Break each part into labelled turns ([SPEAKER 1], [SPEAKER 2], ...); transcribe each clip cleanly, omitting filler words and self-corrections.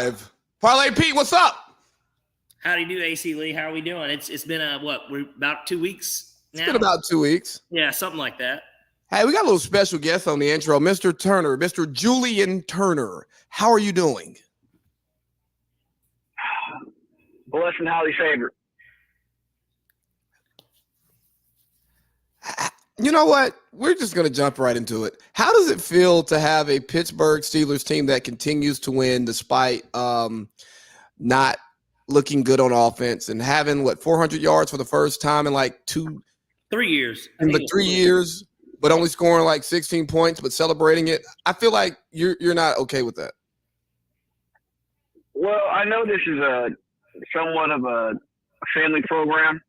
[SPEAKER 1] live. Parlay Pete, what's up?
[SPEAKER 2] How do you do, AC Lee? How are we doing? It's been we're about 2 weeks now?
[SPEAKER 1] It's been about 2 weeks.
[SPEAKER 2] Yeah, something like that.
[SPEAKER 1] Hey, we got a little special guest on the intro, Mr. Turner, Mr. Julian Turner. How are you doing?
[SPEAKER 3] Blessed and highly favored.
[SPEAKER 1] You know what? We're just going to jump right into it. How does it feel to have a Pittsburgh Steelers team that continues to win despite not looking good on offense and having, 400 yards for the first time in
[SPEAKER 2] 3 years?
[SPEAKER 1] In the 3 years, but only scoring 16 points, but celebrating it? I feel like you're not okay with that.
[SPEAKER 3] Well, I know this is somewhat of a family program,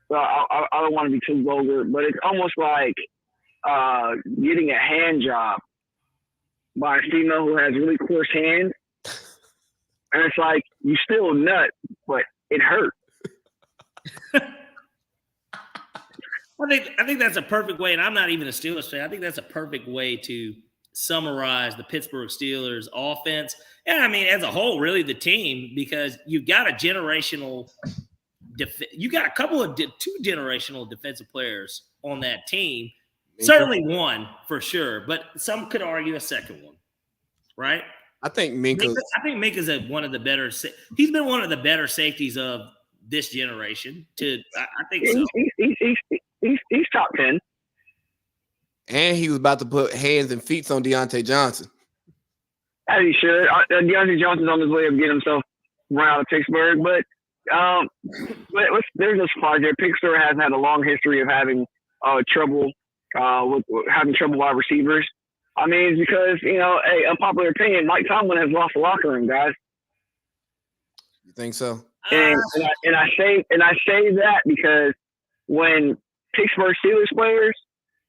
[SPEAKER 3] so I don't want to be too vulgar, but it's almost like getting a hand job by a female who has really coarse hands. And it's like, you still nut, but it hurt.
[SPEAKER 2] I think that's a perfect way, and I'm not even a Steelers fan. I think that's a perfect way to summarize the Pittsburgh Steelers offense. And I mean, as a whole, really the team, because you've got a generational you got a couple of two generational defensive players on that team. Certainly one for sure, but some could argue a second one, right?
[SPEAKER 1] I think Minka's
[SPEAKER 2] one of the better. He's been one of the better safeties of this generation. I think so.
[SPEAKER 3] He's top 10.
[SPEAKER 1] And he was about to put hands and feet on Deontay Johnson.
[SPEAKER 3] As he should. Deontay Johnson's on his way of getting himself run out of Pittsburgh, but there's this project. Pittsburgh has had a long history of having trouble with having trouble wide receivers. I mean, it's because, a unpopular opinion, Mike Tomlin has lost the locker room, guys.
[SPEAKER 1] You think so?
[SPEAKER 3] And I say that because when Pittsburgh Steelers players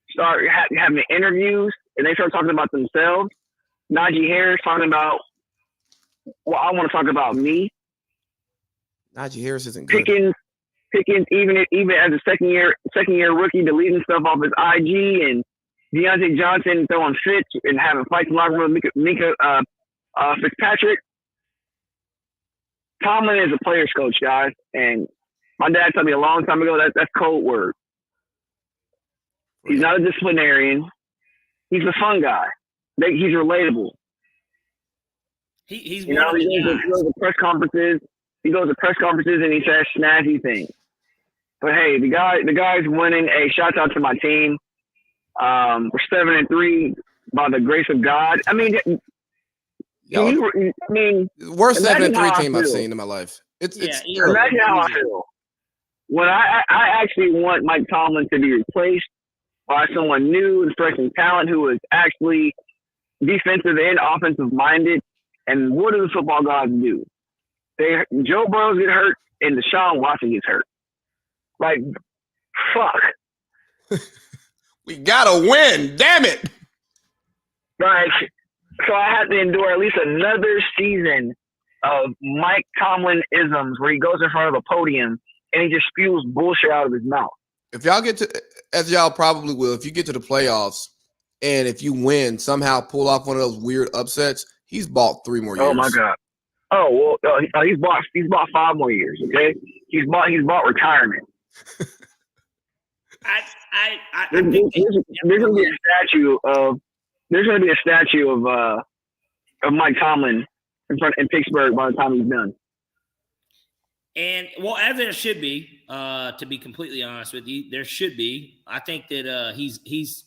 [SPEAKER 3] start having interviews and they start talking about themselves, Najee Harris talking about, well, I want to talk about me.
[SPEAKER 1] Najee Harris isn't good.
[SPEAKER 3] Pickens, even as a second year rookie, deleting stuff off his IG, and Deontay Johnson throwing fits and having fights in the locker room with Mika Fitzpatrick. Tomlin is a player's coach, guys, and my dad told me a long time ago that's code word. He's not a disciplinarian. He's a fun guy. He's relatable.
[SPEAKER 2] He's
[SPEAKER 3] he goes to press conferences. He goes to press conferences and he says snazzy things. But hey, the guy's winning. Hey, shout out to my team. We're 7-3 by the grace of God. I mean,
[SPEAKER 1] worst 7-3 team I've seen in my life.
[SPEAKER 3] Imagine how I feel when I actually want Mike Tomlin to be replaced by someone new and fresh and talent who is actually defensive and offensive minded. And what do the football gods do? Joe Burrow get hurt and Deshaun Watson gets hurt. Like, fuck.
[SPEAKER 1] We gotta win, damn it.
[SPEAKER 3] Like, so I had to endure at least another season of Mike Tomlin isms where he goes in front of a podium and he just spews bullshit out of his mouth.
[SPEAKER 1] If y'all get to, as y'all probably will, if you get to the playoffs and if you win, somehow pull off one of those weird upsets, he's bought 3 more years.
[SPEAKER 3] Oh my God. Oh well, he's bought 5 more years. Okay, he's bought retirement. There's gonna be a statue of Mike Tomlin in Pittsburgh by the time he's done.
[SPEAKER 2] And well, as there should be, to be completely honest with you, there should be. I think that he's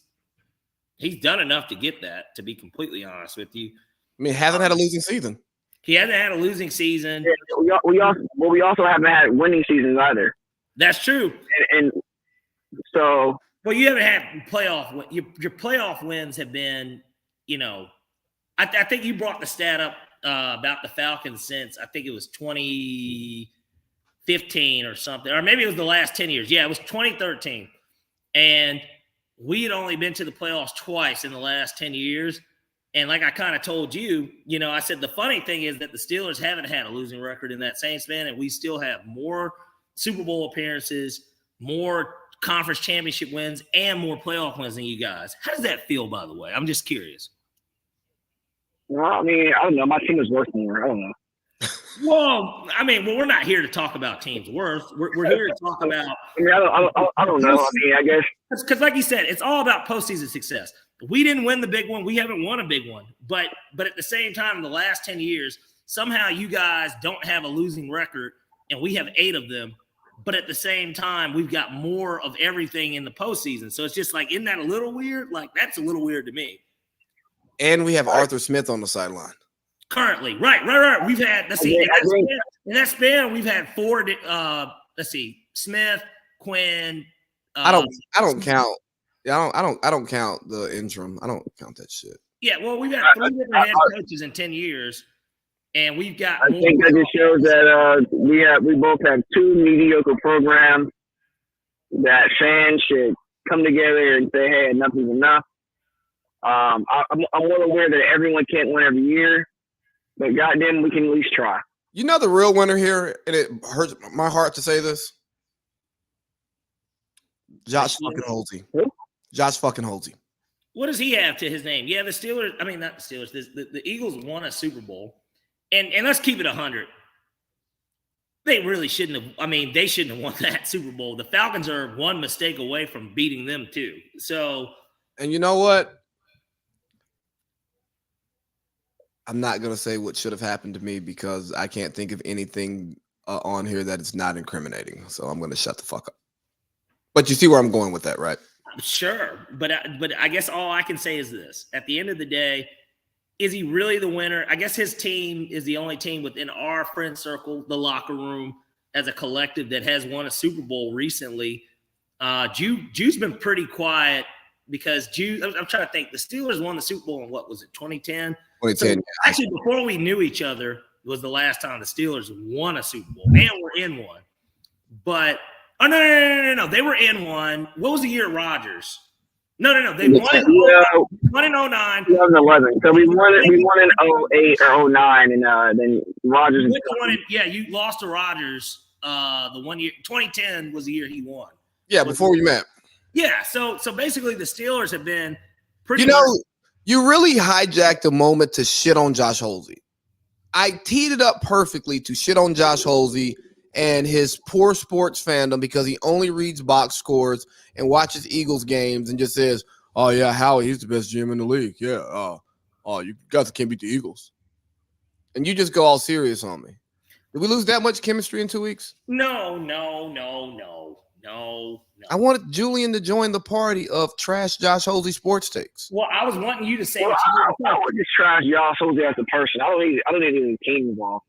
[SPEAKER 2] done enough to get that. To be completely honest with you,
[SPEAKER 1] I mean, hasn't had a losing season.
[SPEAKER 2] He hasn't had a losing season.
[SPEAKER 3] Yeah, we also haven't had winning seasons either.
[SPEAKER 2] That's true.
[SPEAKER 3] And so,
[SPEAKER 2] well, you haven't had playoff. Your playoff wins have been, I think you brought the stat up about the Falcons since I think it was 2015 or something, or maybe it was the last 10 years. Yeah, it was 2013, and we had only been to the playoffs twice in the last 10 years. And like I kind of told you, I said the funny thing is that the Steelers haven't had a losing record in that same span, and we still have more Super Bowl appearances, more conference championship wins, and more playoff wins than you guys. How does that feel, by the way? I'm just curious.
[SPEAKER 3] Well, I mean, I don't know. My team is worth more. I don't know.
[SPEAKER 2] Well, I mean, we're not here to talk about teams' worth. We're here to talk about.
[SPEAKER 3] I mean, I don't know. I mean, I guess
[SPEAKER 2] because, like you said, it's all about postseason success. We didn't win the big one. We haven't won a big one. But at the same time, in the last 10 years, somehow you guys don't have a losing record, and we have 8 of them. But at the same time, we've got more of everything in the postseason. So it's just like, isn't that a little weird? Like, that's a little weird to me.
[SPEAKER 1] And we have Arthur Smith on the sideline.
[SPEAKER 2] Currently, right. We've had, let's see, in that span, we've had 4. Let's see, Smith, Quinn.
[SPEAKER 1] I don't count. Yeah, I don't count the interim. I don't count that shit.
[SPEAKER 2] Yeah, well, we've had 3 different head coaches in 10 years, and we've got.
[SPEAKER 3] I think that just shows that we both have 2 mediocre programs that fans should come together and say, "Hey, enough is enough." I'm well aware that everyone can't win every year. But goddamn, we can at least try.
[SPEAKER 1] You know the real winner here, and it hurts my heart to say this. Josh fucking Holsey. Josh fucking Holsey.
[SPEAKER 2] What does he have to his name? Yeah, the Steelers. I mean, not the Steelers. The Eagles won a Super Bowl, and let's keep it 100. They really shouldn't have. I mean, they shouldn't have won that Super Bowl. The Falcons are one mistake away from beating them too. So,
[SPEAKER 1] and you know what? I'm not going to say what should have happened to me because I can't think of anything on here that is not incriminating. So I'm going to shut the fuck up. But you see where I'm going with that, right?
[SPEAKER 2] Sure. But I guess all I can say is this. At the end of the day, is he really the winner? I guess his team is the only team within our friend circle, the locker room, as a collective that has won a Super Bowl recently. Jude's been pretty quiet because I'm trying to think. The Steelers won the Super Bowl in what was it, 2010?
[SPEAKER 1] 2010.
[SPEAKER 2] So actually, before we knew each other, was the last time the Steelers won a Super Bowl, and we're in one. But no, they were in one. What was the year Rodgers? No, they won in 09.
[SPEAKER 3] 2011. So we won in 08 or 09, and then Rodgers.
[SPEAKER 2] You lost to Rodgers. The 1 year, 2010 was the year he won.
[SPEAKER 1] Yeah, before we met.
[SPEAKER 2] Yeah, so basically the Steelers have been pretty.
[SPEAKER 1] You really hijacked the moment to shit on Josh Holsey. I teed it up perfectly to shit on Josh Holsey and his poor sports fandom because he only reads box scores and watches Eagles games and just says, "Oh yeah, Howie, he's the best GM in the league." Yeah, you guys can't beat the Eagles, and you just go all serious on me. Did we lose that much chemistry in 2 weeks?
[SPEAKER 2] No.
[SPEAKER 1] I wanted Julian to join the party of trash Josh Holsey sports takes.
[SPEAKER 2] Well, I was wanting you to say
[SPEAKER 3] what you I would just trash Josh Holsey as a person. I don't need any team involved.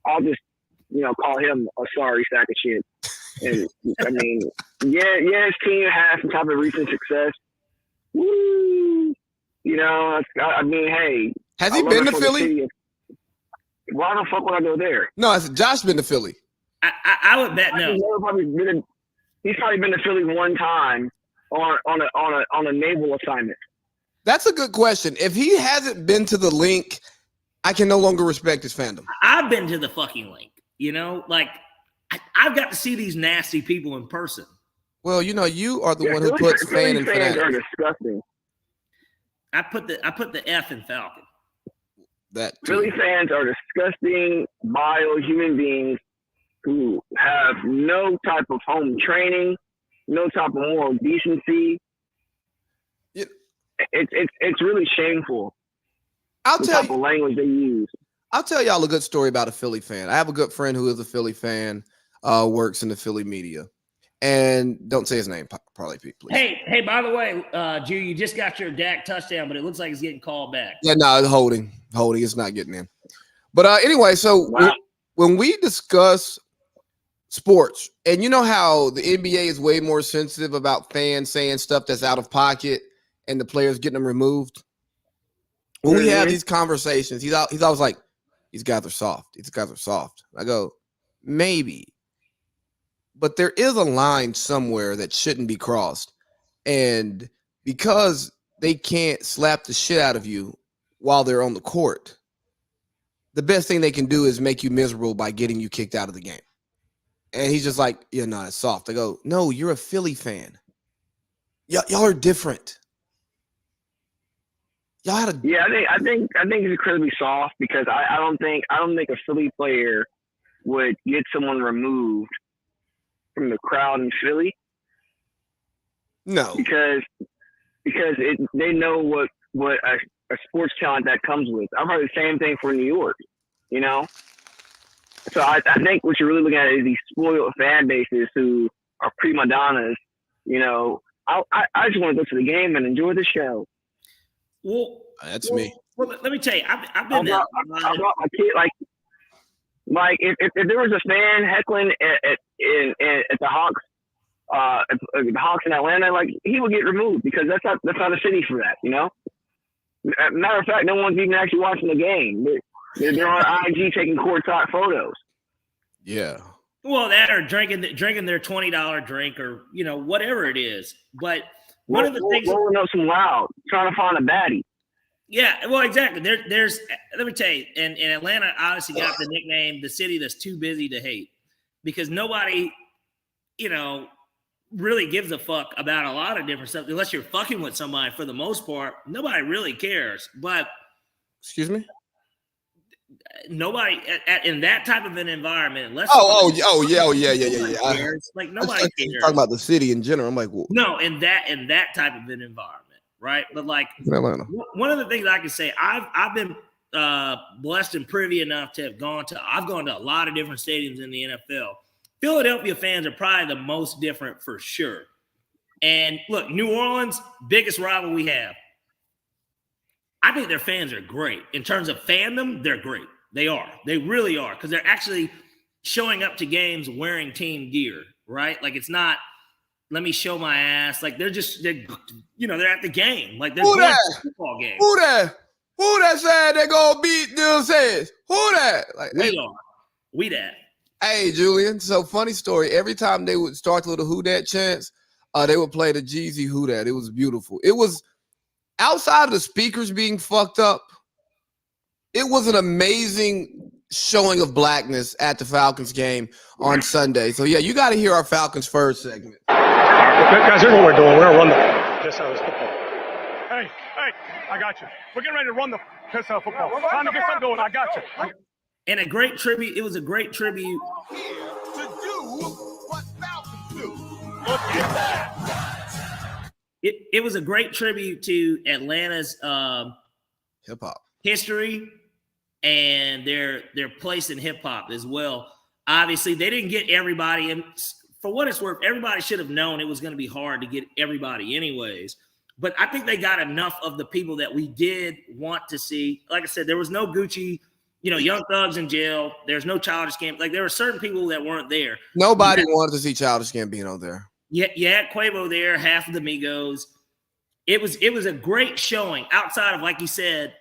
[SPEAKER 3] I'll just call him a sorry sack of shit. And I mean, his team has some type of recent success. Woo! I mean, hey,
[SPEAKER 1] has he been to Philly?
[SPEAKER 3] Why the fuck would I go there?
[SPEAKER 1] No, I said Josh been to Philly.
[SPEAKER 2] I would bet no.
[SPEAKER 3] He's probably been to Philly one time on a naval assignment.
[SPEAKER 1] That's a good question. If he hasn't been to the link, I can no longer respect his fandom.
[SPEAKER 2] I've been to the fucking link. I've got to see these nasty people in person.
[SPEAKER 1] Well, you are the one who puts fan and fanatic.
[SPEAKER 3] Are disgusting.
[SPEAKER 2] I put the F in Falcon.
[SPEAKER 1] That
[SPEAKER 3] Philly fans are disgusting, vile human beings who have no type of home training, no type of moral decency.
[SPEAKER 1] Yeah.
[SPEAKER 3] It's really shameful.
[SPEAKER 1] I'll tell you
[SPEAKER 3] the language they use.
[SPEAKER 1] I'll tell y'all a good story about a Philly fan. I have a good friend who is a Philly fan, works in the Philly media. And don't say his name, probably, please.
[SPEAKER 2] Hey, by the way, Jew, you just got your Dak touchdown, but it looks like it's getting called back.
[SPEAKER 1] Yeah, no, it's holding. It's not getting in. But anyway, so when we discuss sports, and you know how the NBA is way more sensitive about fans saying stuff that's out of pocket and the players getting them removed. When we have these conversations, he's always like, these guys are soft. These guys are soft. I go, maybe. But there is a line somewhere that shouldn't be crossed. And because they can't slap the shit out of you while they're on the court, the best thing they can do is make you miserable by getting you kicked out of the game. And he's just like, yeah, no, it's soft. I go, no, you're a Philly fan. Y'all are different.
[SPEAKER 3] I think it's incredibly soft because I don't think a Philly player would get someone removed from the crowd in Philly.
[SPEAKER 1] No,
[SPEAKER 3] because they know what a sports talent that comes with. I've heard the same thing for New York, you know. So I think what you're really looking at is these spoiled fan bases who are prima donnas. You know, I just want to go to the game and enjoy the show.
[SPEAKER 2] Well,
[SPEAKER 1] that's me.
[SPEAKER 2] Well, let me tell you, I've been there.
[SPEAKER 3] I brought my kid like if there was a fan heckling at the Hawks. The Hawks in Atlanta, like he would get removed because that's not a city for that, you know. Matter of fact, no one's even actually watching the game. They're on IG taking courtside photos.
[SPEAKER 1] Yeah.
[SPEAKER 2] Well, that or drinking their $20 drink or whatever it is. But one of the things
[SPEAKER 3] rolling up some loud, trying to find a baddie.
[SPEAKER 2] Yeah, well, exactly. There's let me tell you, and Atlanta obviously got the nickname the city that's too busy to hate because nobody, really gives a fuck about a lot of different stuff unless you're fucking with somebody. For the most part, nobody really cares. But
[SPEAKER 1] excuse me,
[SPEAKER 2] nobody in that type of an environment. Unless
[SPEAKER 1] yeah.
[SPEAKER 2] Cares, like nobody cares.
[SPEAKER 1] You're talking about the city in general. I'm like, well,
[SPEAKER 2] no, in that type of an environment, right? But like
[SPEAKER 1] Atlanta.
[SPEAKER 2] One of the things I can say, I've been blessed and privy enough to have gone to a lot of different stadiums in the NFL. Philadelphia fans are probably the most different for sure. And look, New Orleans, biggest rival we have. I think their fans are great. In terms of fandom, they're great. They are. They really are. Because they're actually showing up to games wearing team gear, right? Like it's not, let me show my ass. Like they're at the game. Like they're going to a football game.
[SPEAKER 1] Who that said they're going to beat them says? Who that? Like,
[SPEAKER 2] We that.
[SPEAKER 1] Hey, Julian. So funny story. Every time they would start the little who that chants, they would play the Jeezy who that. It was beautiful. It was outside of the speakers being fucked up. It was an amazing showing of blackness at the Falcons game on Sunday. So yeah, you got to hear our Falcons first segment.
[SPEAKER 4] Guys, here's what we're doing. We're gonna run the piss out of this football. Hey, I got you. We're getting ready to run the piss out of football. Time to get something going. I got you.
[SPEAKER 2] And a great tribute. It was a great tribute.
[SPEAKER 5] To do what Falcons do.
[SPEAKER 4] Look at that.
[SPEAKER 2] It was a great tribute to Atlanta's
[SPEAKER 1] Hip hop
[SPEAKER 2] history and their place in hip hop as well. Obviously, they didn't get everybody, and for what it's worth, everybody should have known it was going to be hard to get everybody anyways. But I think they got enough of the people that we did want to see. Like I said, there was no Gucci. Young Thug's in jail. There's no Childish Gambino. Like there were certain people that weren't there.
[SPEAKER 1] Nobody wanted to see Childish Gambino there.
[SPEAKER 2] Yeah, you had Quavo there, half of the Migos. It was a great showing outside of, like you said,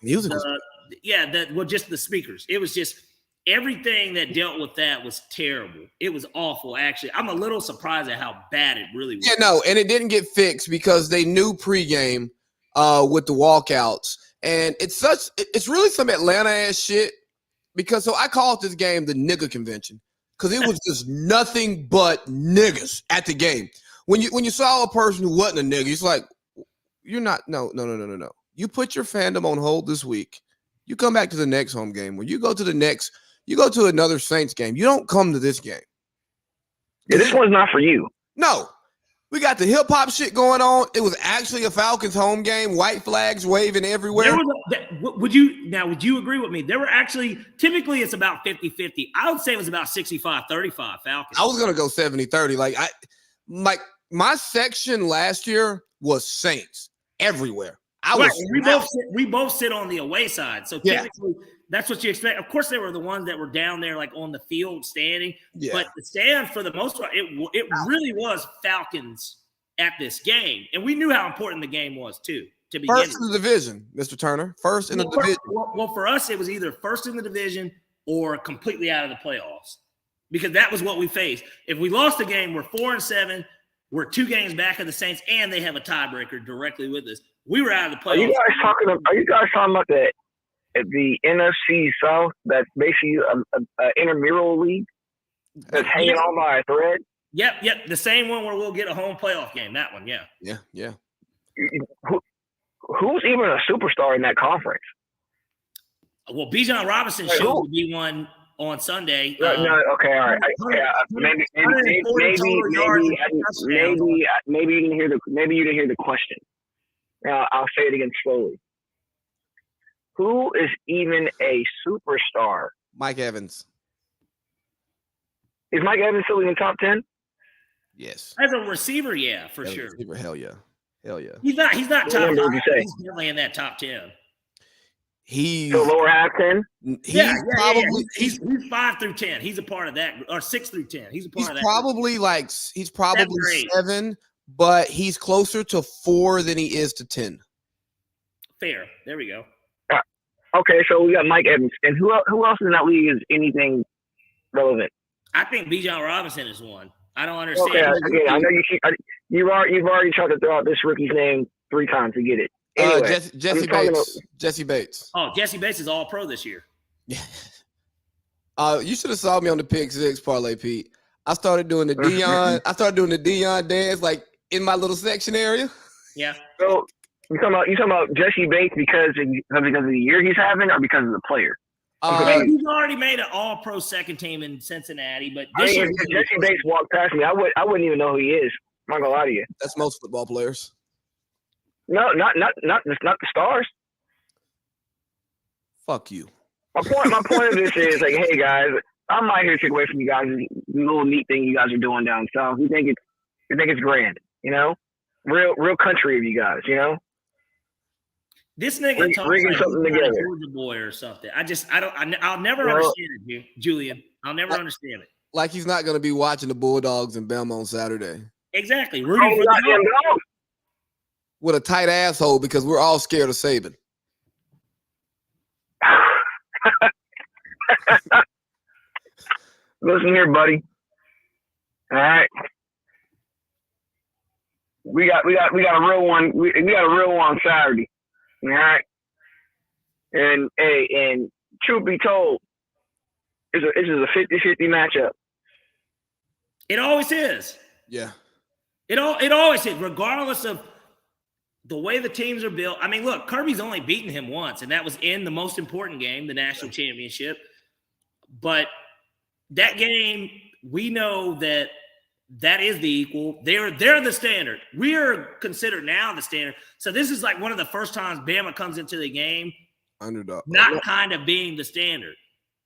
[SPEAKER 1] music.
[SPEAKER 2] Just the speakers. It was just everything that dealt with that was terrible. It was awful, actually. I'm a little surprised at how bad it really was.
[SPEAKER 1] Yeah, no, and it didn't get fixed because they knew pregame with the walkouts. And it's really some Atlanta ass shit because I called this game the nigga convention because it was just nothing but niggas at the game. When you saw a person who wasn't a nigga, it's like, you're not, no. You put your fandom on hold this week. You come back to the next home game. When you go to another Saints game, you don't come to this game.
[SPEAKER 3] Yeah, this one's not for you.
[SPEAKER 1] No. We got the hip hop shit going on. It was actually a Falcons home game. White flags waving everywhere.
[SPEAKER 2] Would you agree with me? There were actually, typically it's about 50-50. I would say it was about 65-35 Falcons.
[SPEAKER 1] I was going to go 70-30. Like my section last year was Saints everywhere.
[SPEAKER 2] We both sit on the away side. So typically that's what you expect. Of course, there were the ones that were down there, like on the field standing. Yeah. But the stand, for the most part, it really was Falcons at this game. And we knew how important the game was, too, to begin
[SPEAKER 1] First in the division, Mr. Turner. First in the division.
[SPEAKER 2] Well, for us, it was either first in the division or completely out of the playoffs because that was what we faced. If we lost the game, we're 4-7. We're 2 games back of the Saints, and they have a tiebreaker directly with us. We were out of the playoffs.
[SPEAKER 3] Are you guys talking about that? At the NFC South, that's basically an intramural league that's hanging on by a thread.
[SPEAKER 2] Yep. The same one where we'll get a home playoff game. That one, yeah.
[SPEAKER 1] Yeah.
[SPEAKER 3] Who's even a superstar in that conference?
[SPEAKER 2] Well, Bijan Robinson showed to be one on Sunday.
[SPEAKER 3] No, okay, all right. Maybe you didn't hear the question. Now I'll say it again slowly. Who is even a superstar?
[SPEAKER 1] Mike Evans.
[SPEAKER 3] Is Mike Evans still in the top 10?
[SPEAKER 1] Yes.
[SPEAKER 2] As a receiver, yeah, for
[SPEAKER 1] As a
[SPEAKER 2] sure.
[SPEAKER 1] receiver, hell yeah.
[SPEAKER 2] He's not top 5.
[SPEAKER 3] What you say?
[SPEAKER 2] He's definitely in that top 10.
[SPEAKER 3] So lower half 10?
[SPEAKER 2] He's 5 through 10. He's a part of that, or 6 through 10. He's a part of that.
[SPEAKER 1] He's probably 7, but he's closer to 4 than he is to 10.
[SPEAKER 2] Fair. There we go.
[SPEAKER 3] Okay, so we got Mike Evans. And who else in that league is anything relevant?
[SPEAKER 2] I think Bijan Robinson is one. I don't understand.
[SPEAKER 3] Okay, again, I know you've already tried to throw out this rookie's name 3 times to get it. Anyway,
[SPEAKER 1] Jesse Bates.
[SPEAKER 2] Oh, Jesse Bates is all pro this year.
[SPEAKER 1] Yeah. You should have saw me on the Pick 6 parlay, Pete. I started doing the Deion dance like in my little section area.
[SPEAKER 2] Yeah.
[SPEAKER 3] So you talking about Jesse Bates because of the year he's having, or because of the player?
[SPEAKER 2] He's already made an all-pro second team in Cincinnati, but this year
[SPEAKER 3] Jesse Bates walked past me. I wouldn't even know who he is. I'm not gonna lie to you.
[SPEAKER 1] That's most football players.
[SPEAKER 3] No, not the stars.
[SPEAKER 1] Fuck you.
[SPEAKER 3] My point of this is like, hey guys, I'm not here to take away from you guys. The little neat thing you guys are doing down south. You think it's grand, you know? Real country of you guys, you know?
[SPEAKER 2] This nigga talks like something together. Georgia boy or something. I'll never understand it, Julian. I'll never understand it.
[SPEAKER 1] Like he's not going to be watching the Bulldogs in Belmont on Saturday.
[SPEAKER 2] Exactly. Rooting for the
[SPEAKER 3] Dogs.
[SPEAKER 1] With a tight asshole because we're all scared of Saban.
[SPEAKER 3] Listen here, buddy. All right. We got a real one. We got a real one on Saturday. All right. And truth be told, this is a 50-50 matchup.
[SPEAKER 2] It always is.
[SPEAKER 1] Yeah.
[SPEAKER 2] It always is, regardless of the way the teams are built. I mean, look, Kirby's only beaten him once, and that was in the most important game, the national championship. But that game, we know that is the equal. They're the standard. We are considered now the standard. So this is like one of the first times Bama comes into the game
[SPEAKER 1] underdog,
[SPEAKER 2] not kind of being the standard.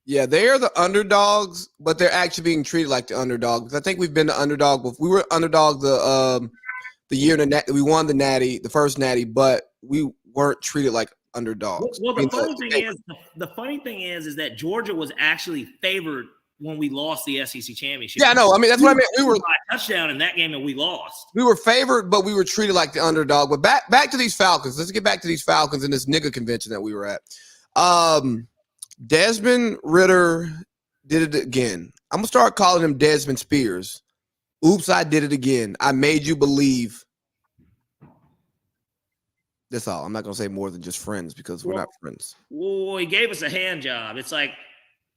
[SPEAKER 1] Yeah, they are the underdogs, but they're actually being treated like the underdogs. I think we've been the underdog. We were underdog the year we won the first natty, but we weren't treated like underdogs.
[SPEAKER 2] Well, the funny thing is that Georgia was actually favored when we lost the SEC championship.
[SPEAKER 1] Yeah, no, I mean that's what I meant. We were
[SPEAKER 2] a touchdown in that game and we lost.
[SPEAKER 1] We were favored, but we were treated like the underdog. But back to these Falcons. Let's get back to these Falcons and this nigga convention that we were at. Desmond Ridder did it again. I'm gonna start calling him Desmond Spears. Oops, I did it again. I made you believe. That's all. I'm not gonna say more than just friends because we're not friends.
[SPEAKER 2] Well, he gave us a hand job. It's like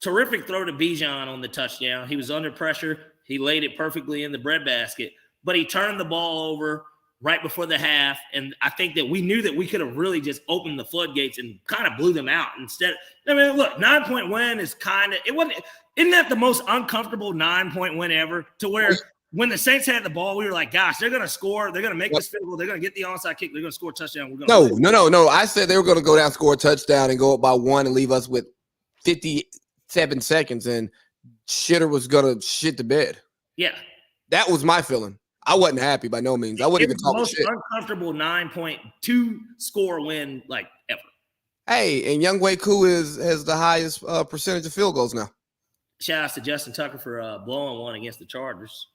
[SPEAKER 2] terrific throw to Bijan on the touchdown. He was under pressure. He laid it perfectly in the breadbasket, but he turned the ball over right before the half. And I think that we knew that we could have really just opened the floodgates and kind of blew them out instead. I mean, look, 9-point win is isn't that the most uncomfortable 9-point win ever, to where when the Saints had the ball, we were like, gosh, they're going to score. They're going to make this field goal. They're going to get the onside kick. They're going to score a touchdown. We're going
[SPEAKER 1] No. I said they were going to go down, score a touchdown, and go up by 1 and leave us with 57 seconds, and shitter was going to shit the bed.
[SPEAKER 2] Yeah.
[SPEAKER 1] That was my feeling. I wasn't happy by no means. I wouldn't even talk shit.
[SPEAKER 2] The most uncomfortable 9.2 score win like ever.
[SPEAKER 1] Hey, and Young Wei Koo has the highest percentage of field goals now.
[SPEAKER 2] Shout out to Justin Tucker for blowing one against the Chargers.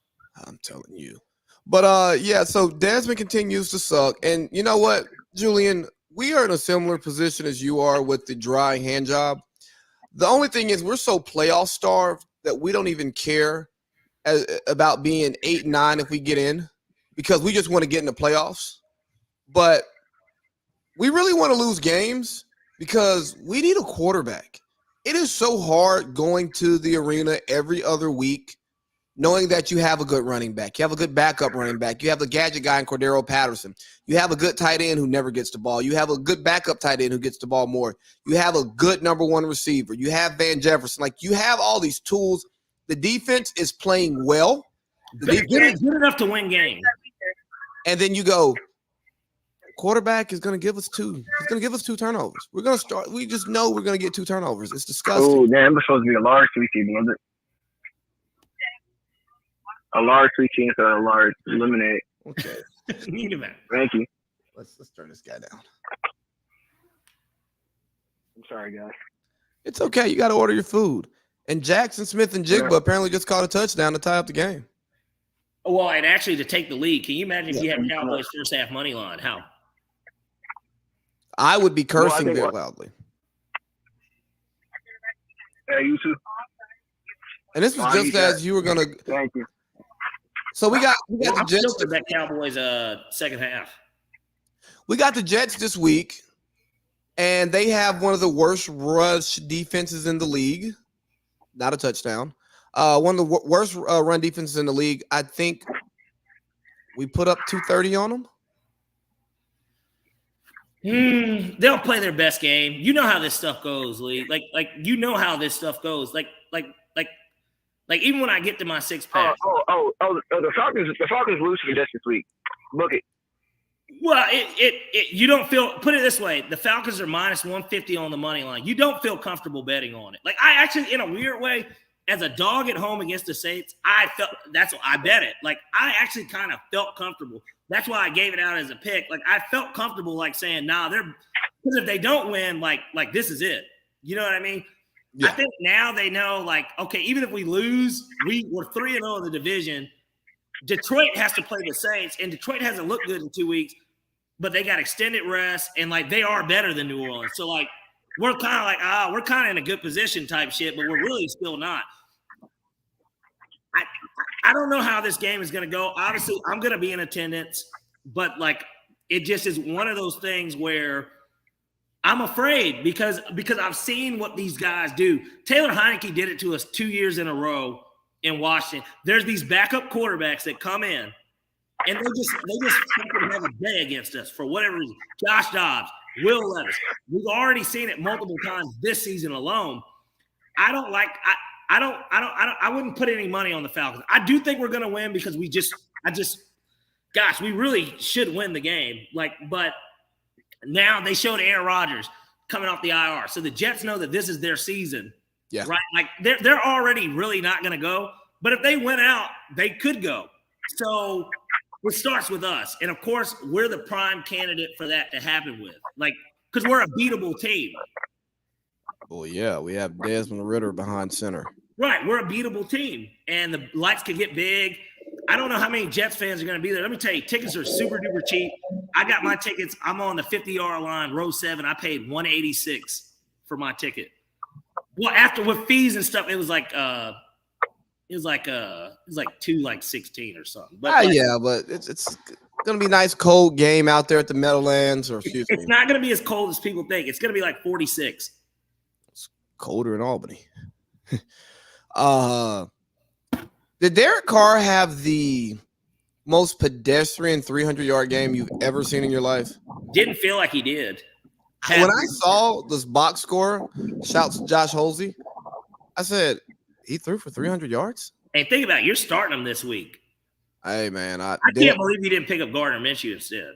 [SPEAKER 1] I'm telling you. But, yeah, so Desmond continues to suck. And you know what, Julian? We are in a similar position as you are with the dry hand job. The only thing is we're so playoff starved that we don't even care about being 8-9 if we get in, because we just want to get in the playoffs. But we really want to lose games because we need a quarterback. It is so hard going to the arena every other week knowing that you have a good running back, you have a good backup running back, you have the gadget guy in Cordero Patterson, you have a good tight end who never gets the ball, you have a good backup tight end who gets the ball more, you have a good number one receiver, you have Van Jefferson. Like, you have all these tools. The defense is playing well.
[SPEAKER 2] Good enough to win games.
[SPEAKER 1] And then you go, quarterback is going to give us two. He's going to give us 2 turnovers. We're going to start. We just know we're going to get 2 turnovers. It's disgusting.
[SPEAKER 3] Oh, damn, it's supposed to be a large preseason, was it? A large preseason instead of a large lemonade.
[SPEAKER 1] Okay.
[SPEAKER 3] Thank you.
[SPEAKER 1] Let's turn this guy down.
[SPEAKER 3] I'm sorry, guys.
[SPEAKER 1] It's okay. You got to order your food. And Jackson Smith and Jigba apparently just caught a touchdown to tie up the game.
[SPEAKER 2] Well, and actually to take the lead, can you imagine if you had Cowboys first half money line? How?
[SPEAKER 1] I would be cursing very loudly.
[SPEAKER 3] Hey, you too.
[SPEAKER 1] And this was just as you were going to.
[SPEAKER 3] Thank you.
[SPEAKER 1] So we got the
[SPEAKER 2] I'm
[SPEAKER 1] Jets.
[SPEAKER 2] still that Cowboys second half.
[SPEAKER 1] We got the Jets this week, and they have one of the worst rush defenses in the league. Not a touchdown. One of the worst run defenses in the league. I think we put up 230 on them.
[SPEAKER 2] They'll play their best game. You know how this stuff goes, Lee. Like you know how this stuff goes. Like even when I get to my 6-pack.
[SPEAKER 3] The Falcons lose to the Jets this week. Look it.
[SPEAKER 2] Well, you don't feel. Put it this way: the Falcons are minus 150 on the money line. You don't feel comfortable betting on it. Like, I actually, in a weird way, as a dog at home against the Saints, I bet it. Like, I actually kind of felt comfortable. That's why I gave it out as a pick. Like, I felt comfortable, like saying, "Nah, because if they don't win, like this is it." You know what I mean? Yeah. I think now they know, like, okay, even if we lose, we're 3-0 in the division. Detroit has to play the Saints, and Detroit hasn't looked good in 2 weeks, but they got extended rest, and, like, they are better than New Orleans. So, like, we're kind of like, we're kind of in a good position type shit, but we're really still not. I don't know how this game is going to go. Obviously, I'm going to be in attendance, but, like, it just is one of those things where I'm afraid because I've seen what these guys do. Taylor Heineke did it to us 2 years in a row in Washington. There's these backup quarterbacks that come in, and they just fucking have a day against us for whatever reason. Josh Dobbs, Will Levis. We've already seen it multiple times this season alone. I wouldn't put any money on the Falcons. I do think we're going to win because we really should win the game. Like, but now they showed Aaron Rodgers coming off the IR. So the Jets know that this is their season. Yeah. Right. Like, they're already really not going to go. But if they went out, they could go. So it starts with us. And, of course, we're the prime candidate for that to happen with. Like, because we're a beatable team.
[SPEAKER 1] Well, yeah, we have Desmond Ridder behind center.
[SPEAKER 2] Right. We're a beatable team. And the lights could get big. I don't know how many Jets fans are going to be there. Let me tell you, tickets are super duper cheap. I got my tickets. I'm on the 50-yard line, row 7. I paid $186 for my ticket. Well, after with fees and stuff, it was like $216 or something. But
[SPEAKER 1] yeah, but it's gonna be a nice cold game out there at the Meadowlands, or excuse me.
[SPEAKER 2] It's not gonna be as cold as people think. It's gonna be like 46.
[SPEAKER 1] It's colder in Albany. Did Derek Carr have the most pedestrian 300-yard game you've ever seen in your life? Didn't
[SPEAKER 2] feel like he did.
[SPEAKER 1] When I saw this box score, shouts Josh Holsey, I said, he threw for 300 yards?
[SPEAKER 2] Hey, think about it. You're starting him this week.
[SPEAKER 1] Hey, man. I
[SPEAKER 2] can't believe you didn't pick up Gardner Minshew instead.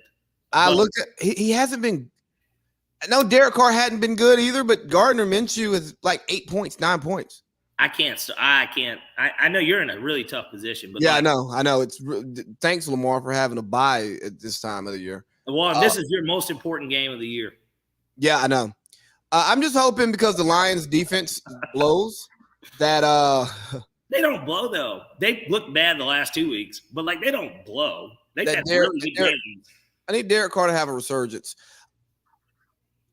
[SPEAKER 1] I looked at – he hasn't been – no, Derek Carr hadn't been good either, but Gardner Minshew is like 8 points, 9 points.
[SPEAKER 2] I can't. I know you're in a really tough position. But
[SPEAKER 1] yeah, I know. It's thanks, Lamar, for having a bye at this time of the year.
[SPEAKER 2] Well, this is your most important game of the year.
[SPEAKER 1] Yeah, I know. I'm just hoping because the Lions' defense blows that
[SPEAKER 2] they don't blow though. They looked bad the last 2 weeks, but like they don't blow. They got really good games.
[SPEAKER 1] I need Derek Carr to have a resurgence.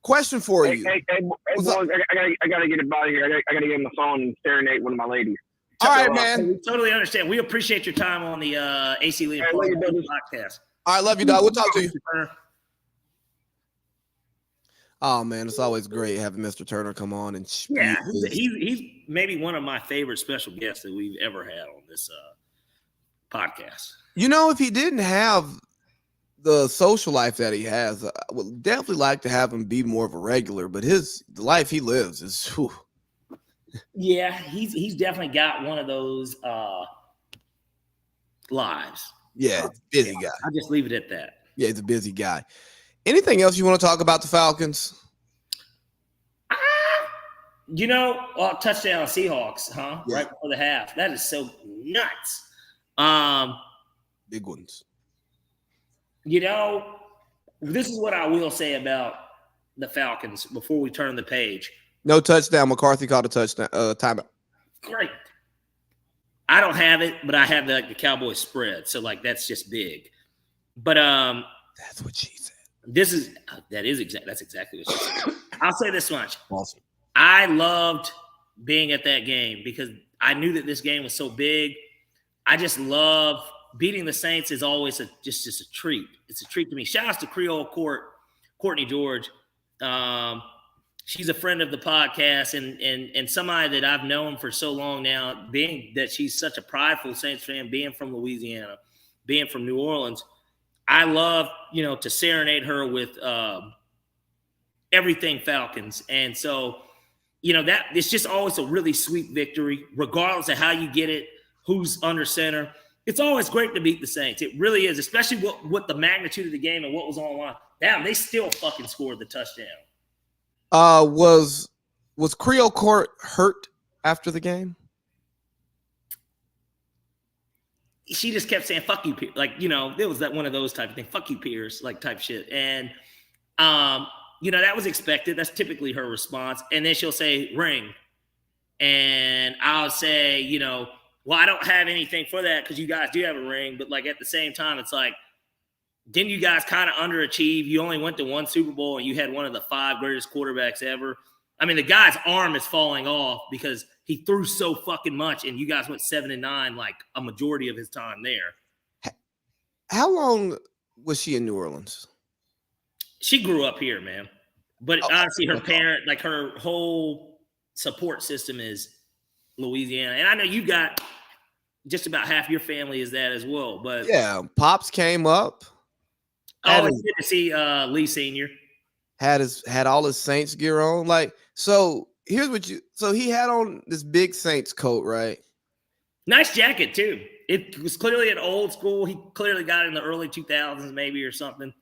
[SPEAKER 1] Question for you.
[SPEAKER 3] Hey, boys, I gotta get out of here. I gotta get on the phone and serenade one of my ladies.
[SPEAKER 1] All right, man.
[SPEAKER 2] We totally understand. We appreciate your time on the AC Lee podcast.
[SPEAKER 1] All right, love you, dog. We'll talk to you. Oh man, it's always great having Mr. Turner come on and
[SPEAKER 2] he's maybe one of my favorite special guests that we've ever had on this podcast.
[SPEAKER 1] You know, if he didn't have the social life that he has, I would definitely like to have him be more of a regular. But the life he lives is, whew.
[SPEAKER 2] Yeah, he's definitely got one of those lives.
[SPEAKER 1] Yeah, busy guy.
[SPEAKER 2] I'll just leave it at that.
[SPEAKER 1] Yeah, he's a busy guy. Anything else you want to talk about the Falcons?
[SPEAKER 2] Touchdown Seahawks, huh?
[SPEAKER 1] Yeah.
[SPEAKER 2] Right before the half. That is so nuts.
[SPEAKER 1] Big ones.
[SPEAKER 2] This is what I will say about the Falcons before we turn the page.
[SPEAKER 1] No touchdown. McCarthy called a touchdown timeout.
[SPEAKER 2] Great. I don't have it, but I have the Cowboys spread. So that's just big. But
[SPEAKER 1] that's what she said.
[SPEAKER 2] That's exactly what she said. I'll say this much.
[SPEAKER 1] Awesome.
[SPEAKER 2] I loved being at that game because I knew that this game was so big. I just love beating the Saints is always just a treat. It's a treat to me. Shout out to Creole Courtney George. She's a friend of the podcast and somebody that I've known for so long now, being that she's such a prideful Saints fan, being from Louisiana, being from New Orleans. I love, to serenade her with everything Falcons. And so, that it's just always a really sweet victory, regardless of how you get it, who's under center. It's always great to beat the Saints. It really is, especially what the magnitude of the game and what was on the line. Damn, they still fucking scored the touchdown.
[SPEAKER 1] Was Creole Court hurt after the game?
[SPEAKER 2] She just kept saying, fuck you, Pierce. There was that one of those type of things, fuck you, Pierce, type shit. And, that was expected. That's typically her response. And then she'll say, ring. And I'll say, well, I don't have anything for that because you guys do have a ring. But, at the same time, it's didn't you guys kind of underachieve? You only went to one Super Bowl and you had one of the 5 greatest quarterbacks ever. I mean, the guy's arm is falling off because he threw so fucking much and you guys went 7-9 a majority of his time there.
[SPEAKER 1] How long was she in New Orleans?
[SPEAKER 2] She grew up here, man. But honestly, her parent, her whole support system is Louisiana. And I know you got just about half your family is that as well. But
[SPEAKER 1] yeah, Pops came up.
[SPEAKER 2] It's good to see Lee Sr.
[SPEAKER 1] Had all his Saints gear on. So here's so he had on this big Saints coat, right?
[SPEAKER 2] Nice jacket too. It was clearly an old school. He clearly got it in the early 2000s maybe or something.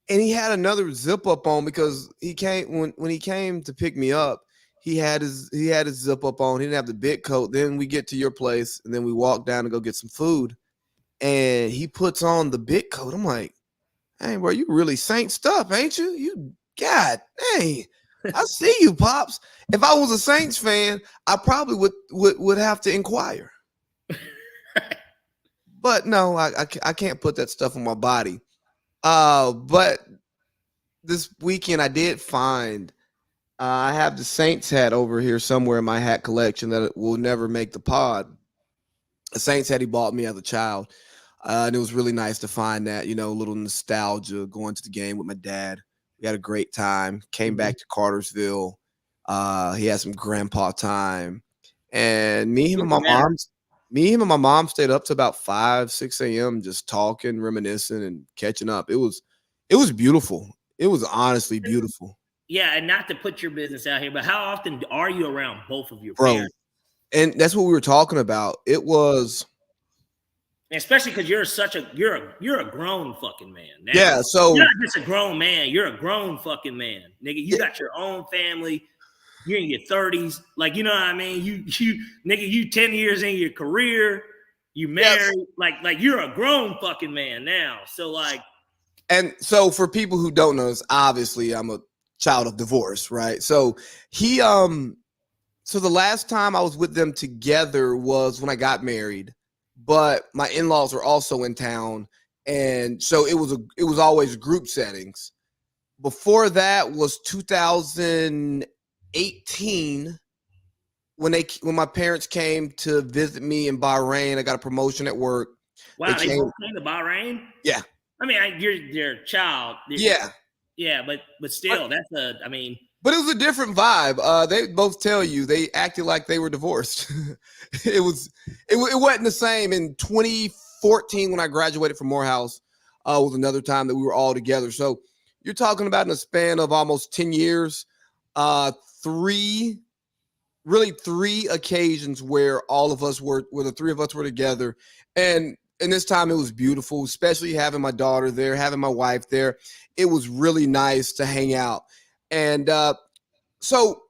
[SPEAKER 1] And he had another zip up on because he came when he came to pick me up, he had his zip up on. He didn't have the big coat. Then we get to your place and then we walk down to go get some food. And he puts on the big coat. I'm like, hey, bro, you really Saints up, ain't you? You God dang. I see you, Pops. If I was a Saints fan, I probably would have to inquire. But no, I can't put that stuff on my body. But this weekend I did find I have the Saints hat over here somewhere in my hat collection that will never make the pod. A Saints hat he bought me as a child. And it was really nice to find that, a little nostalgia going to the game with my dad. We had a great time. Came back to Cartersville. He had some grandpa time. And me, him, and my mom stayed up to about 5, 6 a.m. just talking, reminiscing, and catching up. It was beautiful. It was honestly beautiful.
[SPEAKER 2] Yeah, and not to put your business out here, but how often are you around both of your parents?
[SPEAKER 1] And that's what we were talking about. It was,
[SPEAKER 2] especially because you're a grown fucking man. Now,
[SPEAKER 1] yeah, so
[SPEAKER 2] you're not just a grown man. You're a grown fucking man, nigga. You got your own family. You're in your 30s, you know what I mean. You nigga, you 10 years in your career. You married, yes. You're a grown fucking man now. So
[SPEAKER 1] and so for people who don't know, obviously I'm a child of divorce, right? So so the last time I was with them together was when I got married, but my in-laws were also in town, and so it was always group settings. Before that was 2018 when my parents came to visit me in Bahrain. I got a promotion at work.
[SPEAKER 2] Wow, they both came to Bahrain?
[SPEAKER 1] Yeah.
[SPEAKER 2] I mean, you're a child.
[SPEAKER 1] Yeah.
[SPEAKER 2] Yeah, but still, but
[SPEAKER 1] it was a different vibe. They both tell you they acted like they were divorced. It wasn't the same in 14 when I graduated from Morehouse. Was another time that we were all together. So you're talking about in a span of almost 10 years, three occasions where the three of us were together. And this time it was beautiful, especially having my daughter there, having my wife there. It was really nice to hang out. And so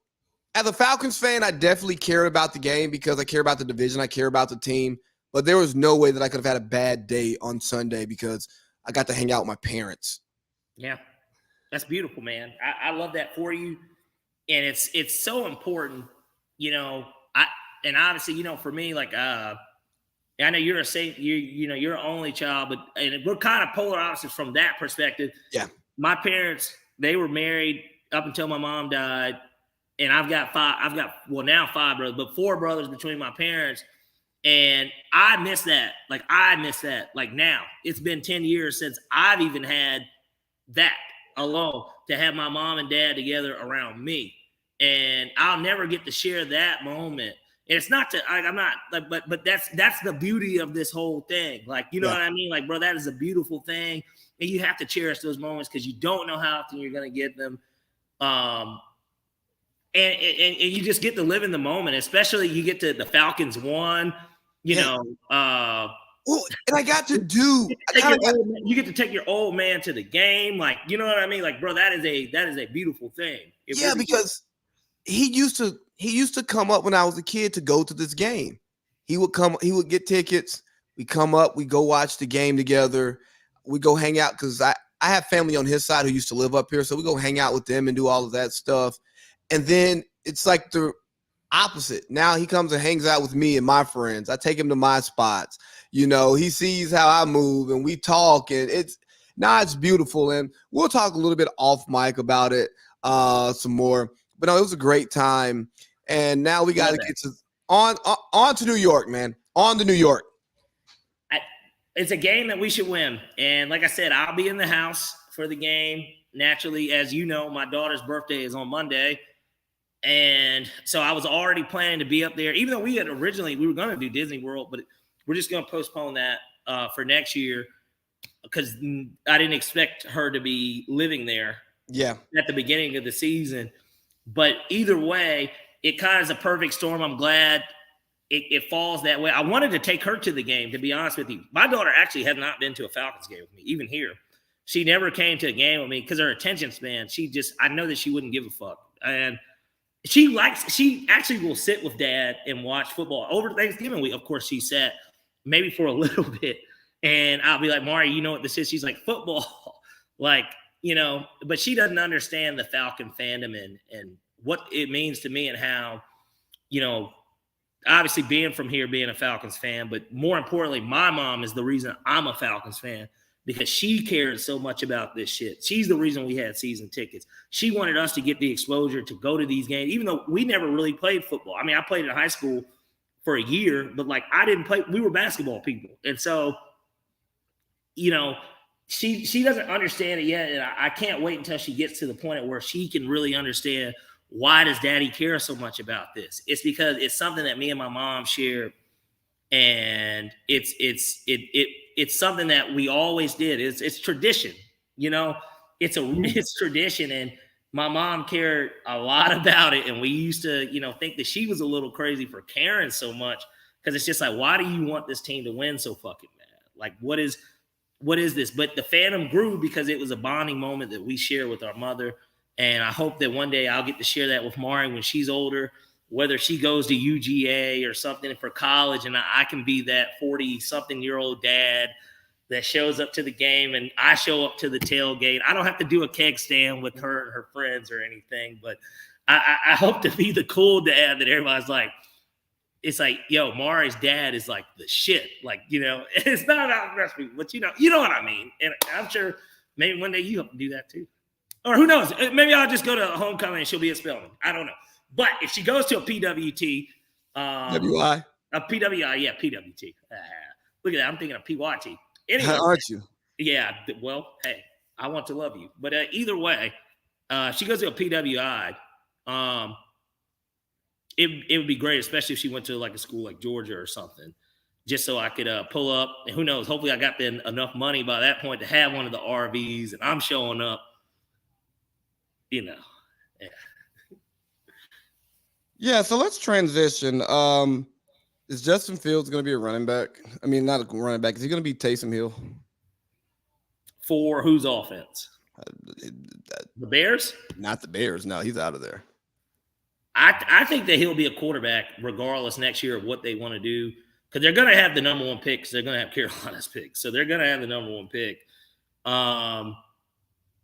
[SPEAKER 1] as a Falcons fan, I definitely cared about the game because I care about the division. I care about the team. But there was no way that I could have had a bad day on Sunday because I got to hang out with my parents.
[SPEAKER 2] Yeah, that's beautiful, man. I love that for you. And it's so important, and obviously, for me, like, I know you're you're an only child, and we're kind of polar opposites from that perspective.
[SPEAKER 1] Yeah.
[SPEAKER 2] My parents, they were married up until my mom died. And I've got now 5 brothers, but 4 brothers between my parents. And I miss that. Like now, it's been 10 years since I've even had that alone to have my mom and dad together around me. And I'll never get to share that moment. And it's not I'm not like, but that's the beauty of this whole thing. Like, you know what I mean? Like, bro, that is a beautiful thing. And you have to cherish those moments because you don't know how often you're going to get them. And you just get to live in the moment, especially you get to the Falcons won, well,
[SPEAKER 1] and I got to
[SPEAKER 2] you get to take your old man to the game. Like, you know what I mean? Like, bro, that is a beautiful thing.
[SPEAKER 1] Because he used to come up when I was a kid to go to this game. He would get tickets. We come up, we go watch the game together. We go hang out because I have family on his side who used to live up here. So we go hang out with them and do all of that stuff. And then it's like the opposite. Now he comes and hangs out with me and my friends. I take him to my spots. He sees how I move and we talk, and it's beautiful. And we'll talk a little bit off mic about it some more. But no, it was a great time. And now we got to get on to New York, man. On to New York.
[SPEAKER 2] It's a game that we should win. And like I said, I'll be in the house for the game. Naturally, as you know, my daughter's birthday is on Monday. And so I was already planning to be up there, even though we were going to do Disney World, but we're just going to postpone that for next year because I didn't expect her to be living there at the beginning of the season. But either way, it kind of is a perfect storm. I'm glad it falls that way. I wanted to take her to the game, to be honest with you. My daughter actually had not been to a Falcons game with me, even here. She never came to a game with me because her attention span, I know that she wouldn't give a fuck. And she actually will sit with dad and watch football over Thanksgiving week. Of course, she sat maybe for a little bit, and I'll be like, Mari, you know what this is? She's like, football, but she doesn't understand the Falcon fandom and what it means to me and how, obviously being from here, being a Falcons fan, but more importantly, my mom is the reason I'm a Falcons fan. Because she cared so much about this shit. She's the reason we had season tickets. She wanted us to get the exposure to go to these games, even though we never really played football. I mean, I played in high school for a year, but I didn't play. We were basketball people. And so, she doesn't understand it yet. And I can't wait until she gets to the point where she can really understand why does daddy care so much about this? It's because it's something that me and my mom share. And it's something that we always did. It's tradition, it's tradition. And my mom cared a lot about it. And we used to, think that she was a little crazy for caring so much. Cause it's just like, why do you want this team to win so fucking bad? Like, what is this? But the fandom grew because it was a bonding moment that we share with our mother. And I hope that one day I'll get to share that with Mari when she's older, whether she goes to UGA or something for college, and I can be that 40-something-year-old dad that shows up to the game and I show up to the tailgate. I don't have to do a keg stand with her and her friends or anything, but I hope to be the cool dad that everybody's like, it's like, yo, Mari's dad is like the shit. Like, it's not about wrestling, but you know what I mean. And I'm sure maybe one day you have to do that too. Or who knows? Maybe I'll just go to homecoming and she'll be at Spelman. I don't know. But if she goes to a PWT,
[SPEAKER 1] WI,
[SPEAKER 2] a PWI, yeah, PWT. Look at that. I'm thinking of PYT. Anyway,
[SPEAKER 1] aren't you?
[SPEAKER 2] Yeah. Well, hey, I want to love you. But either way, she goes to a PWI. It would be great, especially if she went to like a school like Georgia or something, just so I could pull up. And who knows? Hopefully I got enough money by that point to have one of the RVs, and I'm showing up. Yeah.
[SPEAKER 1] Yeah, so let's transition. Is Justin Fields going to be a running back? I mean, not a running back. Is he going to be Taysom Hill?
[SPEAKER 2] For whose offense? The Bears?
[SPEAKER 1] Not the Bears. No, he's out of there.
[SPEAKER 2] I think that he'll be a quarterback regardless next year of what they want to do, because they're going to have the number one pick, because they're going to have Carolina's pick. So they're going to have the number one pick.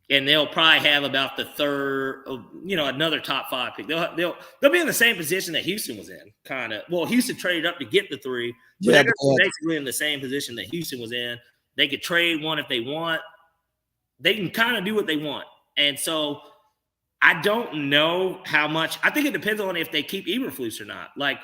[SPEAKER 2] And they'll probably have about the third, another top 5 pick. They'll be in the same position that Houston was in, kind of. Well, Houston traded up to get the 3, but they're basically in the same position that Houston was in. They could trade one if they want. They can kind of do what they want. And so I don't know how much. I think it depends on if they keep Eberflus or not. Like,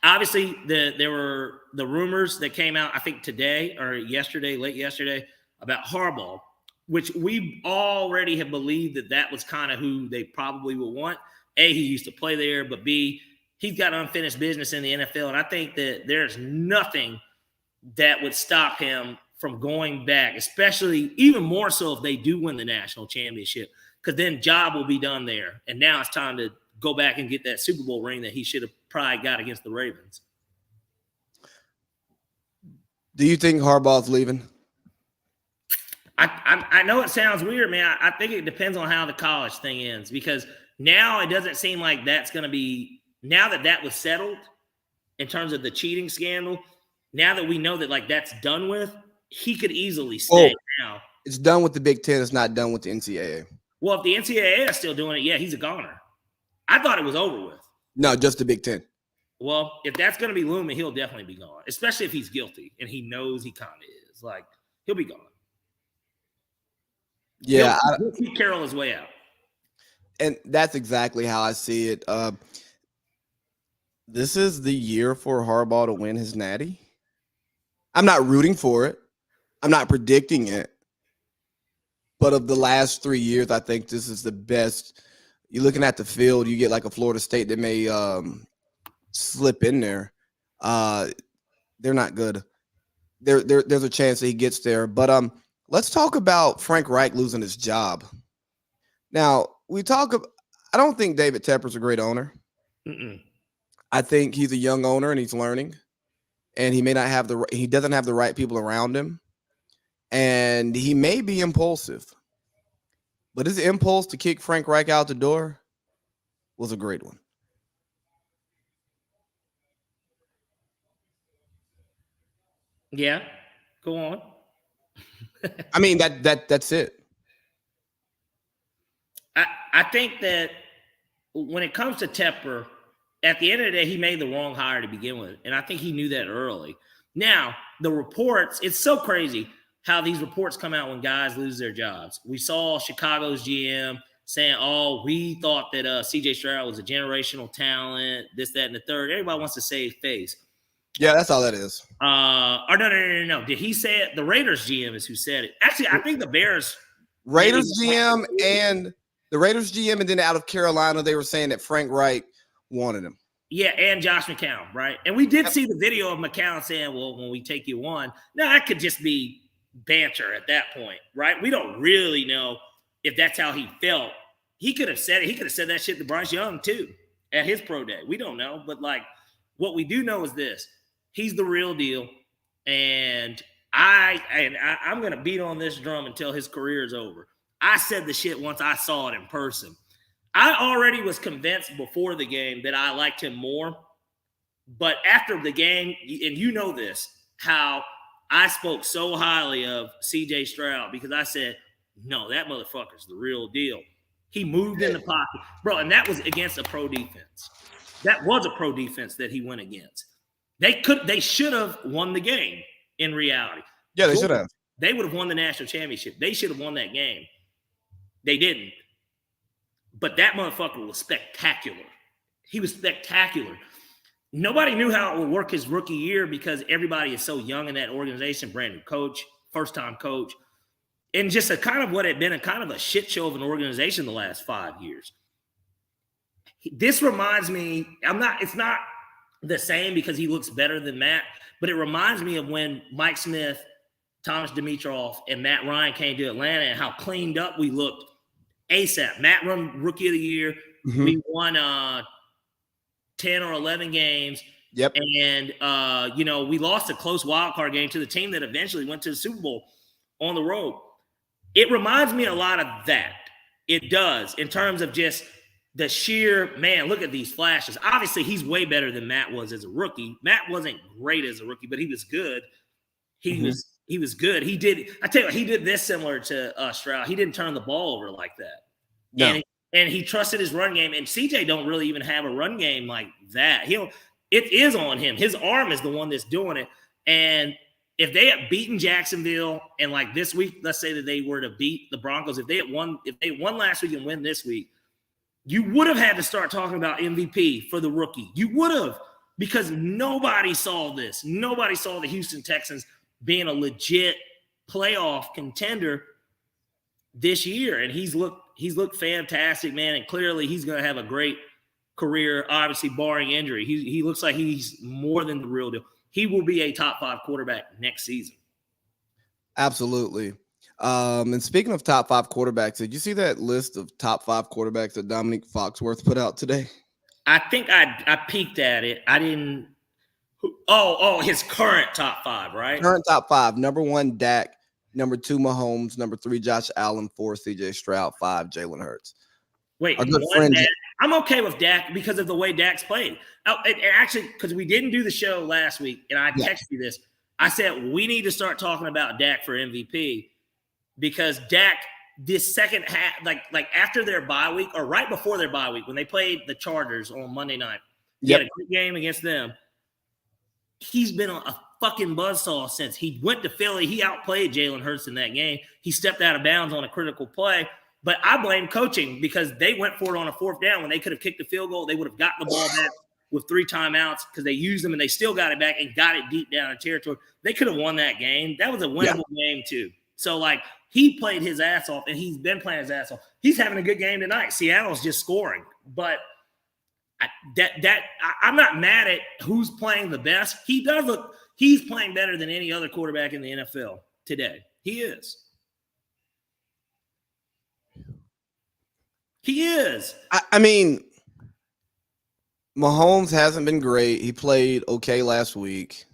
[SPEAKER 2] obviously, there were the rumors that came out, I think today or yesterday, late yesterday, about Harbaugh, which we already have believed that was kind of who they probably would want. A, he used to play there, but B, he's got unfinished business in the NFL. And I think that there's nothing that would stop him from going back, especially even more so if they do win the national championship, because then job will be done there. And now it's time to go back and get that Super Bowl ring that he should have probably got against the Ravens.
[SPEAKER 1] Do you think Harbaugh's leaving?
[SPEAKER 2] I know it sounds weird, man. I think it depends on how the college thing ends, because now it doesn't seem like that's going to be – now that was settled in terms of the cheating scandal, now that we know that, like, that's done with, he could easily stay now.
[SPEAKER 1] It's done with the Big Ten. It's not done with the NCAA.
[SPEAKER 2] Well, if the NCAA is still doing it, yeah, he's a goner. I thought it was over with.
[SPEAKER 1] No, just the Big Ten.
[SPEAKER 2] Well, if that's going to be looming, he'll definitely be gone, especially if he's guilty and he knows he kind of is. Like, he'll be gone.
[SPEAKER 1] Yeah.
[SPEAKER 2] He'll keep Carroll his way out.
[SPEAKER 1] And that's exactly how I see it. This is the year for Harbaugh to win his natty. I'm not rooting for it. I'm not predicting it. But of the last 3 years, I think this is the best. You're looking at the field, you get like a Florida State that may slip in there. They're not good. There's a chance that he gets there. But let's talk about Frank Reich losing his job. Now, I don't think David Tepper's a great owner.
[SPEAKER 2] Mm-mm.
[SPEAKER 1] I think he's a young owner and he's learning. And he may not have he doesn't have the right people around him. And he may be impulsive. But his impulse to kick Frank Reich out the door was a great one.
[SPEAKER 2] Yeah, go on.
[SPEAKER 1] I mean, that's it.
[SPEAKER 2] I think that when it comes to Tepper, at the end of the day, he made the wrong hire to begin with. And I think he knew that early. Now, the reports, it's so crazy how these reports come out when guys lose their jobs. We saw Chicago's GM saying, we thought that C.J. Stroud was a generational talent, this, that, and the third. Everybody wants to save face.
[SPEAKER 1] Yeah, that's all that is.
[SPEAKER 2] No. Did he say it? The Raiders GM is who said it. Actually, I think the Bears.
[SPEAKER 1] Raiders GM and then out of Carolina, they were saying that Frank Reich wanted him.
[SPEAKER 2] Yeah, and Josh McCown, right? And we did see the video of McCown saying, well, when we take you on. Now, that could just be banter at that point, right? We don't really know if that's how he felt. He could have said it. He could have said that shit to Bryce Young, too, at his pro day. We don't know. But, like, what we do know is this. He's the real deal. And I'm going to beat on this drum until his career is over. I said the shit once I saw it in person. I already was convinced before the game that I liked him more. But after the game, and you know this, how I spoke so highly of C.J. Stroud because I said, no, that motherfucker's the real deal. He moved in the pocket. Bro, and that was against a pro defense. That was a pro defense that he went against. They should have won the game in reality.
[SPEAKER 1] Yeah, they should have.
[SPEAKER 2] They would have won the national championship. They should have won that game. They didn't. But that motherfucker was spectacular. He was spectacular. Nobody knew how it would work his rookie year because everybody is so young in that organization. Brand new coach, first-time coach. And just a kind of what had been a kind of a shit show of an organization the last 5 years. This reminds me, the same because he looks better than Matt, but it reminds me of when Mike Smith, Thomas Dimitroff, and Matt Ryan came to Atlanta and how cleaned up we looked ASAP. Matt won Rookie of the Year.
[SPEAKER 1] Mm-hmm.
[SPEAKER 2] We won 10 or 11 games.
[SPEAKER 1] Yep.
[SPEAKER 2] And, we lost a close wild card game to the team that eventually went to the Super Bowl on the road. It reminds me a lot of that. It does, in terms of just the sheer, man, look at these flashes. Obviously, he's way better than Matt was as a rookie. Matt wasn't great as a rookie, but he was good. He was good. He did this similar to Stroud. He didn't turn the ball over like that.
[SPEAKER 1] No.
[SPEAKER 2] And he trusted his run game. And CJ don't really even have a run game like that. It is on him. His arm is the one that's doing it. And if they had beaten Jacksonville and like this week, let's say that they were to beat the Broncos, if they won last week and win this week, you would have had to start talking about MVP for the rookie. You would have, because nobody saw this. Nobody saw the Houston Texans being a legit playoff contender this year. And he's looked fantastic, man. And clearly he's going to have a great career, obviously barring injury. He looks like he's more than the real deal. He will be a top 5 quarterback next season.
[SPEAKER 1] Absolutely. And speaking of top 5 quarterbacks, did you see that list of top 5 quarterbacks that Dominique Foxworth put out today?
[SPEAKER 2] I think I peeked at it. I didn't. His current top 5, right?
[SPEAKER 1] Current top 5. Number 1, Dak. Number 2, Mahomes. Number 3, Josh Allen. 4, CJ Stroud. 5, Jalen Hurts.
[SPEAKER 2] Wait,
[SPEAKER 1] our good friend.
[SPEAKER 2] Dak. I'm okay with Dak because of the way Dak's played. And actually, because we didn't do the show last week, and I texted you this. I said we need to start talking about Dak for MVP because Dak, this second half, like after their bye week or right before their bye week, when they played the Chargers on Monday night, he had a good game against them. He's been a fucking buzzsaw since he went to Philly. He outplayed Jalen Hurts in that game. He stepped out of bounds on a critical play. But I blame coaching because they went for it on a 4th down when they could have kicked the field goal. They would have gotten the ball back with 3 timeouts because they used them and they still got it back and got it deep down in territory. They could have won that game. That was a winnable game too. So, he played his ass off and he's been playing his ass off. He's having a good game tonight. Seattle's just scoring. But I'm not mad at who's playing the best. He's playing better than any other quarterback in the NFL today. He is. He is.
[SPEAKER 1] I mean, Mahomes hasn't been great. He played okay last week.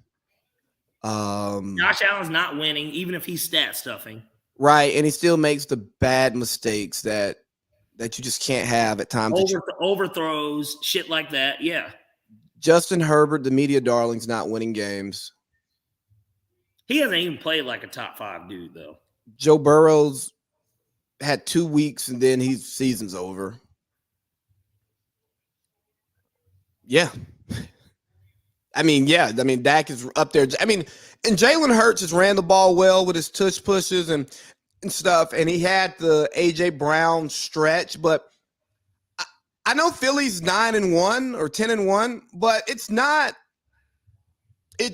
[SPEAKER 2] Josh Allen's not winning, even if he's stat stuffing.
[SPEAKER 1] Right, and he still makes the bad mistakes that you just can't have at times.
[SPEAKER 2] Overthrows, shit like that, yeah.
[SPEAKER 1] Justin Herbert, the media darling's not winning games.
[SPEAKER 2] He hasn't even played like a top 5 dude, though.
[SPEAKER 1] Joe Burrow's had 2 weeks, and then season's over. Yeah. I mean, Dak is up there. I mean, and Jalen Hurts has ran the ball well with his tush pushes and stuff, and he had the A.J. Brown stretch, but I know Philly's 9-1 or 10-1, but it's not a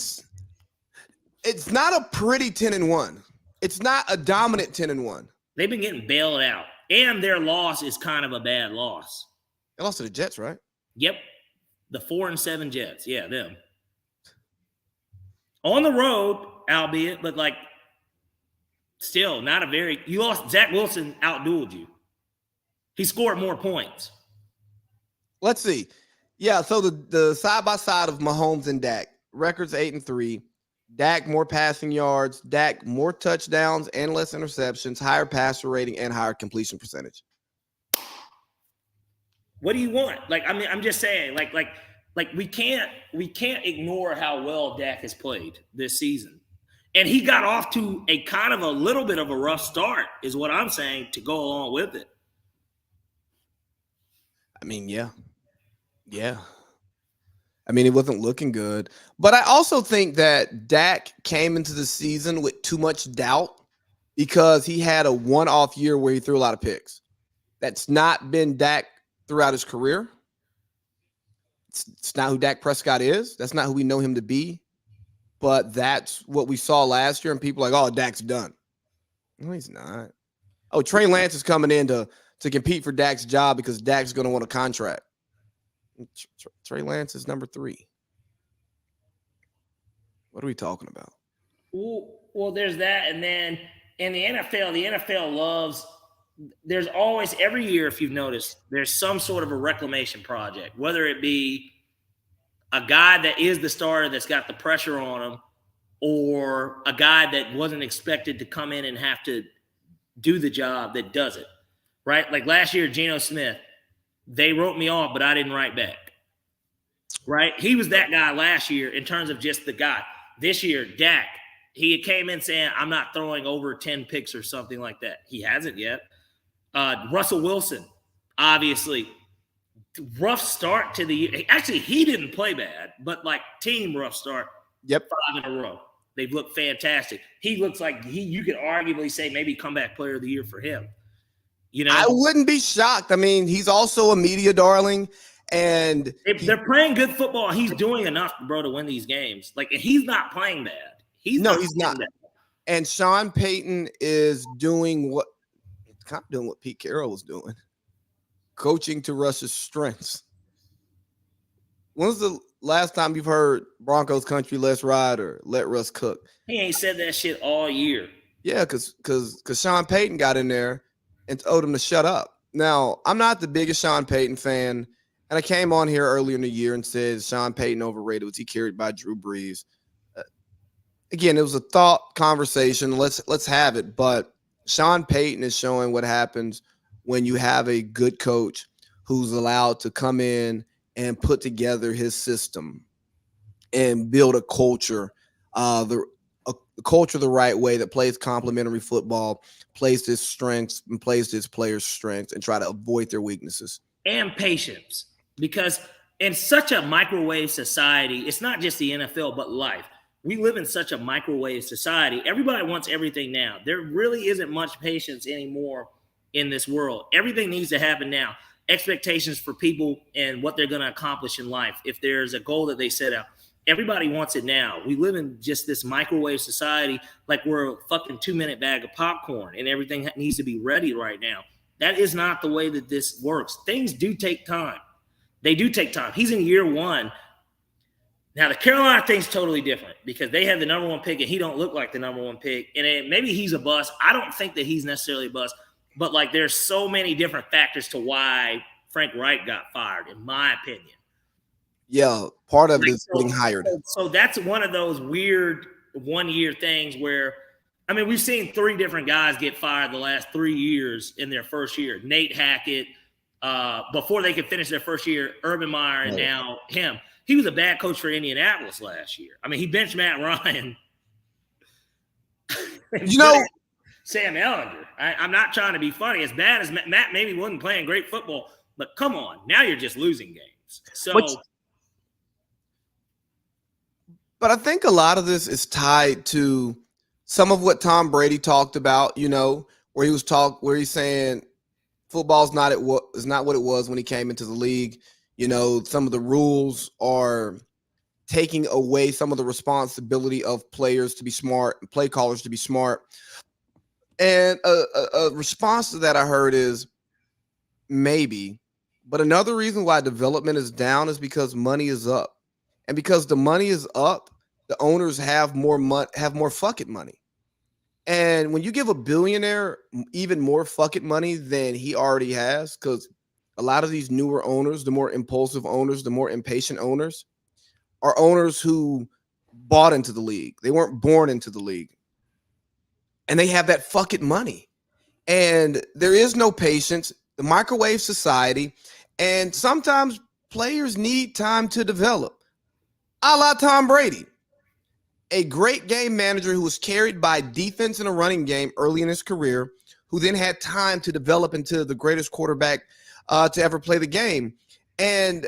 [SPEAKER 1] pretty 10-1. It's not a dominant 10-1.
[SPEAKER 2] They've been getting bailed out, and their loss is kind of a bad loss.
[SPEAKER 1] They lost to the Jets, right? Yep.
[SPEAKER 2] The 4-7 Jets. Yeah, them. On the road, albeit, but still not a very – you lost – Zach Wilson outdueled you. He scored more points.
[SPEAKER 1] Let's see. Yeah, so the side-by-side of Mahomes and Dak, records 8-3. Dak, more passing yards. Dak, more touchdowns and less interceptions, higher passer rating, and higher completion percentage.
[SPEAKER 2] What do you want? I'm just saying, we can't ignore how well Dak has played this season. And he got off to a kind of a little bit of a rough start, is what I'm saying, to go along with it.
[SPEAKER 1] I mean, yeah. Yeah. I mean, it wasn't looking good. But I also think that Dak came into the season with too much doubt because he had a one-off year where he threw a lot of picks. That's not been Dak throughout his career. It's not who Dak Prescott is. That's not who we know him to be. But that's what we saw last year, and people are like, oh, Dak's done. No, he's not. Oh, Trey Lance is coming in to compete for Dak's job because Dak's going to want a contract. Trey Lance is number 3. What are we talking about?
[SPEAKER 2] Well, there's that. And then in the NFL loves, there's always, every year, if you've noticed, there's some sort of a reclamation project, whether it be a guy that is the starter that's got the pressure on him, or a guy that wasn't expected to come in and have to do the job that does it, right? Like last year, Geno Smith, they wrote me off, but I didn't write back, right? He was that guy last year in terms of just the guy. This year, Dak, he came in saying, I'm not throwing over 10 picks or something like that. He hasn't yet. Russell Wilson, obviously, rough start to the year. Actually, he didn't play bad, but like team rough start.
[SPEAKER 1] Yep.
[SPEAKER 2] 5 in a row. They've looked fantastic. He looks like you could arguably say maybe comeback player of the year for him. You know,
[SPEAKER 1] I wouldn't be shocked. I mean, he's also a media darling, and
[SPEAKER 2] they're playing good football. He's doing enough, bro, to win these games. Like, he's not playing bad. He's not.
[SPEAKER 1] Bad. And Sean Payton is doing what Pete Carroll was doing, coaching to Russ's strengths. When's the last time you've heard Broncos country, let's ride, or let Russ cook?
[SPEAKER 2] He ain't said that shit all year.
[SPEAKER 1] Yeah, because Sean Payton got in there and told him to shut up. Now, I'm not the biggest Sean Payton fan, and I came on here earlier in the year and said Sean Payton overrated. Was he carried by Drew Brees? Again, it was a thought conversation. Let's have it. But Sean Payton is showing what happens when you have a good coach who's allowed to come in and put together his system and build a culture, the culture the right way, that plays complementary football, plays to his strengths and plays to his players' strengths, and try to avoid their weaknesses.
[SPEAKER 2] And patience. Because in such a microwave society, it's not just the NFL, but life. We live in such a microwave society. Everybody wants everything now. There really isn't much patience anymore in this world. Everything needs to happen now. Expectations for people and what they're going to accomplish in life. If there's a goal that they set out, everybody wants it now. We live in just this microwave society, like we're a fucking 2-minute bag of popcorn and everything needs to be ready right now. That is not the way that this works. Things do take time. They do take time. He's in year 1. Now, the Carolina thing's totally different because they have the number 1 pick and he don't look like the number 1 pick. And maybe he's a bust. I don't think that he's necessarily a bust. But, like, there's so many different factors to why Frank Reich got fired, in my opinion.
[SPEAKER 1] Yeah, part of it is getting hired.
[SPEAKER 2] So that's one of those weird one-year things where, I mean, we've seen 3 different guys get fired the last 3 years in their first year. Nate Hackett, before they could finish their first year, Urban Meyer, and now him. He was a bad coach for Indianapolis last year. I mean, he benched Matt Ryan.
[SPEAKER 1] You know,
[SPEAKER 2] Sam Ellinger. I'm not trying to be funny. As bad as Matt maybe wasn't playing great football, but come on, now you're just losing games. So,
[SPEAKER 1] but I think a lot of this is tied to some of what Tom Brady talked about. You know, where he's saying football's not what it was when he came into the league. You know, some of the rules are taking away some of the responsibility of players to be smart and play callers to be smart. And a response to that I heard is maybe, but another reason why development is down is because money is up. And because the money is up, the owners have more fucking money. And when you give a billionaire even more fucking money than he already has, because a lot of these newer owners, the more impulsive owners, the more impatient owners, are owners who bought into the league. They weren't born into the league. And they have that fucking money. And there is no patience, the microwave society, and sometimes players need time to develop. A la Tom Brady, a great game manager who was carried by defense in a running game early in his career, who then had time to develop into the greatest quarterback to ever play the game. And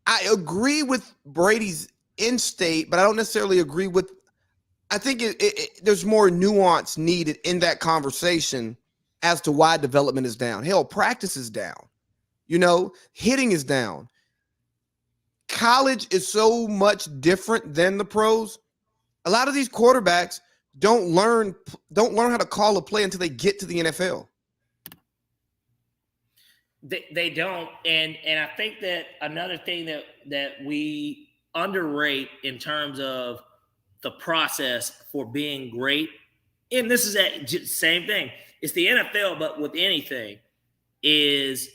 [SPEAKER 1] I agree with Brady's end state, but I don't necessarily agree with, I think there's more nuance needed in that conversation as to why development is down. Hell, practice is down. You know, hitting is down. College is so much different than the pros. A lot of these quarterbacks don't learn how to call a play until they get to the NFL.
[SPEAKER 2] They don't, and I think that another thing that we underrate in terms of the process for being great. And this is that same thing. It's the NFL, but with anything is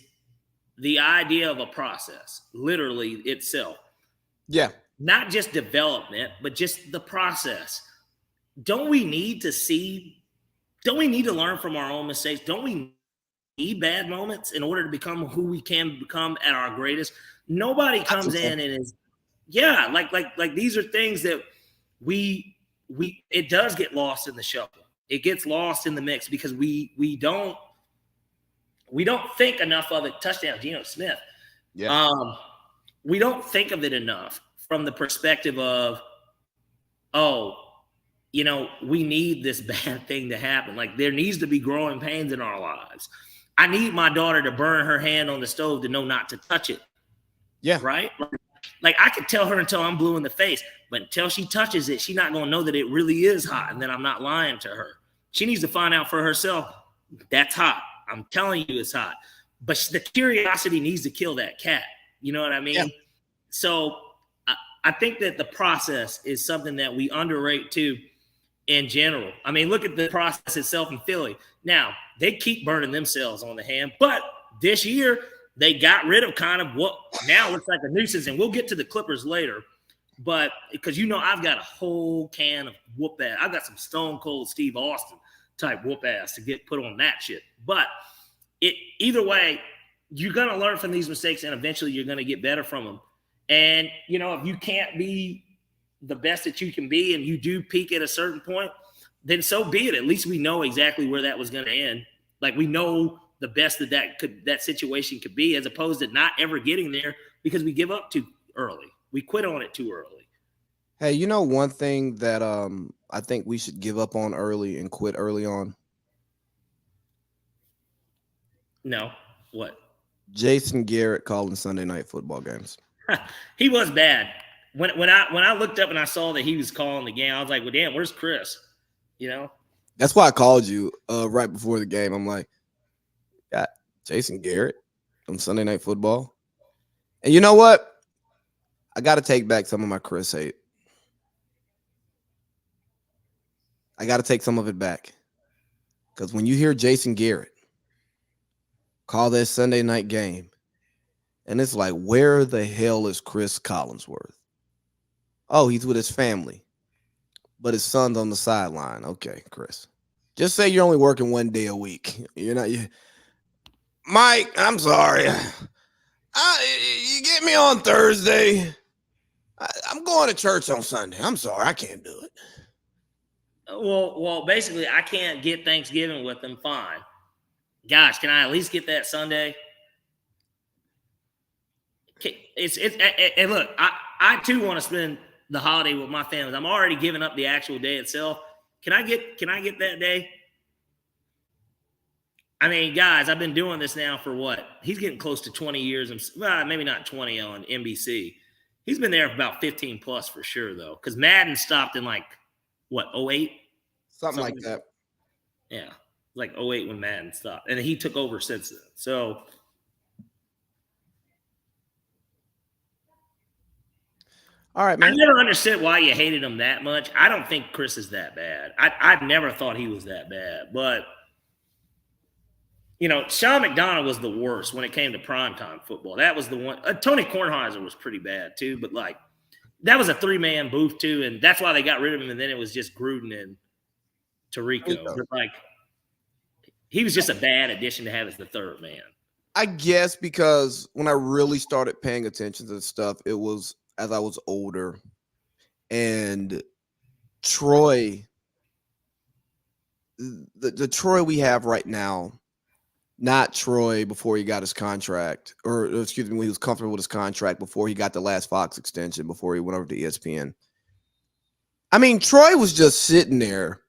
[SPEAKER 2] the idea of a process, literally itself.
[SPEAKER 1] Yeah.
[SPEAKER 2] Not just development, but just the process. Don't we need to learn from our own mistakes? Don't we need bad moments in order to become who we can become at our greatest? Nobody comes in and is, like these are things that we it does get lost in the shuffle. It gets lost in the mix because we don't think enough of it. Touchdown, Geno Smith.
[SPEAKER 1] Yeah.
[SPEAKER 2] We don't think of it enough from the perspective of, we need this bad thing to happen. Like, there needs to be growing pains in our lives. I need my daughter to burn her hand on the stove to know not to touch it.
[SPEAKER 1] Yeah.
[SPEAKER 2] Right? Like, I could tell her until I'm blue in the face, but until she touches it, she's not going to know that it really is hot and that I'm not lying to her. She needs to find out for herself, that's hot. I'm telling you it's hot. But the curiosity needs to kill that cat. You know what I mean?
[SPEAKER 1] Yeah.
[SPEAKER 2] So I think that the process is something that we underrate too in general. I mean, look at the process itself in Philly. Now, they keep burning themselves on the hand, but this year they got rid of kind of what now looks like a nuisance, and we'll get to the Clippers later. But because I've got a whole can of whoop ass. I've got some Stone Cold Steve Austin type whoop ass to get put on that shit. But either way, you're going to learn from these mistakes, and eventually you're going to get better from them. And, if you can't be the best that you can be and you do peak at a certain point, then so be it. At least we know exactly where that was going to end. Like, we know the best that situation could be, as opposed to not ever getting there because we give up too early. We quit on it too early.
[SPEAKER 1] Hey, one thing that I think we should give up on early and quit early on?
[SPEAKER 2] No. What?
[SPEAKER 1] Jason Garrett calling Sunday night football games.
[SPEAKER 2] He was bad. When I looked up and I saw that he was calling the game, I was like, well, damn, where's Chris?
[SPEAKER 1] That's why I called you right before the game. I'm like, got Jason Garrett on Sunday night football. And you know what? I got to take back some of my Chris hate. I got to take some of it back. Because when you hear Jason Garrett call that Sunday night game, and it's like, where the hell is Chris Collinsworth? Oh, he's with his family, but his son's on the sideline. Okay, Chris. Just say you're only working one day a week. Mike, I'm sorry. You get me on Thursday. I'm going to church on Sunday. I'm sorry, I can't do it.
[SPEAKER 2] Well, basically, I can't get Thanksgiving with them. Fine. Gosh, can I at least get that Sunday? And look, I too want to spend the holiday with my family. I'm already giving up the actual day itself. Can I get that day? I mean, guys, I've been doing this now for what? He's getting close to 20 years. Well, maybe not 20 on NBC. He's been there for about 15 plus for sure, though. Because Madden stopped in like, what, 08?
[SPEAKER 1] Something like that.
[SPEAKER 2] Yeah, like 08 when Madden stopped. And he took over since then. So
[SPEAKER 1] all right, man.
[SPEAKER 2] I never understood why you hated him that much. I don't think Chris is that bad. I never thought he was that bad. But, Sean McDonough was the worst when it came to primetime football. That was the one. Tony Kornheiser was pretty bad, too. But, that was a three-man booth, too. And that's why they got rid of him. And then it was just Gruden and Tirico. But, he was just a bad addition to have as the third man.
[SPEAKER 1] I guess because when I really started paying attention to this stuff, it was as I was older, and Troy, the Troy we have right now, not Troy before he got his contract, or excuse me, when he was comfortable with his contract, before he got the last Fox extension, before he went over to ESPN. I mean, Troy was just sitting there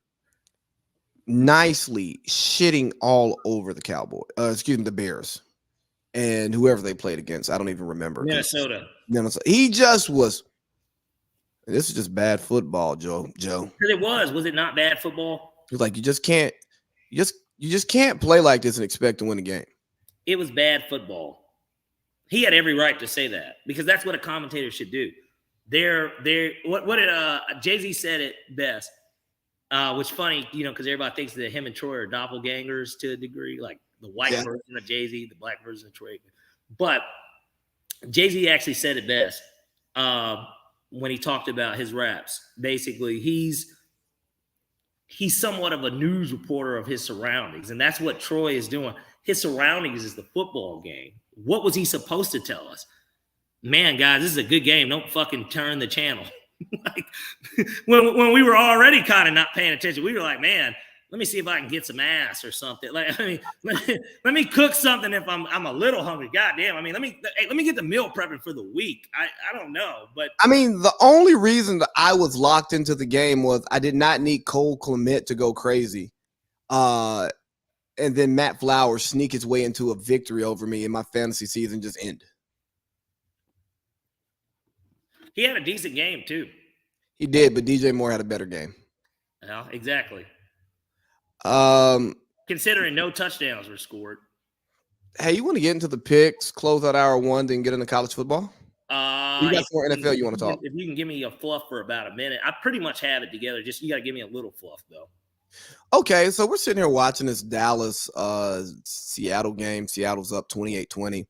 [SPEAKER 1] nicely shitting all over the the Bears and whoever they played against. I don't even remember.
[SPEAKER 2] Minnesota.
[SPEAKER 1] He just was. This is just bad football, Joe.
[SPEAKER 2] Because it was it not bad football?
[SPEAKER 1] It was like you just can't play like this and expect to win a game.
[SPEAKER 2] It was bad football. He had every right to say that because that's what a commentator should do. they're what did Jay-Z said it best, which funny, because everybody thinks that him and Troy are doppelgangers to a degree, like the white version of Jay-Z, the black version of Troy. But Jay-Z actually said it best when he talked about his raps. Basically, he's somewhat of a news reporter of his surroundings, and that's what Troy is doing. His surroundings is the football game. What was he supposed to tell us? Man, guys, this is a good game. Don't fucking turn the channel. Like when we were already kind of not paying attention, we were like, man, let me see if I can get some ass or something. Like, I mean, let me cook something if I'm a little hungry. Goddamn. I mean, let me get the meal prepping for the week. I don't know, but
[SPEAKER 1] I mean, the only reason that I was locked into the game was I did not need Cole Kmet to go crazy. And then Matt Flowers sneak his way into a victory over me and my fantasy season just ended.
[SPEAKER 2] He had a decent game too.
[SPEAKER 1] He did, but DJ Moore had a better game.
[SPEAKER 2] Yeah, exactly. Considering no touchdowns were scored.
[SPEAKER 1] Hey, you want to get into the picks, close out hour one, then get into college football? You got some more NFL you want to talk?
[SPEAKER 2] If you can give me a fluff for about a minute. I pretty much have it together. Just you got to give me a little fluff though.
[SPEAKER 1] Okay, so we're sitting here watching this Dallas Seattle game. Seattle's up 28-20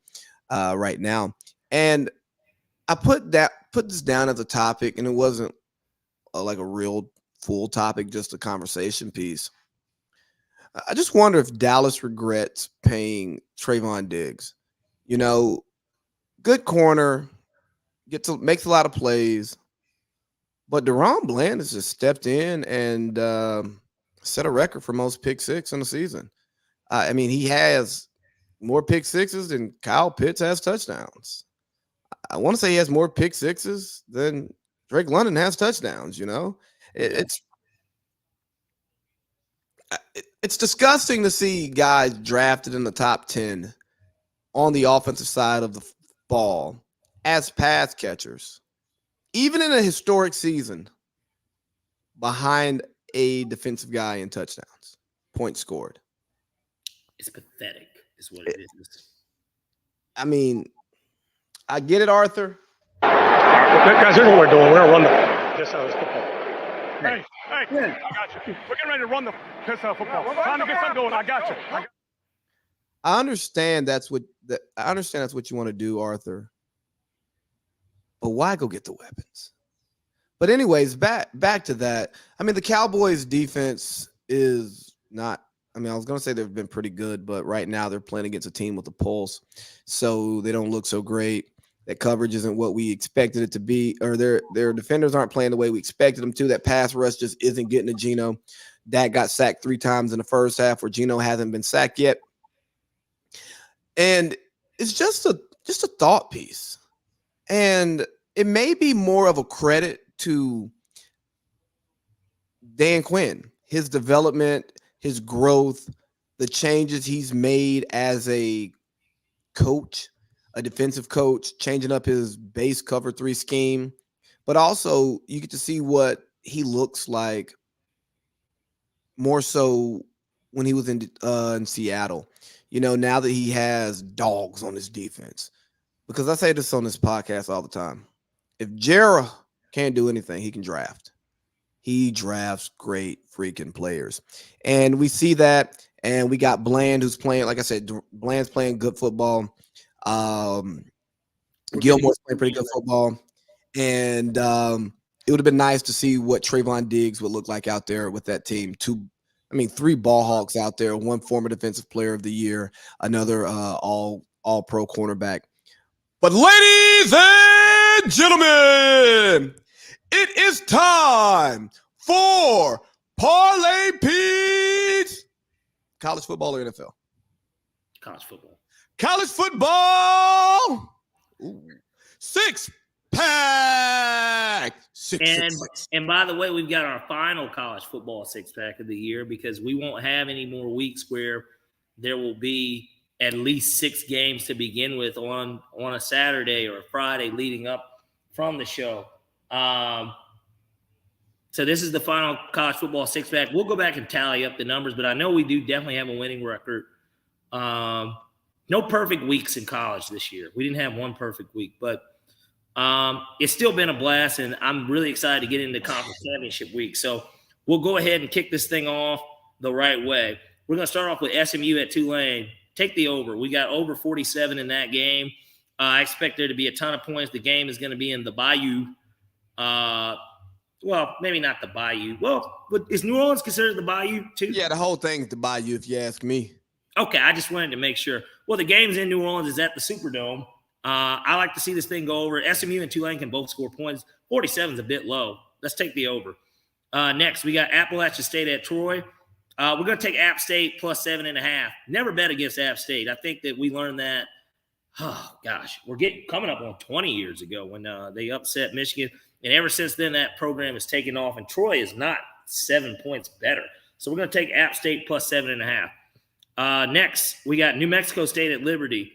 [SPEAKER 1] right now. And I put this down as a topic, and it wasn't like a real full topic, just a conversation piece. I just wonder if Dallas regrets paying Trayvon Diggs. Good corner, makes a lot of plays, but DaRon Bland has just stepped in and set a record for most pick six in the season. I mean, he has more pick sixes than Kyle Pitts has touchdowns. I want to say he has more pick sixes than Drake London has touchdowns. It's disgusting to see guys drafted in the top 10 on the offensive side of the ball as pass catchers, even in a historic season, behind a defensive guy in touchdowns, points scored.
[SPEAKER 2] It's pathetic, is what it is.
[SPEAKER 1] I mean, I get it, Arthur.
[SPEAKER 4] Guys, here's what we're doing. We're going to run the piss out of this football. Hey, I got you. We're getting ready to run the piss out of football. Trying to get something going. I got you.
[SPEAKER 1] I understand that's what you want to do, Arthur. But why go get the weapons? But anyways, back to that. I mean, the Cowboys defense is not, I was going to say they've been pretty good, but right now they're playing against a team with a pulse. So they don't look so great. That coverage isn't what we expected it to be, or their defenders aren't playing the way we expected them to. That pass rush just isn't getting to Geno. Dak got sacked 3 times in the first half where Geno hasn't been sacked yet. And it's just a thought piece. And it may be more of a credit to Dan Quinn, his development, his growth, the changes he's made as a coach, a defensive coach, changing up his base cover 3 scheme. But also you get to see what he looks like more so when he was in Seattle, now that he has dogs on his defense. Because I say this on this podcast all the time. If Jera can't do anything, he can draft. He drafts great freaking players. And we see that. And we got Bland, who's playing, like I said, Bland's playing good football. Gilmore's playing pretty good football. And it would have been nice to see what Trayvon Diggs would look like out there with that team. 3 ball hawks out there, 1 former defensive player of the year, another all pro cornerback. But ladies and gentlemen, it is time for Parlay Pete's college football or NFL?
[SPEAKER 2] College football.
[SPEAKER 1] College football. Ooh. 6-pack.
[SPEAKER 2] And by the way, we've got our final college football 6-pack of the year because we won't have any more weeks where there will be at least 6 games to begin with on a Saturday or a Friday leading up from the show. So this is the final college football 6-pack. We'll go back and tally up the numbers, but I know we do definitely have a winning record. No perfect weeks in college this year. We didn't have one perfect week, but It's still been a blast, and I'm really excited to get into conference championship week. So we'll go ahead and kick this thing off the right way. We're going to start off with SMU at Tulane. Take the over. We got over 47 in that game. I expect there to be a ton of points. The game is going to be in the Bayou. Well, maybe not the Bayou. Well, is New Orleans considered the Bayou too?
[SPEAKER 1] Yeah, the whole thing's the Bayou, if you ask me.
[SPEAKER 2] Okay, I just wanted to make sure. Well, the game's in New Orleans. Is at the Superdome. I like to see this thing go over. SMU and Tulane can both score points. 47 is a bit low. Let's take the over. Next, we got Appalachian State at Troy. We're going to take App State plus 7.5. Never bet against App State. I think that we learned that. Oh, gosh. We're coming up on 20 years ago when they upset Michigan. And ever since then, that program has taken off. And Troy is not 7 points better. So we're going to take App State plus 7.5. Next, we got New Mexico State at Liberty.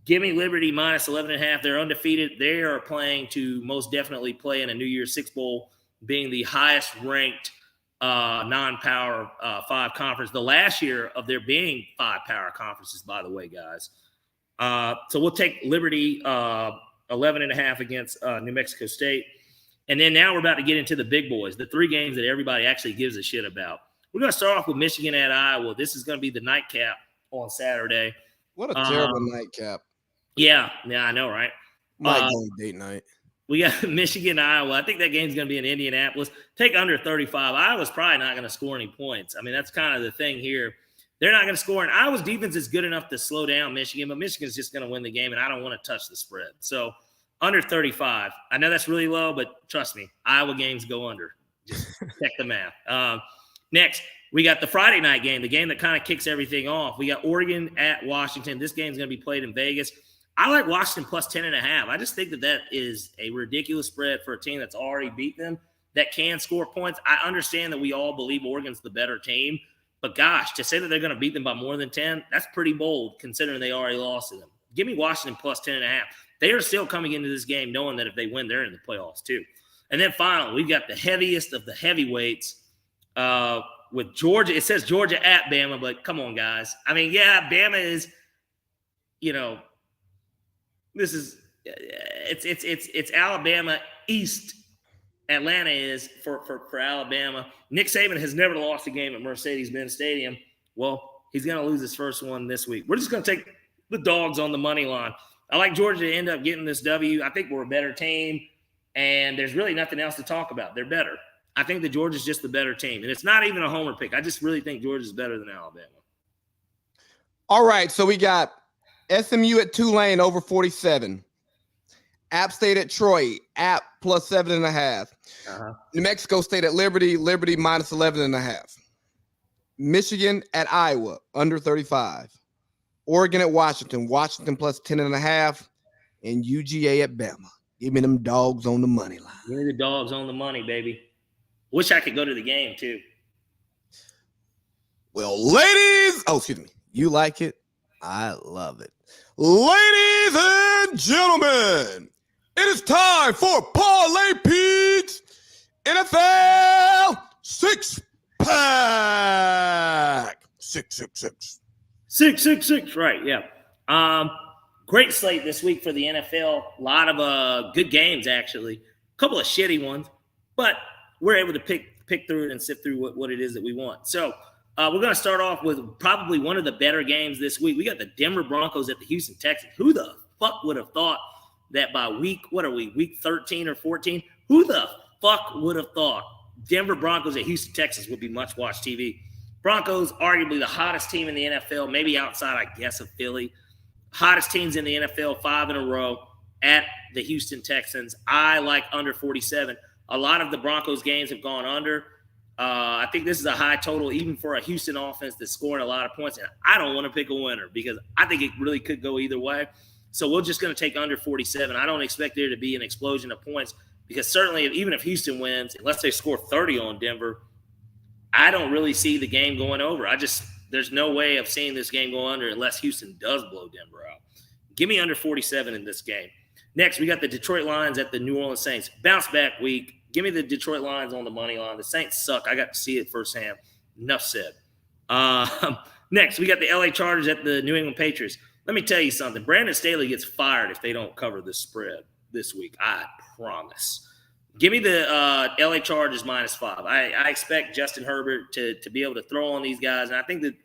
[SPEAKER 2] Give me Liberty minus 11.5. They're undefeated. They are playing to most definitely play in a New Year's Six Bowl, being the highest ranked non-power 5 conference. The last year of there being 5 power conferences, by the way, guys. So we'll take Liberty 11.5 against New Mexico State. And then now we're about to get into the big boys, the 3 games that everybody actually gives a shit about. We're going to start off with Michigan at Iowa. This is going to be the nightcap on Saturday.
[SPEAKER 1] What a terrible nightcap.
[SPEAKER 2] Yeah, I know, right?
[SPEAKER 1] Might go on date night.
[SPEAKER 2] We got Michigan, Iowa. I think that game's going to be in Indianapolis. Take under 35. Iowa's probably not going to score any points. I mean, that's kind of the thing here. They're not going to score. And Iowa's defense is good enough to slow down Michigan, but Michigan's just going to win the game, and I don't want to touch the spread. So under 35. I know that's really low, but trust me, Iowa games go under. Just check the math. Next, we got the Friday night game, the game that kind of kicks everything off. We got Oregon at Washington. This game's going to be played in Vegas. I like Washington plus 10.5. I just think that is a ridiculous spread for a team that's already beat them, that can score points. I understand that we all believe Oregon's the better team, but gosh, to say that they're going to beat them by more than 10, that's pretty bold considering they already lost to them. Give me Washington plus 10.5. They are still coming into this game knowing that if they win, they're in the playoffs too. And then finally, we've got the heaviest of the heavyweights with Georgia. It says Georgia at Bama, but come on, guys. I mean, yeah, Bama is, this is it's Alabama East. Atlanta is for Alabama. Nick Saban has never lost a game at Mercedes-Benz Stadium. Well, he's going to lose his first one this week. We're just going to take the dogs on the money line. I like Georgia to end up getting this W. I think we're a better team, and there's really nothing else to talk about. They're better. I think that Georgia's just the better team, and it's not even a homer pick. I just really think Georgia's better than Alabama.
[SPEAKER 1] All right, so we got SMU at Tulane over 47. App State at Troy, App plus 7.5. New Mexico State at Liberty, Liberty minus 11.5. Michigan at Iowa, under 35. Oregon at Washington, Washington plus 10.5. And UGA at Bama. Give me them dogs on the money line.
[SPEAKER 2] Give me the dogs on the money, baby. Wish I could go to the game, too.
[SPEAKER 1] Well, ladies, excuse me. You like it? I love it. Ladies and gentlemen, it is time for Parlay Pete's NFL 6-pack. 666.
[SPEAKER 2] 666, right, yeah. Great slate this week for the NFL. A lot of good games, actually. A couple of shitty ones, but we're able to pick through it and sift through what it is that we want. So we're going to start off with probably one of the better games this week. We got the Denver Broncos at the Houston Texans. Who the fuck would have thought that by week 13 or 14? Who the fuck would have thought Denver Broncos at Houston Texans would be much-watched TV? Broncos, arguably the hottest team in the NFL, maybe outside, I guess, of Philly. Hottest teams in the NFL, 5 in a row at the Houston Texans. I like under 47. A lot of the Broncos games have gone under. I think this is a high total, even for a Houston offense that's scoring a lot of points. And I don't want to pick a winner because I think it really could go either way. So we're just going to take under 47. I don't expect there to be an explosion of points because certainly even if Houston wins, unless they score 30 on Denver, I don't really see the game going over. There's no way of seeing this game go under unless Houston does blow Denver out. Give me under 47 in this game. Next, we got the Detroit Lions at the New Orleans Saints. Bounce back week. Give me the Detroit Lions on the money line. The Saints suck. I got to see it firsthand. Enough said. Next, we got the LA Chargers at the New England Patriots. Let me tell you something. Brandon Staley gets fired if they don't cover this spread. this week. I promise. Give me the LA Chargers -5. I expect Justin Herbert to be able to throw on these guys, and I think that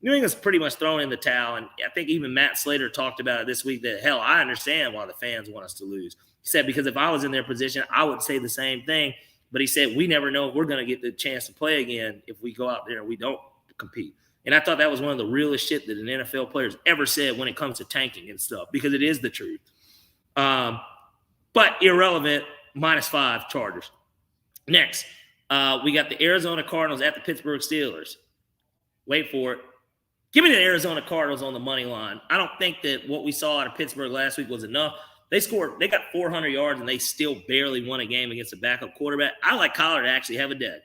[SPEAKER 2] New England's pretty much thrown in the towel. And I think even Matt Slater talked about it this week that, hell, I understand why the fans want us to lose. He said, because if I was in their position, I would say the same thing. But he said, we never know if we're going to get the chance to play again if we go out there and we don't compete. And I thought that was one of the realest shit that an NFL player's ever said when it comes to tanking and stuff, because it is the truth. But irrelevant, -5 Chargers. Next, we got the Arizona Cardinals at the Pittsburgh Steelers. Wait for it. Give me the Arizona Cardinals on the money line. I don't think that what we saw out of Pittsburgh last week was enough. They got 400 yards, and they still barely won a game against a backup quarterback. I like Kyler to actually have a day.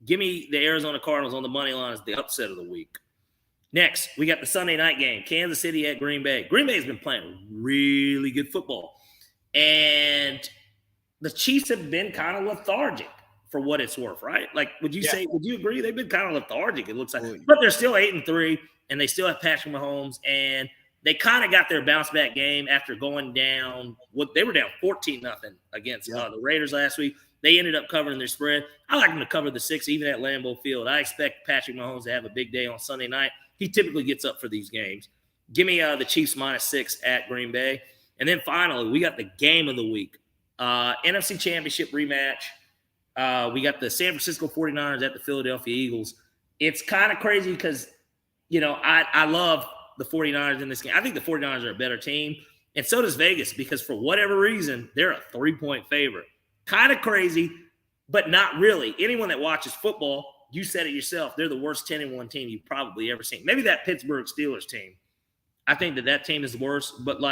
[SPEAKER 2] Give me the Arizona Cardinals on the money line as the upset of the week. Next, we got the Sunday night game, Kansas City at Green Bay. Green Bay's been playing really good football. And the Chiefs have been kind of lethargic for what it's worth, right? Like, would you agree? They've been kind of lethargic, it looks like. But they're still 8-3, and they still have Patrick Mahomes, and they kind of got their bounce back game after going down. They were down 14-0 against the Raiders last week. They ended up covering their spread. I like them to cover the 6, even at Lambeau Field. I expect Patrick Mahomes to have a big day on Sunday night. He typically gets up for these games. Give me the Chiefs -6 at Green Bay. And then finally, we got the game of the week. NFC Championship rematch. We got the San Francisco 49ers at the Philadelphia Eagles. It's kind of crazy because, I love the 49ers in this game. I think the 49ers are a better team, and so does Vegas, because for whatever reason, they're a 3-point favorite. Kind of crazy, but not really. Anyone that watches football, you said it yourself, they're the worst 10-1 team you've probably ever seen. Maybe that Pittsburgh Steelers team. I think that team is worse, but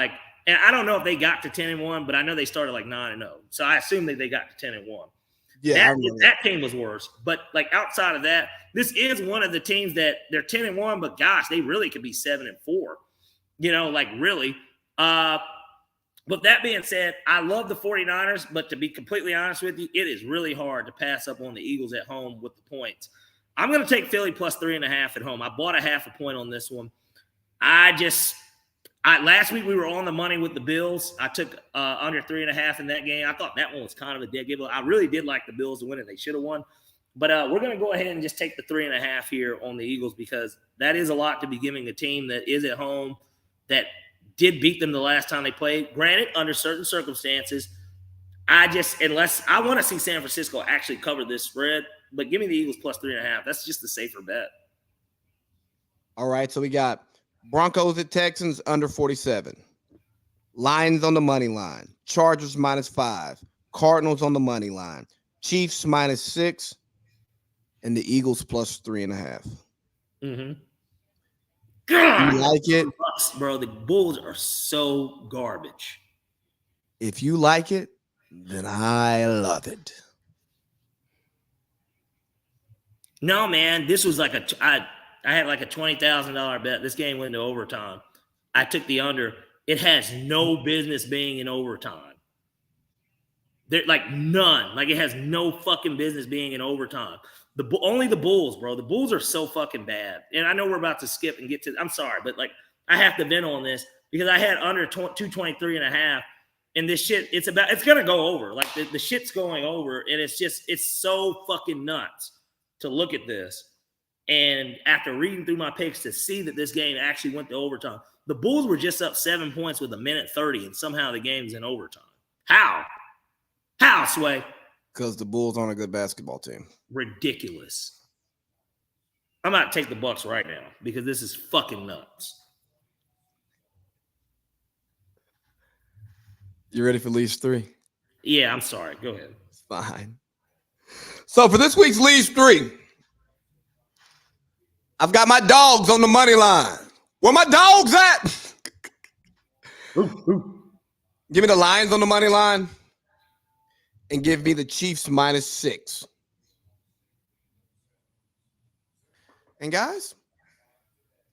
[SPEAKER 2] and I don't know if they got to 10-1, but I know they started 9-0. So I assume that they got to 10-1. Yeah, that team was worse. But outside of that, this is one of the teams that they're 10-1, but gosh, they really could be 7-4. Really. But that being said, I love the 49ers, but to be completely honest with you, it is really hard to pass up on the Eagles at home with the points. I'm going to take Philly +3.5 at home. I bought a 0.5 point on this one. Last week we were on the money with the Bills. I took under 3.5 in that game. I thought that one was kind of a dead giveaway. I really did like the Bills to win it. They should have won. But we're going to go ahead and just take the 3.5 here on the Eagles, because that is a lot to be giving a team that is at home, that did beat them the last time they played. Granted, under certain circumstances. Unless I want to see San Francisco actually cover this spread, but give me the Eagles +3.5. That's just the safer bet.
[SPEAKER 1] All right, so we got Broncos at Texans under 47. Lions on the money line. Chargers -5. Cardinals on the money line. Chiefs -6. And the Eagles +3.5.
[SPEAKER 2] Mm-hmm. God,
[SPEAKER 1] you like it?
[SPEAKER 2] Bro, the Bulls are so garbage.
[SPEAKER 1] If you like it, then I love it.
[SPEAKER 2] No, man, this was I had a $20,000 bet. This game went into overtime. I took the under. It has no business being in overtime. They're none. It has no fucking business being in overtime. Only the Bulls, bro. The Bulls are so fucking bad. And I know we're about to skip and get to – I'm sorry, but I have to vent on this because I had under 223.5, and this shit, it's going to go over. The shit's going over, and it's so fucking nuts to look at this. And after reading through my picks to see that this game actually went to overtime, the Bulls were just up 7 points with 1:30, and somehow the game's in overtime. How? How, Sway?
[SPEAKER 1] Because the Bulls aren't a good basketball team.
[SPEAKER 2] Ridiculous. I'm about to take the Bucks right now because this is fucking nuts.
[SPEAKER 1] You ready for Leash 3?
[SPEAKER 2] Yeah, I'm sorry. Go ahead.
[SPEAKER 1] It's fine. So for this week's Leash 3, I've got my dogs on the money line. Where my dogs at? Give me the Lions on the money line and give me the Chiefs -6. And guys,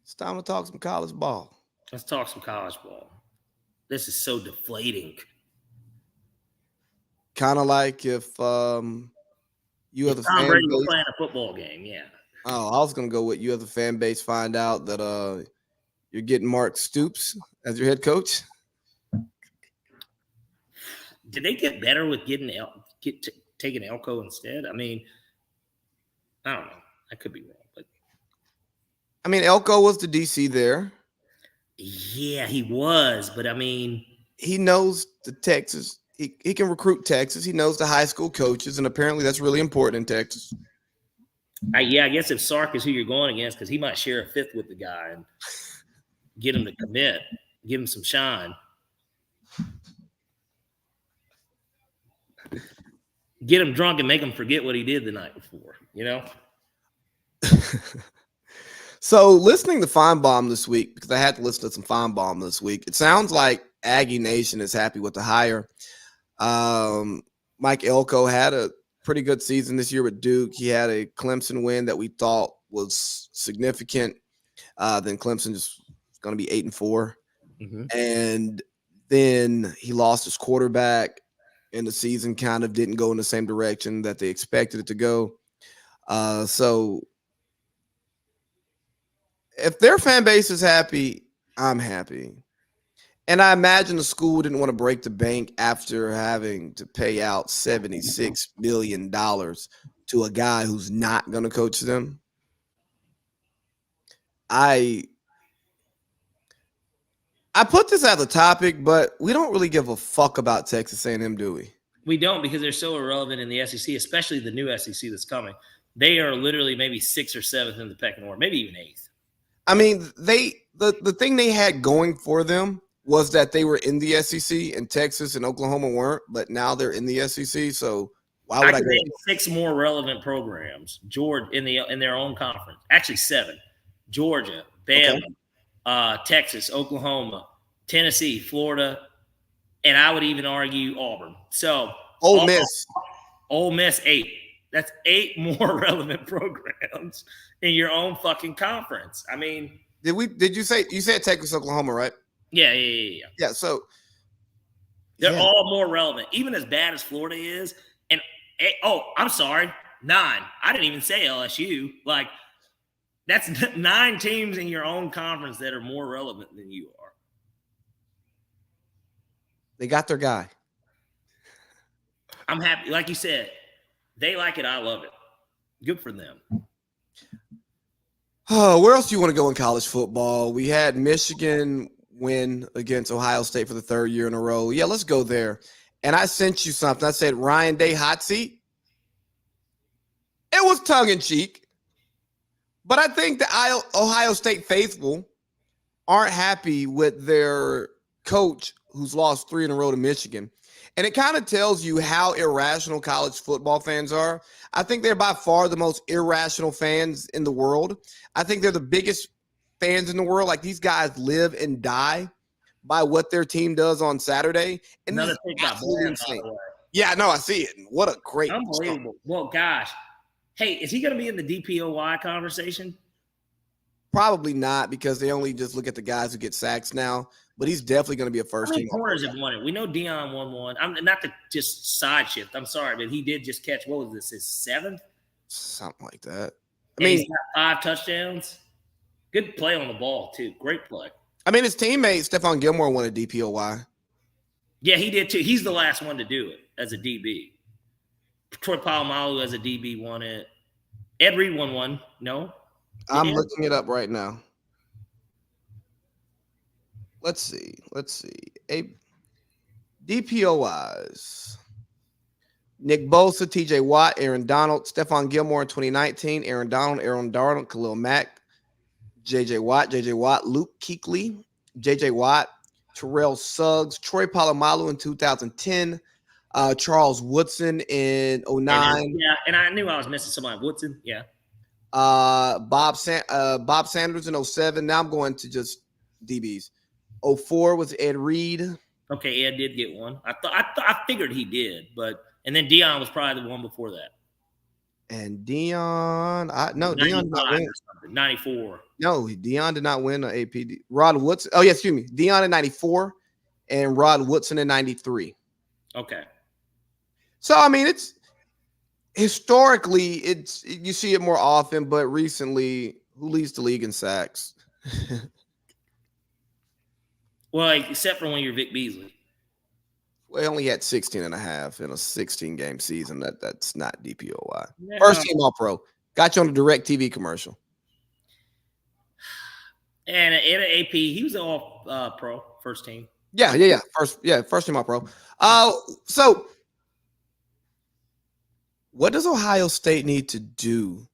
[SPEAKER 1] it's time to talk some college ball.
[SPEAKER 2] Let's talk some college ball. This is so deflating.
[SPEAKER 1] Kind of like if you as a
[SPEAKER 2] Tom
[SPEAKER 1] fan
[SPEAKER 2] Brady
[SPEAKER 1] base,
[SPEAKER 2] playing a football game, yeah.
[SPEAKER 1] Oh, I was gonna go with you as a fan base. Find out that you're getting Mark Stoops as your head coach.
[SPEAKER 2] Did they get better with taking Elko instead? I mean, I don't know. I could be wrong, but
[SPEAKER 1] I mean, Elko was the DC there.
[SPEAKER 2] yeah, he was. But I mean,
[SPEAKER 1] He knows the Texas. He can recruit Texas. He knows the high school coaches, and apparently that's really important in Texas.
[SPEAKER 2] I guess if Sark is who you're going against, because he might share a fifth with the guy and get him to commit, give him some shine. Get him drunk and make him forget what he did the night before, you know?
[SPEAKER 1] So listening to Feinbaum this week, because I had to listen to some Feinbaum this week, it sounds like Aggie Nation is happy with the hire. Mike Elko had a pretty good season this year with Duke. He had a Clemson win that we thought was significant. Then Clemson just going to be 8-4.
[SPEAKER 2] Mm-hmm.
[SPEAKER 1] And then he lost his quarterback, and the season kind of didn't go in the same direction that they expected it to go. So if their fan base is happy, I'm happy. And I imagine the school didn't want to break the bank after having to pay out $76 million to a guy who's not going to coach them. I put this as a topic, but we don't really give a fuck about Texas A&M, do we?
[SPEAKER 2] We don't, because they're so irrelevant in the SEC, especially the new SEC that's coming. They are literally maybe 6th or 7th in the pecking order, maybe even 8th.
[SPEAKER 1] I mean, the thing they had going for them was that they were in the SEC, and Texas and Oklahoma weren't, but now they're in the SEC. So why would I go?
[SPEAKER 2] Name 6 more relevant programs, Georgia in their own conference. Actually, 7: Georgia, Bama, Texas, Oklahoma, Tennessee, Florida, and I would even argue Auburn. So
[SPEAKER 1] Ole Miss.
[SPEAKER 2] Ole Miss 8. That's 8 more relevant programs in your own fucking conference. I mean,
[SPEAKER 1] did you said Texas, Oklahoma, right?
[SPEAKER 2] Yeah.
[SPEAKER 1] Yeah, so
[SPEAKER 2] they're all more relevant, even as bad as Florida is. And I'm sorry, 9. I didn't even say LSU. Like, that's 9 teams in your own conference that are more relevant than you are.
[SPEAKER 1] They got their guy.
[SPEAKER 2] I'm happy. Like you said, they like it. I love it. Good for them.
[SPEAKER 1] Oh, where else do you want to go in college football? We had Michigan win against Ohio State for the 3rd year in a row. Yeah, let's go there. And I sent you something. I said, Ryan Day hot seat. It was tongue-in-cheek. But I think the Ohio State faithful aren't happy with their coach who's lost 3 in a row to Michigan. And it kind of tells you how irrational college football fans are. I think they're by far the most irrational fans in the world. I think they're the biggest fans in the world. Like, these guys live and die by what their team does on Saturday. And
[SPEAKER 2] another thing about Bland, by the way.
[SPEAKER 1] Yeah, no, I see it. What a great
[SPEAKER 2] unbelievable. Song. Well, gosh. Hey, is he going to be in the DPOY conversation?
[SPEAKER 1] Probably not, because they only just look at the guys who get sacks now. But he's definitely going to be a first team.
[SPEAKER 2] How many corners have won it? We know Deion won one. I'm not to just side shift. I'm sorry, but he did just catch, what was this, his 7th?
[SPEAKER 1] Something like that.
[SPEAKER 2] I mean, he's got 5 touchdowns. Good play on the ball, too. Great play.
[SPEAKER 1] I mean, his teammate, Stephon Gilmore, won a DPOY.
[SPEAKER 2] Yeah, he did, too. He's the last one to do it as a DB. Troy Polamalu as a DB won it. Ed Reed won one. No?
[SPEAKER 1] I'm looking it up right now. Let's see. DPOYs. Nick Bosa, TJ Watt, Aaron Donald, Stephon Gilmore in 2019, Aaron Darnold, Khalil Mack, JJ Watt, Luke Kuechly, JJ Watt, Terrell Suggs, Troy Polamalu in 2010, Charles Woodson in 2009.
[SPEAKER 2] And I knew I was missing somebody. Woodson, yeah.
[SPEAKER 1] Bob Sanders in 2007. Now I'm going to just DBs. 2004 was Ed Reed.
[SPEAKER 2] Okay, Ed did get one. I figured he did, and then Deion was probably the one before that.
[SPEAKER 1] And Deion, Deion did not win.
[SPEAKER 2] 94.
[SPEAKER 1] No, Deion did not win an APD. Rod Woodson. Oh, yeah, excuse me. Deion in 94 and Rod Woodson in 93.
[SPEAKER 2] Okay.
[SPEAKER 1] So, I mean, it's historically, you see it more often, but recently, who leads the league in sacks?
[SPEAKER 2] Well, except for when you're Vic Beasley.
[SPEAKER 1] Well, he only had 16 and a half in a 16-game season. That's not DPOY.
[SPEAKER 2] No.
[SPEAKER 1] First team All-Pro. Got you on a direct TV commercial.
[SPEAKER 2] And in an AP, he was all pro first team.
[SPEAKER 1] Yeah. First team All-Pro. So what does Ohio State need to do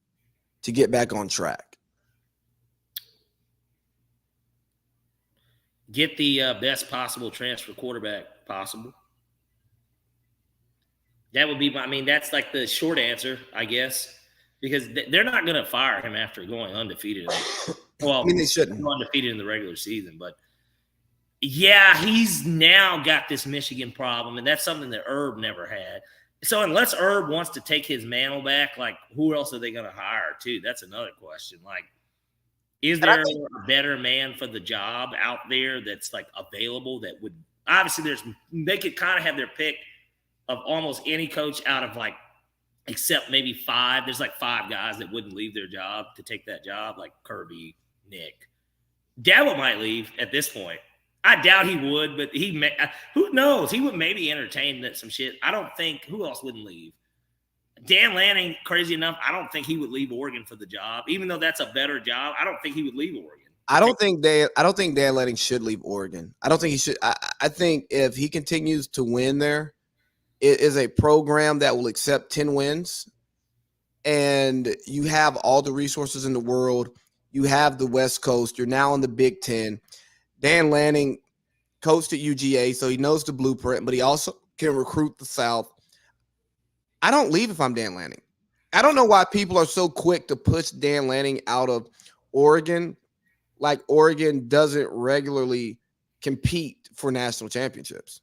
[SPEAKER 1] to get back on track?
[SPEAKER 2] Get the best possible transfer quarterback possible. That would be, that's like the short answer, I guess, because they're not going to fire him after going undefeated. Well,
[SPEAKER 1] they shouldn't.
[SPEAKER 2] Undefeated in the regular season, but yeah, he's now got this Michigan problem, and that's something that Herb never had. So unless Herb wants to take his mantle back, like, who else are they going to hire too? That's another question. Like, is there a better man for the job out there that's like available that would obviously they could kind of have their pick of almost any coach out of like, except maybe 5. There's like 5 guys that wouldn't leave their job to take that job, like Kirby, Nick. Dabo might leave at this point. I doubt he would, but who knows? He would maybe entertain some shit. I don't think who else wouldn't leave. Dan Lanning, crazy enough, I don't think he would leave Oregon for the job, even though that's a better job. I don't think he would leave Oregon.
[SPEAKER 1] I don't think Dan Lanning should leave Oregon. I don't think he should. I think if he continues to win there, it is a program that will accept 10 wins, and you have all the resources in the world. You have the West Coast. You're now in the Big Ten. Dan Lanning coached at UGA, so he knows the blueprint, but he also can recruit the South. I don't leave if I'm Dan Lanning. I don't know why people are so quick to push Dan Lanning out of Oregon, like Oregon doesn't regularly compete for national championships.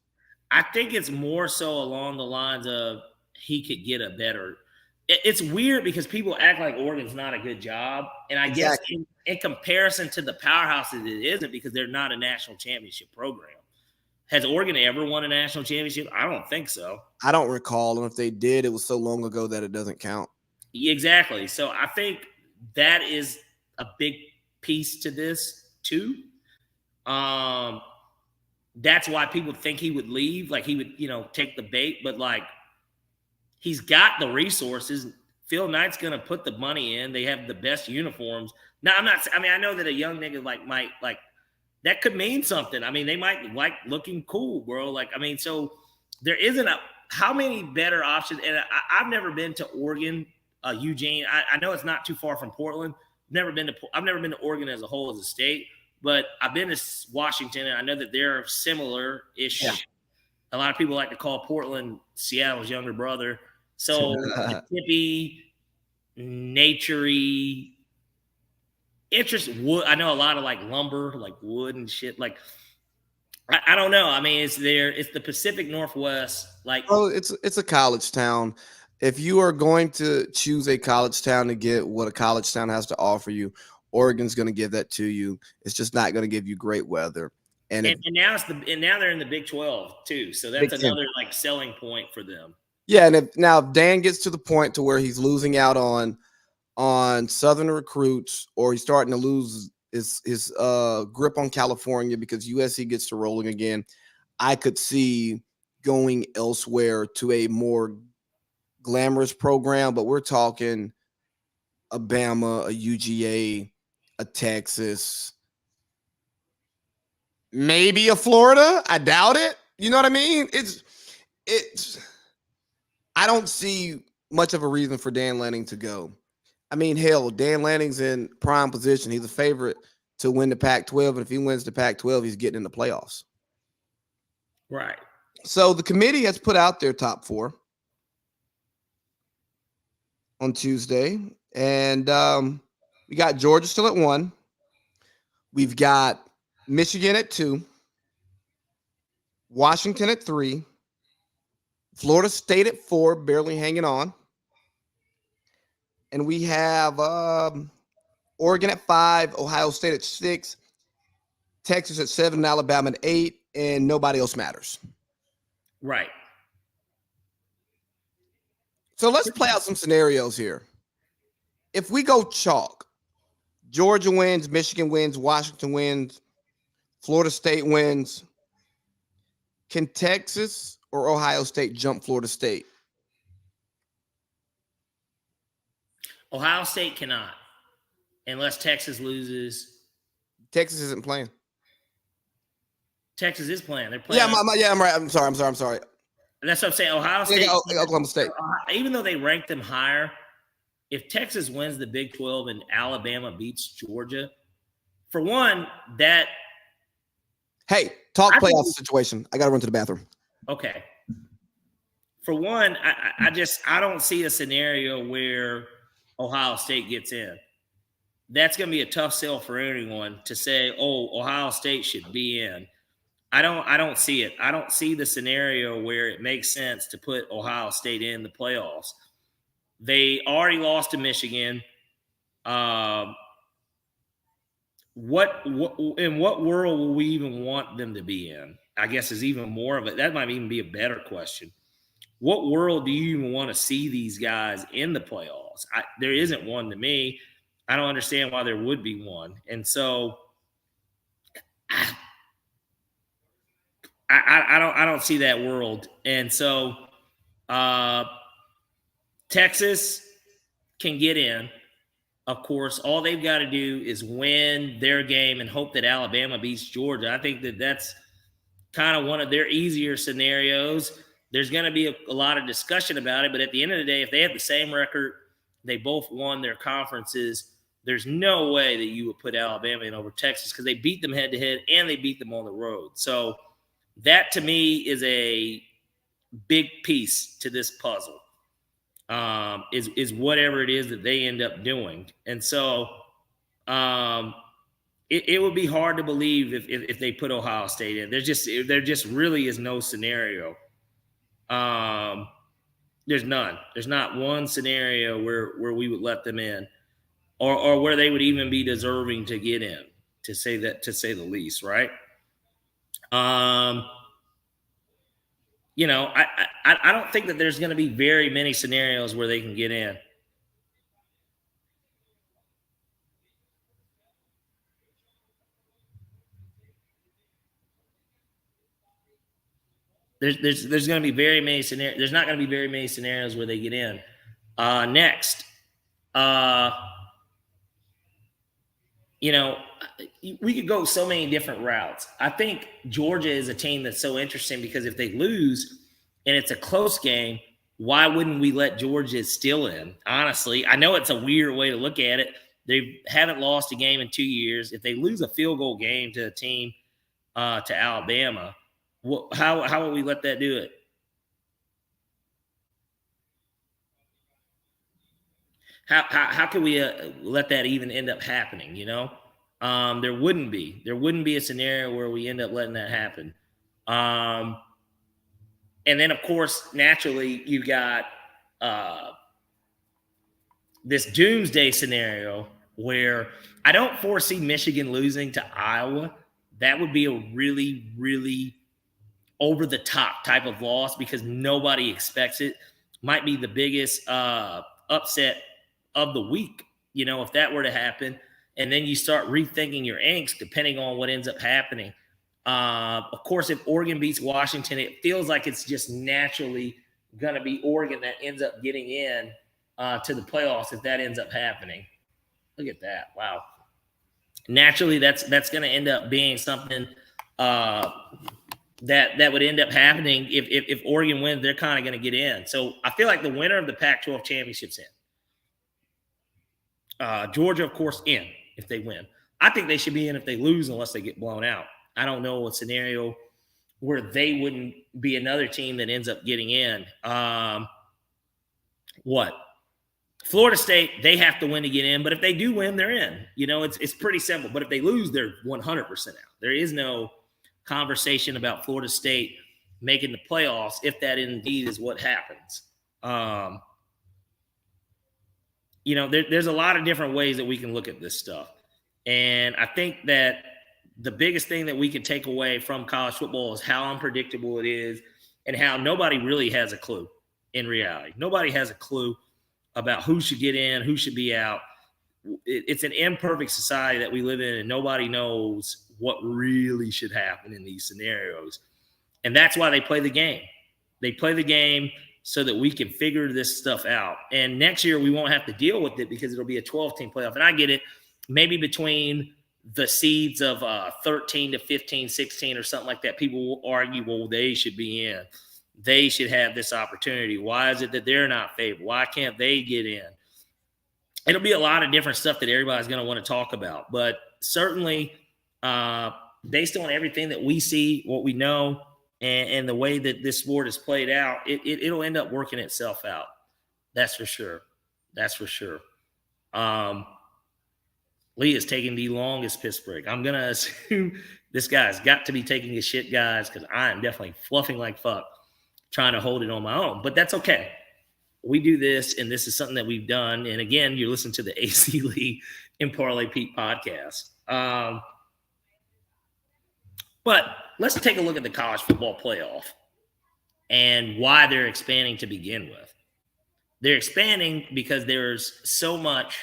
[SPEAKER 2] I think it's more so along the lines of he could get a better – it's weird because people act like Oregon's not a good job, and I guess in comparison to the powerhouses, it isn't because they're not a national championship program. Has Oregon ever won a national championship? I don't think so.
[SPEAKER 1] I don't recall, and if they did, it was so long ago that it doesn't count.
[SPEAKER 2] Exactly. So I think that is a big piece to this too. That's why people think he would leave, like he would, take the bait, but like he's got the resources. Phil Knight's going to put the money in. They have the best uniforms. Now, I know that a young nigga might that could mean something. They might like looking cool, bro. So there isn't how many better options? And I've never been to Oregon, Eugene. I know it's not too far from Portland. I've never been to Oregon as a whole as a state, but I've been to Washington, and I know that they're similar-ish. Yeah. A lot of people like to call Portland Seattle's younger brother. So hippie, naturey, interest wood. I know a lot of like lumber, like wood and shit. Like I don't know. It's the Pacific Northwest.
[SPEAKER 1] It's a college town. If you are going to choose a college town to get what a college town has to offer you, Oregon's going to give that to you. It's just not going to give you great weather. And
[SPEAKER 2] now they're in the Big 12 too. So that's another like selling point for them.
[SPEAKER 1] Yeah, and if Dan gets to the point to where he's losing out on Southern recruits, or he's starting to lose his grip on California because USC gets to rolling again, I could see going elsewhere to a more glamorous program. But we're talking a Bama, a UGA, a Texas, maybe a Florida. I doubt it. You know what I mean? It's. I don't see much of a reason for Dan Lanning to go. Hell, Dan Lanning's in prime position. He's a favorite to win the Pac-12, and if he wins the Pac-12, he's getting in the playoffs.
[SPEAKER 2] Right.
[SPEAKER 1] So the committee has put out their top 4 on Tuesday, and we got Georgia still at 1. We've got Michigan at 2, Washington at 3, Florida State at 4, barely hanging on. And we have Oregon at 5, Ohio State at 6, Texas at 7, Alabama at 8, and nobody else matters.
[SPEAKER 2] Right.
[SPEAKER 1] So let's play out some scenarios here. If we go chalk, Georgia wins, Michigan wins, Washington wins, Florida State wins. Can Texas or Ohio State jump Florida State?
[SPEAKER 2] Ohio State cannot, unless Texas loses.
[SPEAKER 1] Texas isn't playing.
[SPEAKER 2] Texas is playing. They're playing.
[SPEAKER 1] I'm right. I'm sorry.
[SPEAKER 2] That's what I'm saying. Ohio State,
[SPEAKER 1] Oklahoma State.
[SPEAKER 2] Even though they rank them higher, if Texas wins the Big 12 and Alabama beats Georgia, for one, that.
[SPEAKER 1] Hey, talk playoff situation. I got to run to the bathroom.
[SPEAKER 2] Okay. For one, I don't see a scenario where Ohio State gets in. That's going to be a tough sell for anyone to say, oh, Ohio State should be in. I don't see it. I don't see the scenario where it makes sense to put Ohio State in the playoffs. They already lost to Michigan. In what world will we even want them to be in? I guess is even more of it. That might even be a better question. What world do you even want to see these guys in the playoffs? There isn't one to me. I don't understand why there would be one. And so I don't see that world. And so Texas can get in. Of course, all they've got to do is win their game and hope that Alabama beats Georgia. I think that's kind of one of their easier scenarios. There's going to be a lot of discussion about it, but at the end of the day, if they have the same record, they both won their conferences, there's no way that you would put Alabama in over Texas because they beat them head-to-head and they beat them on the road. So that, to me, is a big piece to this puzzle, is whatever it is that they end up doing. And so it would be hard to believe if they put Ohio State in. There just really is no scenario. There's none. There's not one scenario where we would let them in, or where they would even be deserving to get in, to say the least, right? I don't think that there's going to be very many scenarios where they can get in. There's going to be very many scenarios. There's not going to be very many scenarios where they get in. Next, we could go so many different routes. I think Georgia is a team that's so interesting because if they lose and it's a close game, why wouldn't we let Georgia still in? Honestly, I know it's a weird way to look at it. They haven't lost a game in 2 years. If they lose a field goal game to a team, to Alabama, how would we let that do it? How could we let that even end up happening? There wouldn't be a scenario where we end up letting that happen. And then, of course, naturally, you got this doomsday scenario where I don't foresee Michigan losing to Iowa. That would be a really, really over-the-top type of loss because nobody expects it. Might be the biggest upset of the week, if that were to happen. And then you start rethinking your angst depending on what ends up happening. Of course, if Oregon beats Washington, it feels like it's just naturally going to be Oregon that ends up getting in to the playoffs if that ends up happening. Look at that. Wow. Naturally, that's going to end up being something that would end up happening. If Oregon wins, they're kind of going to get in. So I feel like the winner of the Pac-12 championship's in. Georgia, of course, in if they win. I think they should be in if they lose unless they get blown out. I don't know a scenario where they wouldn't be another team that ends up getting in. Florida State, they have to win to get in, but if they do win, they're in. It's pretty simple. But if they lose, they're 100% out. There is no conversation about Florida State making the playoffs if that indeed is what happens. There's a lot of different ways that we can look at this stuff. And I think that the biggest thing that we can take away from college football is how unpredictable it is and how nobody really has a clue in reality. Nobody has a clue about who should get in, who should be out. It's an imperfect society that we live in, and nobody knows what really should happen in these scenarios. And that's why they play the game. They play the game so that we can figure this stuff out. And next year we won't have to deal with it because it'll be a 12-team playoff. And I get it. Maybe between the seeds of 13 to 15, 16 or something like that, people will argue, well, they should be in. They should have this opportunity. Why is it that they're not favored? Why can't they get in? It'll be a lot of different stuff that everybody's going to want to talk about. But certainly, based on everything that we see, what we know, and the way that this sport is played out, it'll end up working itself out. That's for sure. That's for sure. Lee is taking the longest piss break. I'm going to assume this guy's got to be taking his shit, guys, because I am definitely fluffing like fuck, trying to hold it on my own. But that's okay. We do this, and this is something that we've done. And again, you're listening to the AC Lee and Parlay Pete podcast. But let's take a look at the college football playoff and why they're expanding to begin with. They're expanding because there's so much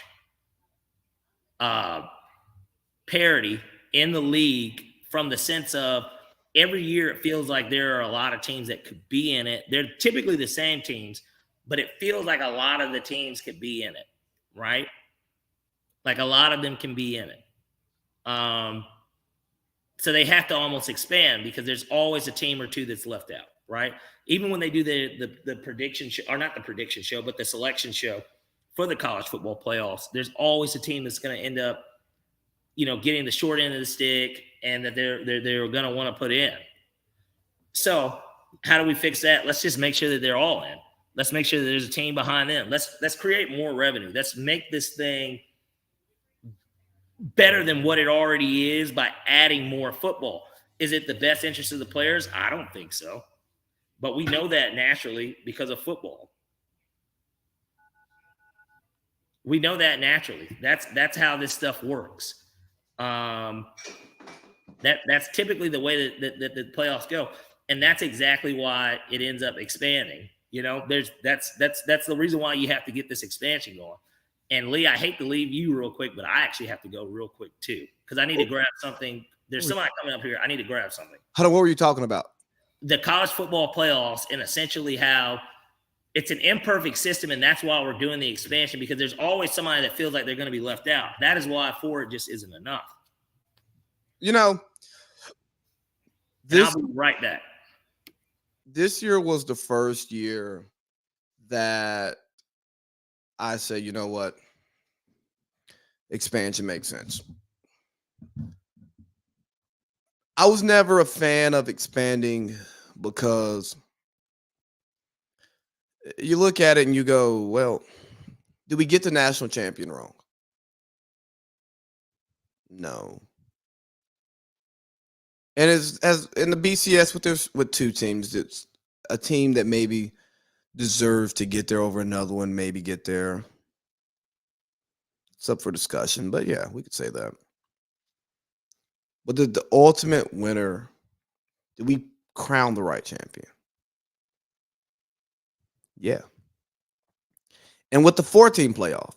[SPEAKER 2] parity in the league, from the sense of every year it feels like there are a lot of teams that could be in it. They're typically the same teams, but it feels like a lot of the teams could be in it, right? Like a lot of them can be in it. So they have to almost expand because there's always a team or two that's left out, right? Even when they do the prediction show, or not the prediction show, but the selection show for the college football playoffs, there's always a team that's going to end up, getting the short end of the stick, and that they're going to want to put in. So how do we fix that? Let's just make sure that they're all in. Let's make sure that there's a team behind them. Let's create more revenue. Let's make this thing better than what it already is by adding more football. Is it the best interest of the players? I don't think so. But we know that naturally because of football. We know that naturally. That's how this stuff works. That's typically the way that the playoffs go. And that's exactly why it ends up expanding. That's the reason why you have to get this expansion going. And Lee, I hate to leave you real quick, but I actually have to go real quick too, because I need to grab something. There's somebody coming up here. I need to grab something.
[SPEAKER 1] What were you talking about?
[SPEAKER 2] The college football playoffs, and essentially how it's an imperfect system, and that's why we're doing the expansion, because there's always somebody that feels like they're going to be left out. That is why 4 just isn't enough. I'll be right back.
[SPEAKER 1] This year was the first year that I said, you know what? Expansion makes sense. I was never a fan of expanding because you look at it and you go, well, did we get the national champion wrong? No. And as in the BCS with 2 teams, it's a team that maybe deserves to get there over another one, maybe get there. It's up for discussion, but yeah, we could say that. But the ultimate winner, did we crown the right champion? Yeah. And with the 4-team playoff,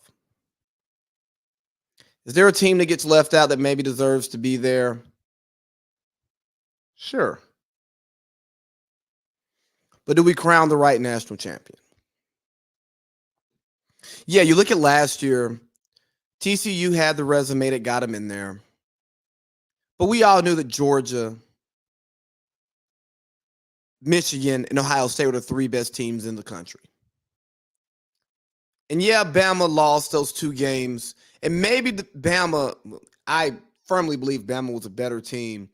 [SPEAKER 1] is there a team that gets left out that maybe deserves to be there? Sure. But do we crown the right national champion? Yeah, you look at last year, TCU had the resume that got him in there. But we all knew that Georgia, Michigan, and Ohio State were the 3 best teams in the country. And yeah, Bama lost those 2 games. And maybe I firmly believe Bama was a better team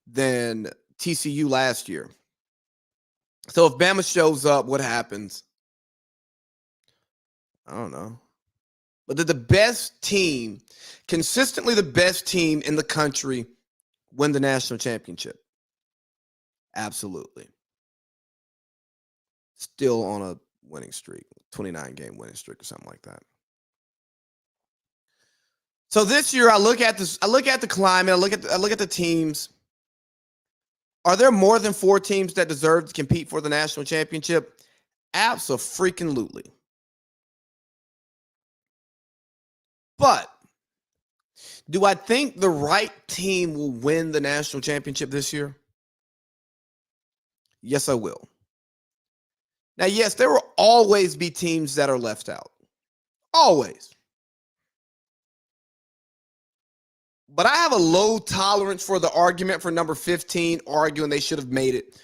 [SPEAKER 1] than TCU last year. So if Bama shows up, what happens? I don't know. But the best team, consistently the best team in the country, win the national championship. Absolutely. Still on a winning streak, 29-game winning streak or something like that. So this year I look at the climate, I look at the teams. Are there more than 4 teams that deserve to compete for the national championship? Abso-freaking-lutely. But do I think the right team will win the national championship this year? Yes, I will. Now, yes, there will always be teams that are left out. Always. But I have a low tolerance for the argument for number 15 arguing they should have made it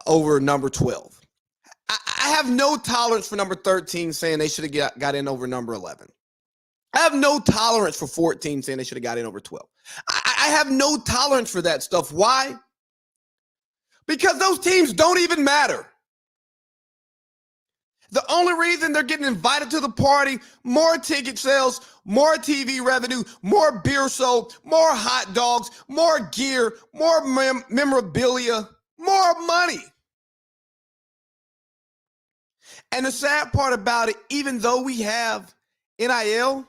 [SPEAKER 1] over number 12. I have no tolerance for number 13 saying they should have got in over number 11. I have no tolerance for 14 saying they should have got in over 12. I have no tolerance for that stuff. Why? Because those teams don't even matter. The only reason they're getting invited to the party, more ticket sales, more TV revenue, more beer sold, more hot dogs, more gear, more memorabilia, more money. And the sad part about it, even though we have NIL,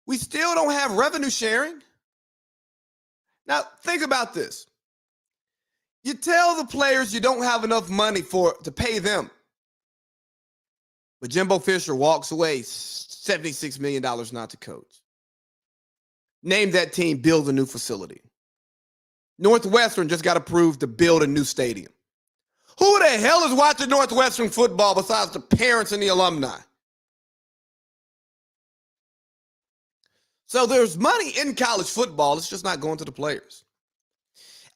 [SPEAKER 1] we still don't have revenue sharing. Now, think about this. You tell the players you don't have enough money to pay them. But Jimbo Fisher walks away $76 million not to coach. Name that team, build a new facility. Northwestern just got approved to build a new stadium. Who the hell is watching Northwestern football besides the parents and the alumni? So there's money in college football. It's just not going to the players.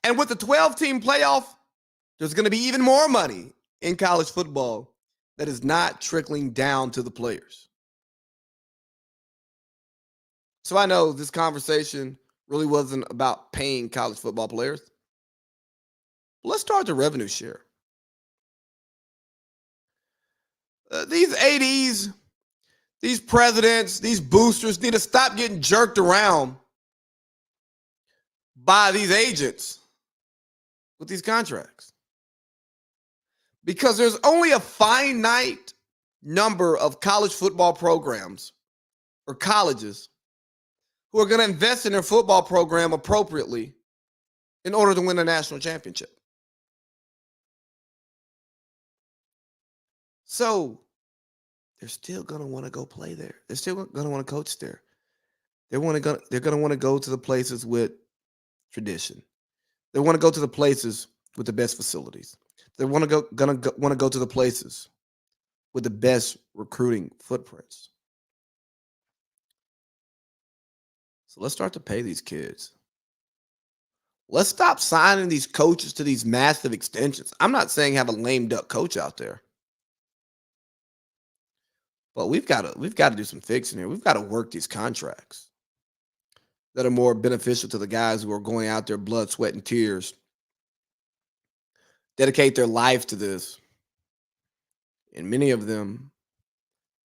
[SPEAKER 1] And with the 12-team playoff, there's going to be even more money in college football that is not trickling down to the players. So I know this conversation really wasn't about paying college football players. Let's start the revenue share. These ADs, these presidents, these boosters need to stop getting jerked around by these agents with these contracts. Because there's only a finite number of college football programs or colleges who are going to invest in their football program appropriately in order to win a national championship. So they're still going to want to go play there. They're still going to want to coach there. They're going to want to go to the places with tradition. They want to go to the places with the best facilities. They want to go to the places with the best recruiting footprints. So let's start to pay these kids. Let's stop signing these coaches to these massive extensions. I'm not saying have a lame duck coach out there. But we've got to do some fixing here. We've got to work these contracts that are more beneficial to the guys who are going out there, blood, sweat, and tears, dedicate their life to this. And many of them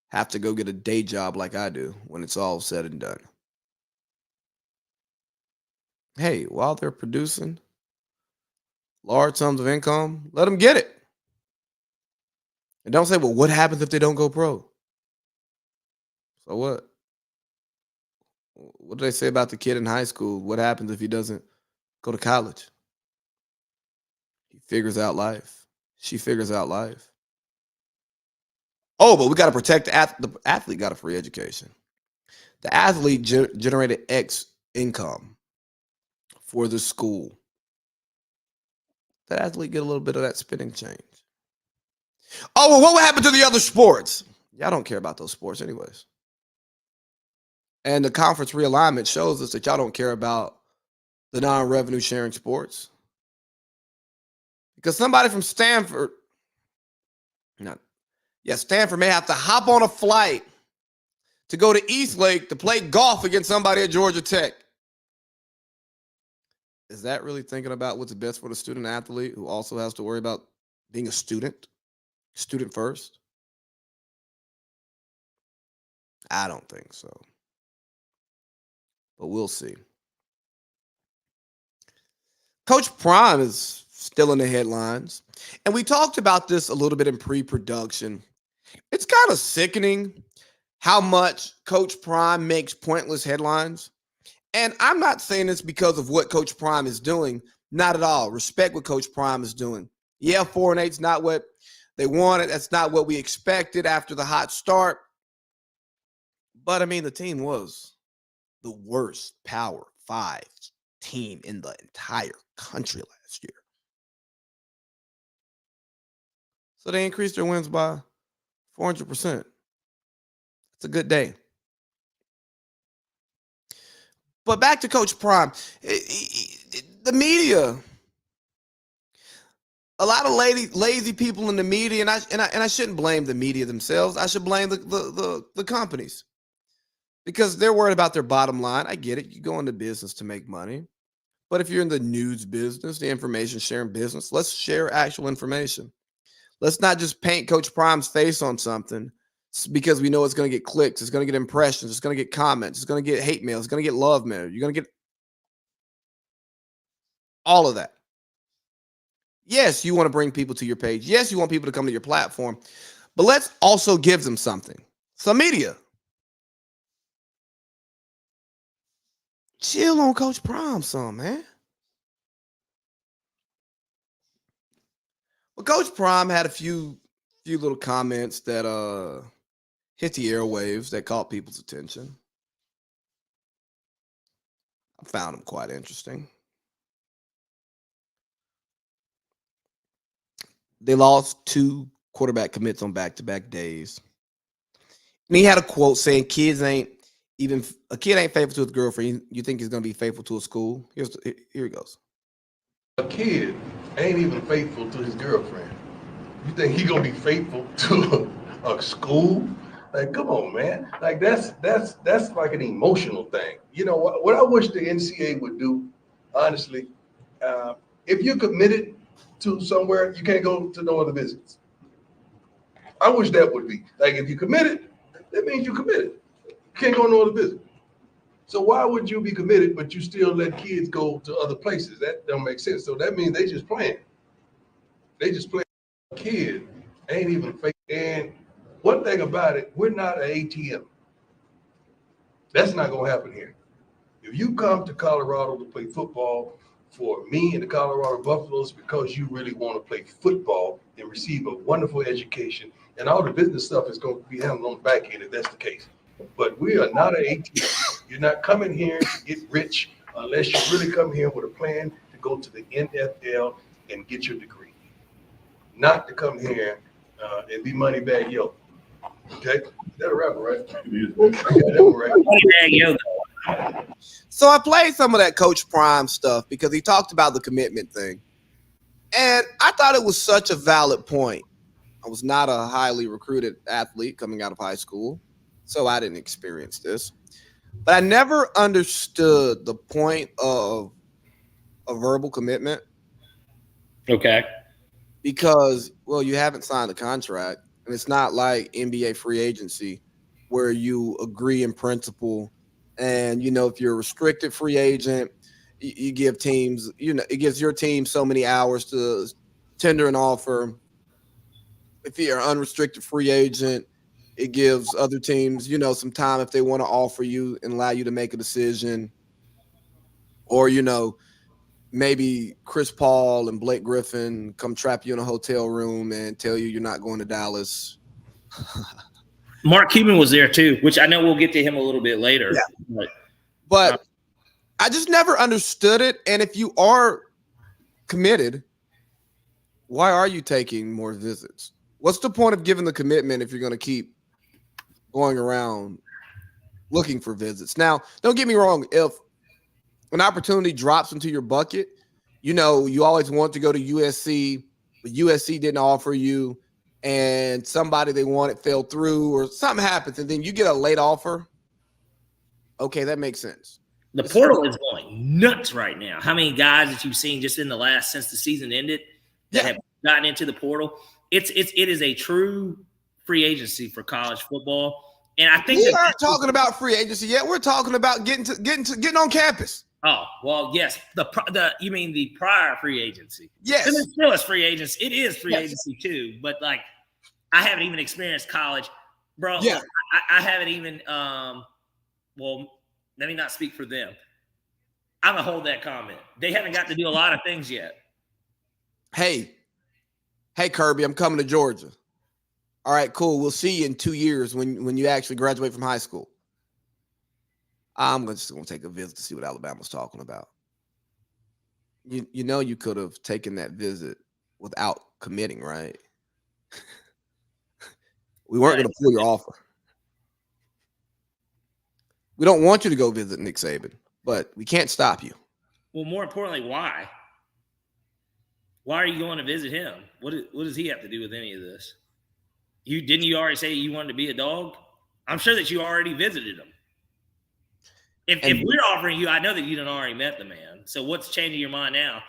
[SPEAKER 1] have to go get a day job like I do when it's all said and done. Hey, while they're producing large sums of income, let them get it. And don't say, well, what happens if they don't go pro? So what? What do they say about the kid in high school? What happens if he doesn't go to college? He figures out life. She figures out life. Oh, but we got to protect the athlete. The athlete got a free education. The athlete generated X income for the school. The athlete get a little bit of that spending change. Oh, well, what would happen to the other sports? Y'all don't care about those sports anyways. And the conference realignment shows us that y'all don't care about the non-revenue sharing sports. Because somebody from Stanford may have to hop on a flight to go to Eastlake to play golf against somebody at Georgia Tech. Is that really thinking about what's best for the student athlete who also has to worry about being a student first? I don't think so. But we'll see. Coach Prime is still in the headlines. And we talked about this a little bit in pre-production. It's kind of sickening how much Coach Prime makes pointless headlines. And I'm not saying this because of what Coach Prime is doing. Not at all. Respect what Coach Prime is doing. Yeah, 4-8 is not what they wanted. That's not what we expected after the hot start. But, I mean, the team was the worst Power 5 team in the entire country last year. So they increased their wins by 400%. It's a good day. But back to Coach Prime. The media, a lot of lazy people in the media, and I shouldn't blame the media themselves. I should blame the companies because they're worried about their bottom line. I get it. You go into business to make money. But if you're in the news business, the information sharing business, let's share actual information. Let's not just paint Coach Prime's face on something because we know it's going to get clicks, it's going to get impressions, it's going to get comments, it's going to get hate mail, it's going to get love mail. You're going to get all of that. Yes, you want to bring people to your page. Yes, you want people to come to your platform. But let's also give them something. Some media. Chill on Coach Prime some, man. Well, Coach Prime had a few little comments that hit the airwaves that caught people's attention. I found them quite interesting. They lost 2 quarterback commits on back-to-back days. And he had a quote saying, a kid ain't faithful to his girlfriend. You think he's going to be faithful to a school? Here he goes.
[SPEAKER 6] A kid ain't even faithful to his girlfriend. You think he gonna be faithful to a school? Like, come on, man. Like that's like an emotional thing. You know what I wish the NCAA would do, honestly, if you're committed to somewhere, you can't go to no other visits. I wish that would be. Like if you committed, that means you committed. You can't go to no other visit. So why would you be committed, but you still let kids go to other places? That don't make sense. So that means they just playing. They just play. A kid ain't even fake. And one thing about it, we're not an ATM. That's not gonna happen here. If you come to Colorado to play football for me and the Colorado Buffaloes because you really want to play football and receive a wonderful education, and all the business stuff is going to be handled on the back end if that's the case. But we are not an ATM. You're not coming here to get rich unless you really come here with a plan to go to the NFL and get your degree. Not to come here and be money bag yo. Okay? Is that a rapper, right? Yeah, that one right.
[SPEAKER 2] Money bag yo.
[SPEAKER 1] So I played some of that Coach Prime stuff because he talked about the commitment thing. And I thought it was such a valid point. I was not a highly recruited athlete coming out of high school, so I didn't experience this. But I never understood the point of a verbal commitment.
[SPEAKER 2] Okay.
[SPEAKER 1] Because, well, you haven't signed a contract, and it's not like NBA free agency where you agree in principle. And, if you're a restricted free agent, you give teams, it gives your team so many hours to tender an offer. If you're an unrestricted free agent, it gives other teams, some time if they want to offer you and allow you to make a decision. Or, maybe Chris Paul and Blake Griffin come trap you in a hotel room and tell you you're not going to Dallas.
[SPEAKER 2] Mark Cuban was there too, which I know we'll get to him a little bit later.
[SPEAKER 1] Yeah. But I just never understood it. And if you are committed, why are you taking more visits? What's the point of giving the commitment if you're going to keep going around looking for visits? Now, don't get me wrong. If an opportunity drops into your bucket, you always want to go to USC, but USC didn't offer you, and somebody they wanted fell through, or something happens, and then you get a late offer. Okay, that makes sense.
[SPEAKER 2] The portal is going nuts right now. How many guys that you've seen just since the season ended that have gotten into the portal? It is a true free agency for college football, and I think
[SPEAKER 1] we aren't talking about free agency yet. We're talking about getting on campus.
[SPEAKER 2] Oh, well, yes. You mean the prior free agency?
[SPEAKER 1] Yes.
[SPEAKER 2] And it still is free agency. It is free agency too, but like I haven't even experienced college, bro.
[SPEAKER 1] Yeah.
[SPEAKER 2] I haven't even. Well, let me not speak for them. I'm gonna hold that comment. They haven't got to do a lot of things yet.
[SPEAKER 1] Hey, Kirby, I'm coming to Georgia. All right, cool. We'll see you in 2 years when you actually graduate from high school. I'm just going to take a visit to see what Alabama's talking about. You could have taken that visit without committing, right? We weren't going to pull your offer. We don't want you to go visit Nick Saban, but we can't stop you.
[SPEAKER 2] Well, more importantly, why? Why are you going to visit him? What does he have to do with any of this? Didn't you already say you wanted to be a dog? I'm sure that you already visited him. If we're offering you, I know that you done already met the man. So what's changing your mind now?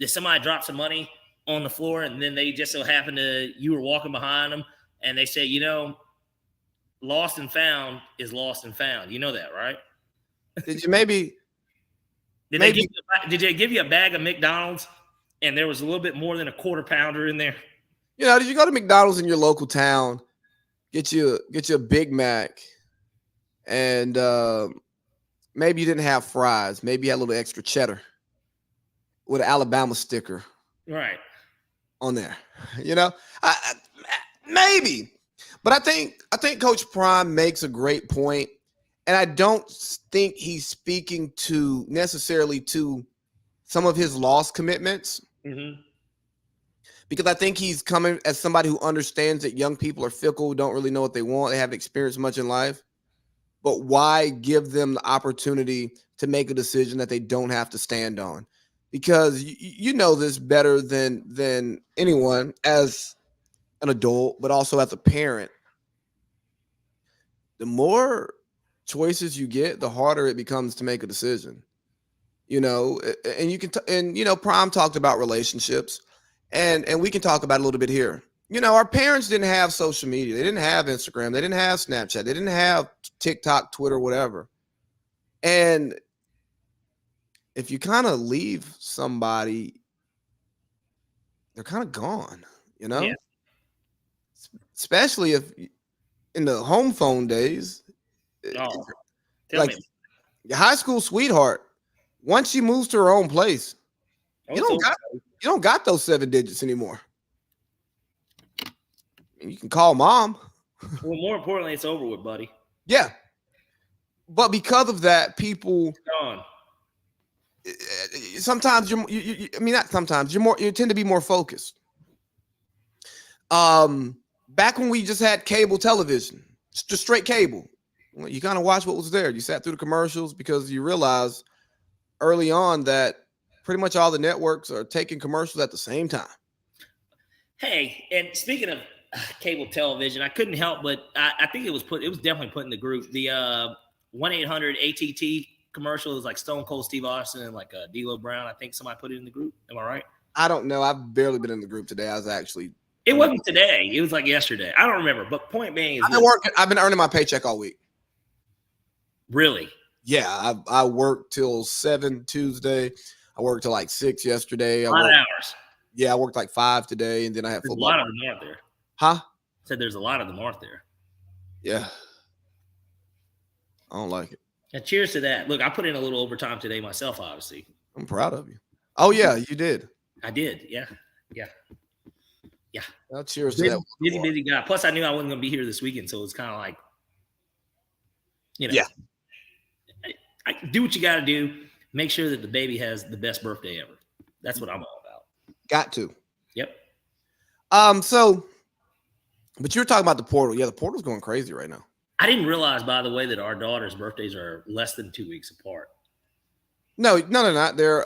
[SPEAKER 2] Did somebody drop some money on the floor and then they just so happened you were walking behind them and they say, lost and found is lost and found. You know that, right?
[SPEAKER 1] Did you maybe?
[SPEAKER 2] Did they give you a bag of McDonald's and there was a little bit more than a quarter pounder in there?
[SPEAKER 1] Did you go to McDonald's in your local town, get you a Big Mac, and maybe you didn't have fries. Maybe you had a little extra cheddar with an Alabama sticker,
[SPEAKER 2] right,
[SPEAKER 1] on there. Maybe, but I think Coach Prime makes a great point, and I don't think he's speaking necessarily to some of his lost commitments.
[SPEAKER 2] Mm-hmm.
[SPEAKER 1] Because I think he's coming as somebody who understands that young people are fickle, don't really know what they want. They haven't experienced much in life. But why give them the opportunity to make a decision that they don't have to stand on? Because you know this better than anyone as an adult, but also as a parent. The more choices you get, the harder it becomes to make a decision. And you can Prime talked about relationships. And we can talk about it a little bit here. Our parents didn't have social media. They didn't have Instagram. They didn't have Snapchat. They didn't have TikTok, Twitter, whatever. And if you kind of leave somebody, they're kind of gone,
[SPEAKER 2] Yeah.
[SPEAKER 1] Especially if in the home phone days,
[SPEAKER 2] Tell
[SPEAKER 1] like
[SPEAKER 2] me.
[SPEAKER 1] your high school sweetheart, once she moves to her own place, you don't got those 7 digits anymore. You can call mom.
[SPEAKER 2] Well, more importantly, it's over with, buddy.
[SPEAKER 1] Yeah. But because of that, people
[SPEAKER 2] Gone.
[SPEAKER 1] Sometimes you tend to be more focused. Back when we just had cable television, just straight cable, you kind of watched what was there. You sat through the commercials because you realized early on that pretty much all the networks are taking commercials at the same time.
[SPEAKER 2] Hey, and speaking of cable television, I couldn't help but I think it was definitely put in the group. The 1-800-ATT commercial is like Stone Cold Steve Austin and like D'Lo Brown. I think somebody put it in the group. Am I right?
[SPEAKER 1] I don't know. I've barely been in the group today.
[SPEAKER 2] It wasn't today. It was like yesterday. I don't remember. But point being is
[SPEAKER 1] I've been earning my paycheck all week.
[SPEAKER 2] Really?
[SPEAKER 1] Yeah, I worked till 7 Tuesday. I worked till like 6 yesterday.
[SPEAKER 2] A lot of hours.
[SPEAKER 1] Yeah, I worked like 5 today, and then I had football.
[SPEAKER 2] A lot of them aren't there.
[SPEAKER 1] Huh?
[SPEAKER 2] Said there's a lot of them aren't there.
[SPEAKER 1] Yeah. I don't like it.
[SPEAKER 2] And cheers to that. Look, I put in a little overtime today myself, obviously.
[SPEAKER 1] I'm proud of you. Oh, yeah, you did.
[SPEAKER 2] I did. Yeah.
[SPEAKER 1] Well, cheers to that.
[SPEAKER 2] Busy guy. Plus, I knew I wasn't going to be here this weekend, so it's kind of like,
[SPEAKER 1] Yeah.
[SPEAKER 2] I do what you got to do. Make sure that the baby has the best birthday ever. That's what I'm all about.
[SPEAKER 1] Got to.
[SPEAKER 2] Yep.
[SPEAKER 1] But you were talking about the portal. Yeah, the portal's going crazy right now.
[SPEAKER 2] I didn't realize, by the way, that our daughters' birthdays are less than 2 weeks apart.
[SPEAKER 1] No, they're not. They're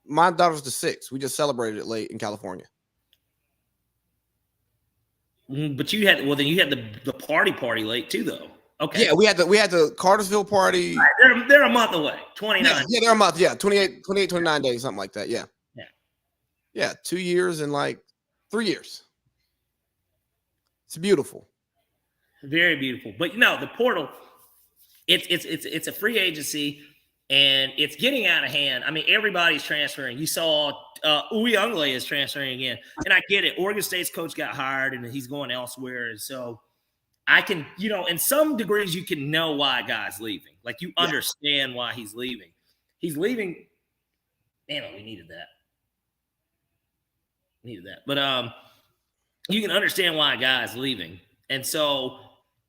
[SPEAKER 1] my daughter's the 6th. We just celebrated it late in California.
[SPEAKER 2] But you had the party late too, though. Okay.
[SPEAKER 1] Yeah, we had the Cartersville party.
[SPEAKER 2] Right, they're a month away. 29.
[SPEAKER 1] Yeah, they're a month. Yeah, 28, 29 days, something like that. Yeah. 2 years and like 3 years. It's beautiful.
[SPEAKER 2] Very beautiful. But the portal, it's a free agency and it's getting out of hand. I mean, everybody's transferring. You saw Uyunglele is transferring again. And I get it. Oregon State's coach got hired and he's going elsewhere. And so I can, in some degrees, you can know why a guy's leaving. Like you understand why he's leaving. He's leaving. Damn, we needed that. But you can understand why a guy's leaving. And so,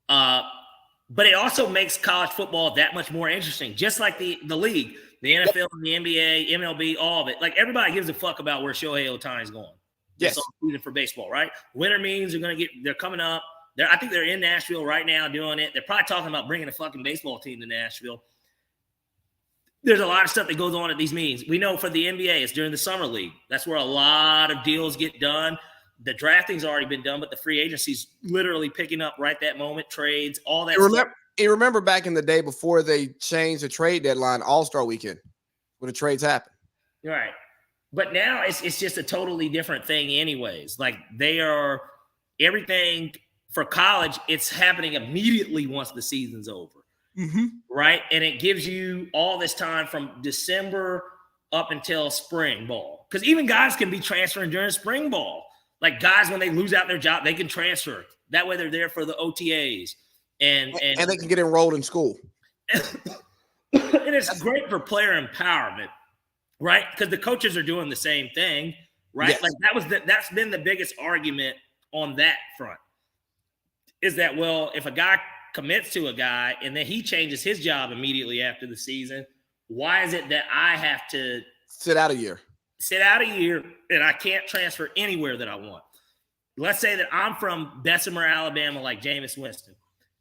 [SPEAKER 2] but it also makes college football that much more interesting. Just like the league, the NFL, the NBA, MLB, all of it. Like everybody gives a fuck about where Shohei Ohtani's going. this
[SPEAKER 1] Yes.
[SPEAKER 2] season for baseball, right? Winter meetings are they're coming up. I think they're in Nashville right now doing it. They're probably talking about bringing a fucking baseball team to Nashville. There's a lot of stuff that goes on at these meetings. We know for the NBA, it's during the summer league. That's where a lot of deals get done. The drafting's already been done, but the free agency's literally picking up right that moment, trades, all that stuff.
[SPEAKER 1] You remember back in the day before they changed the trade deadline, All-Star Weekend, when the trades happened.
[SPEAKER 2] Right. But now it's just a totally different thing anyways. Like everything for college, it's happening immediately once the season's over.
[SPEAKER 1] Mm-hmm.
[SPEAKER 2] Right. And it gives you all this time from December up until spring ball. Because even guys can be transferring during spring ball. Like guys, when they lose out their job, they can transfer. That way they're there for the OTAs. And
[SPEAKER 1] they can get enrolled in school.
[SPEAKER 2] And it's great for player empowerment, right? Because the coaches are doing the same thing, right?
[SPEAKER 1] Yes.
[SPEAKER 2] Like that's been the biggest argument on that front. Is that, well, if a guy commits to a guy and then he changes his job immediately after the season, why is it that I have to
[SPEAKER 1] sit out a year
[SPEAKER 2] and I can't transfer anywhere that I want? Let's say that I'm from Bessemer, Alabama, like Jameis Winston.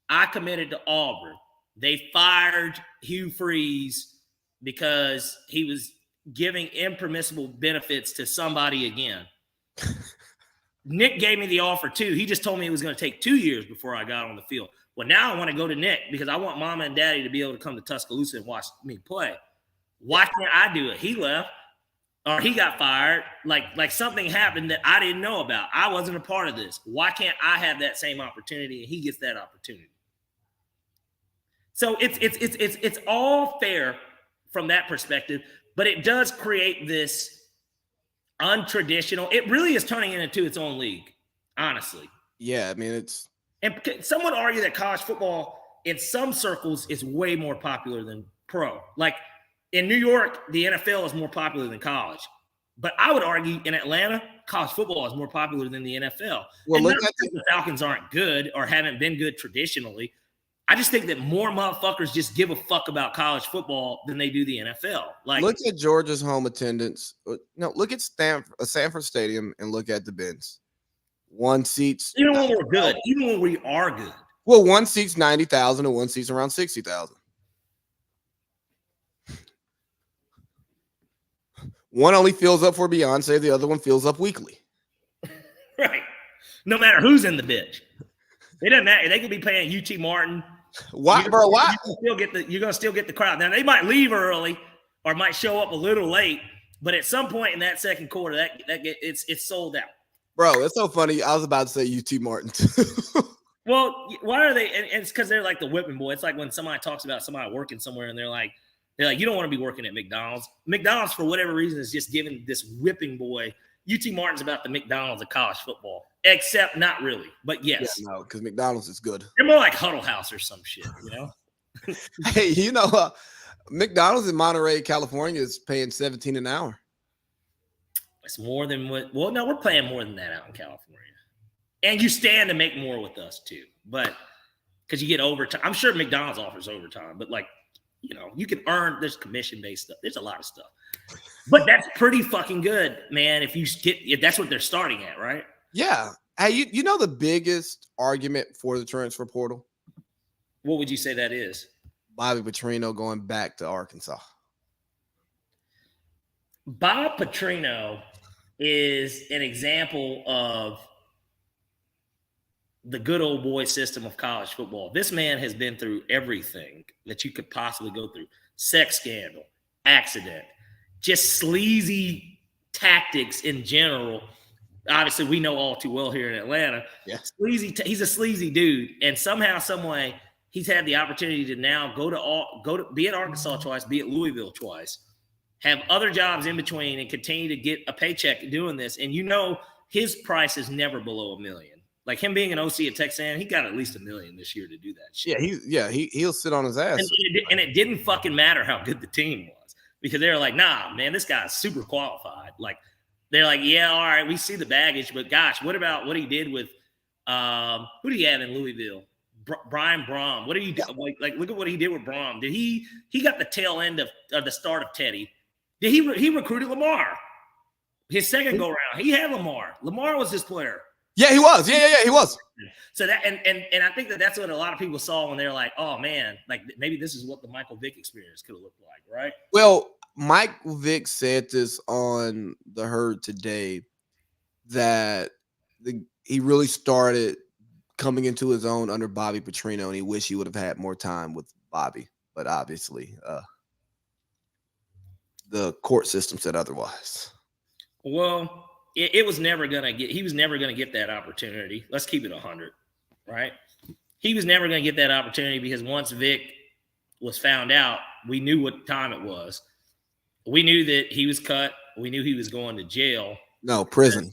[SPEAKER 2] I committed to Auburn. They fired Hugh Freeze because he was giving impermissible benefits to somebody again. Nick gave me the offer too. He just told me it was going to take 2 years before I got on the field. Well, now I want to go to Nick because I want mama and daddy to be able to come to Tuscaloosa and watch me play. Why can't I do it? He left or he got fired. Like something happened that I didn't know about. I wasn't a part of this. Why can't I have that same opportunity and he gets that opportunity? So it's all fair from that perspective, but it does create this untraditional. It really is turning it into its own league, honestly.
[SPEAKER 1] Yeah, I mean it's.
[SPEAKER 2] And some would argue that college football in some circles is way more popular than pro. Like in New York, the NFL is more popular than college. But I would argue in Atlanta, college football is more popular than the NFL. Well, and look at the Falcons aren't good or haven't been good traditionally. I just think that more motherfuckers just give a fuck about college football than they do the NFL. Like,
[SPEAKER 1] look at Georgia's home attendance. No, look at Sanford Stadium and look at the Benz. One seats.
[SPEAKER 2] Even when we're good, even when we are good.
[SPEAKER 1] Well, one seat's 90,000 and one seat's around 60,000. One only fills up for Beyonce. The other one fills up weekly.
[SPEAKER 2] Right. No matter who's in the bitch. It doesn't matter. They could be paying UT Martin.
[SPEAKER 1] Why, bro? Why?
[SPEAKER 2] You're gonna still get the crowd. Now they might leave early or might show up a little late, but at some point in that second quarter, it's sold out.
[SPEAKER 1] Bro, it's so funny. I was about to say UT Martin too.
[SPEAKER 2] Well, why are they? And it's because they're like the whipping boy. It's like when somebody talks about somebody working somewhere and they're like, you don't want to be working at McDonald's. McDonald's, for whatever reason, is just giving this whipping boy. UT Martin's about the McDonald's of college football. Except not really, but yes.
[SPEAKER 1] Yeah, no, because McDonald's is good.
[SPEAKER 2] They're more like Huddle House or some shit, you know?
[SPEAKER 1] Hey, McDonald's in Monterey, California is paying $17 an hour.
[SPEAKER 2] It's more than what – well, no, we're paying more than that out in California. And you stand to make more with us too. But because you get overtime. I'm sure McDonald's offers overtime, but you can earn – there's commission-based stuff. There's a lot of stuff. But that's pretty fucking good, man, if that's what they're starting at, right?
[SPEAKER 1] Yeah. Hey, you know the biggest argument for the transfer portal?
[SPEAKER 2] What would you say that is?
[SPEAKER 1] Bobby Petrino going back to Arkansas.
[SPEAKER 2] Bob Petrino is an example of the good old boy system of college football. This man has been through everything that you could possibly go through. Sex scandal, accident, just sleazy tactics in general. Obviously, we know all too well here in Atlanta.
[SPEAKER 1] Yeah.
[SPEAKER 2] He's a sleazy dude, and somehow, some way, he's had the opportunity to now go to be at Arkansas twice, be at Louisville twice, have other jobs in between, and continue to get a paycheck doing this. And his price is never below $1 million. Like him being an OC at Texas A&M, he got at least $1 million this year to do that shit.
[SPEAKER 1] Yeah, he'll sit on his ass.
[SPEAKER 2] And it didn't fucking matter how good the team was because they were like, nah, man, this guy's super qualified. Like. They're like, yeah, all right, we see the baggage, but gosh, what about what he did with who do you have in Louisville? Brian Brom. What did he do? Like, look at what he did with Brom. Did he got the tail end of the start of Teddy? Did he recruited Lamar? His second go round, he had Lamar. Lamar was his player.
[SPEAKER 1] Yeah, he was. Yeah, he was.
[SPEAKER 2] So that and I think that's what a lot of people saw when they're like, oh man, like maybe this is what the Michael Vick experience could have looked like, right?
[SPEAKER 1] Well, Michael Vick said this on the Herd today that he really started coming into his own under Bobby Petrino, and he wished he would have had more time with Bobby. But obviously, the court system said otherwise.
[SPEAKER 2] Well, it was never gonna get. He was never gonna get that opportunity. Let's keep it 100, right? He was never gonna get that opportunity because once Vic was found out, we knew what time it was. We knew that he was cut. We knew he was going to jail.
[SPEAKER 1] No, prison.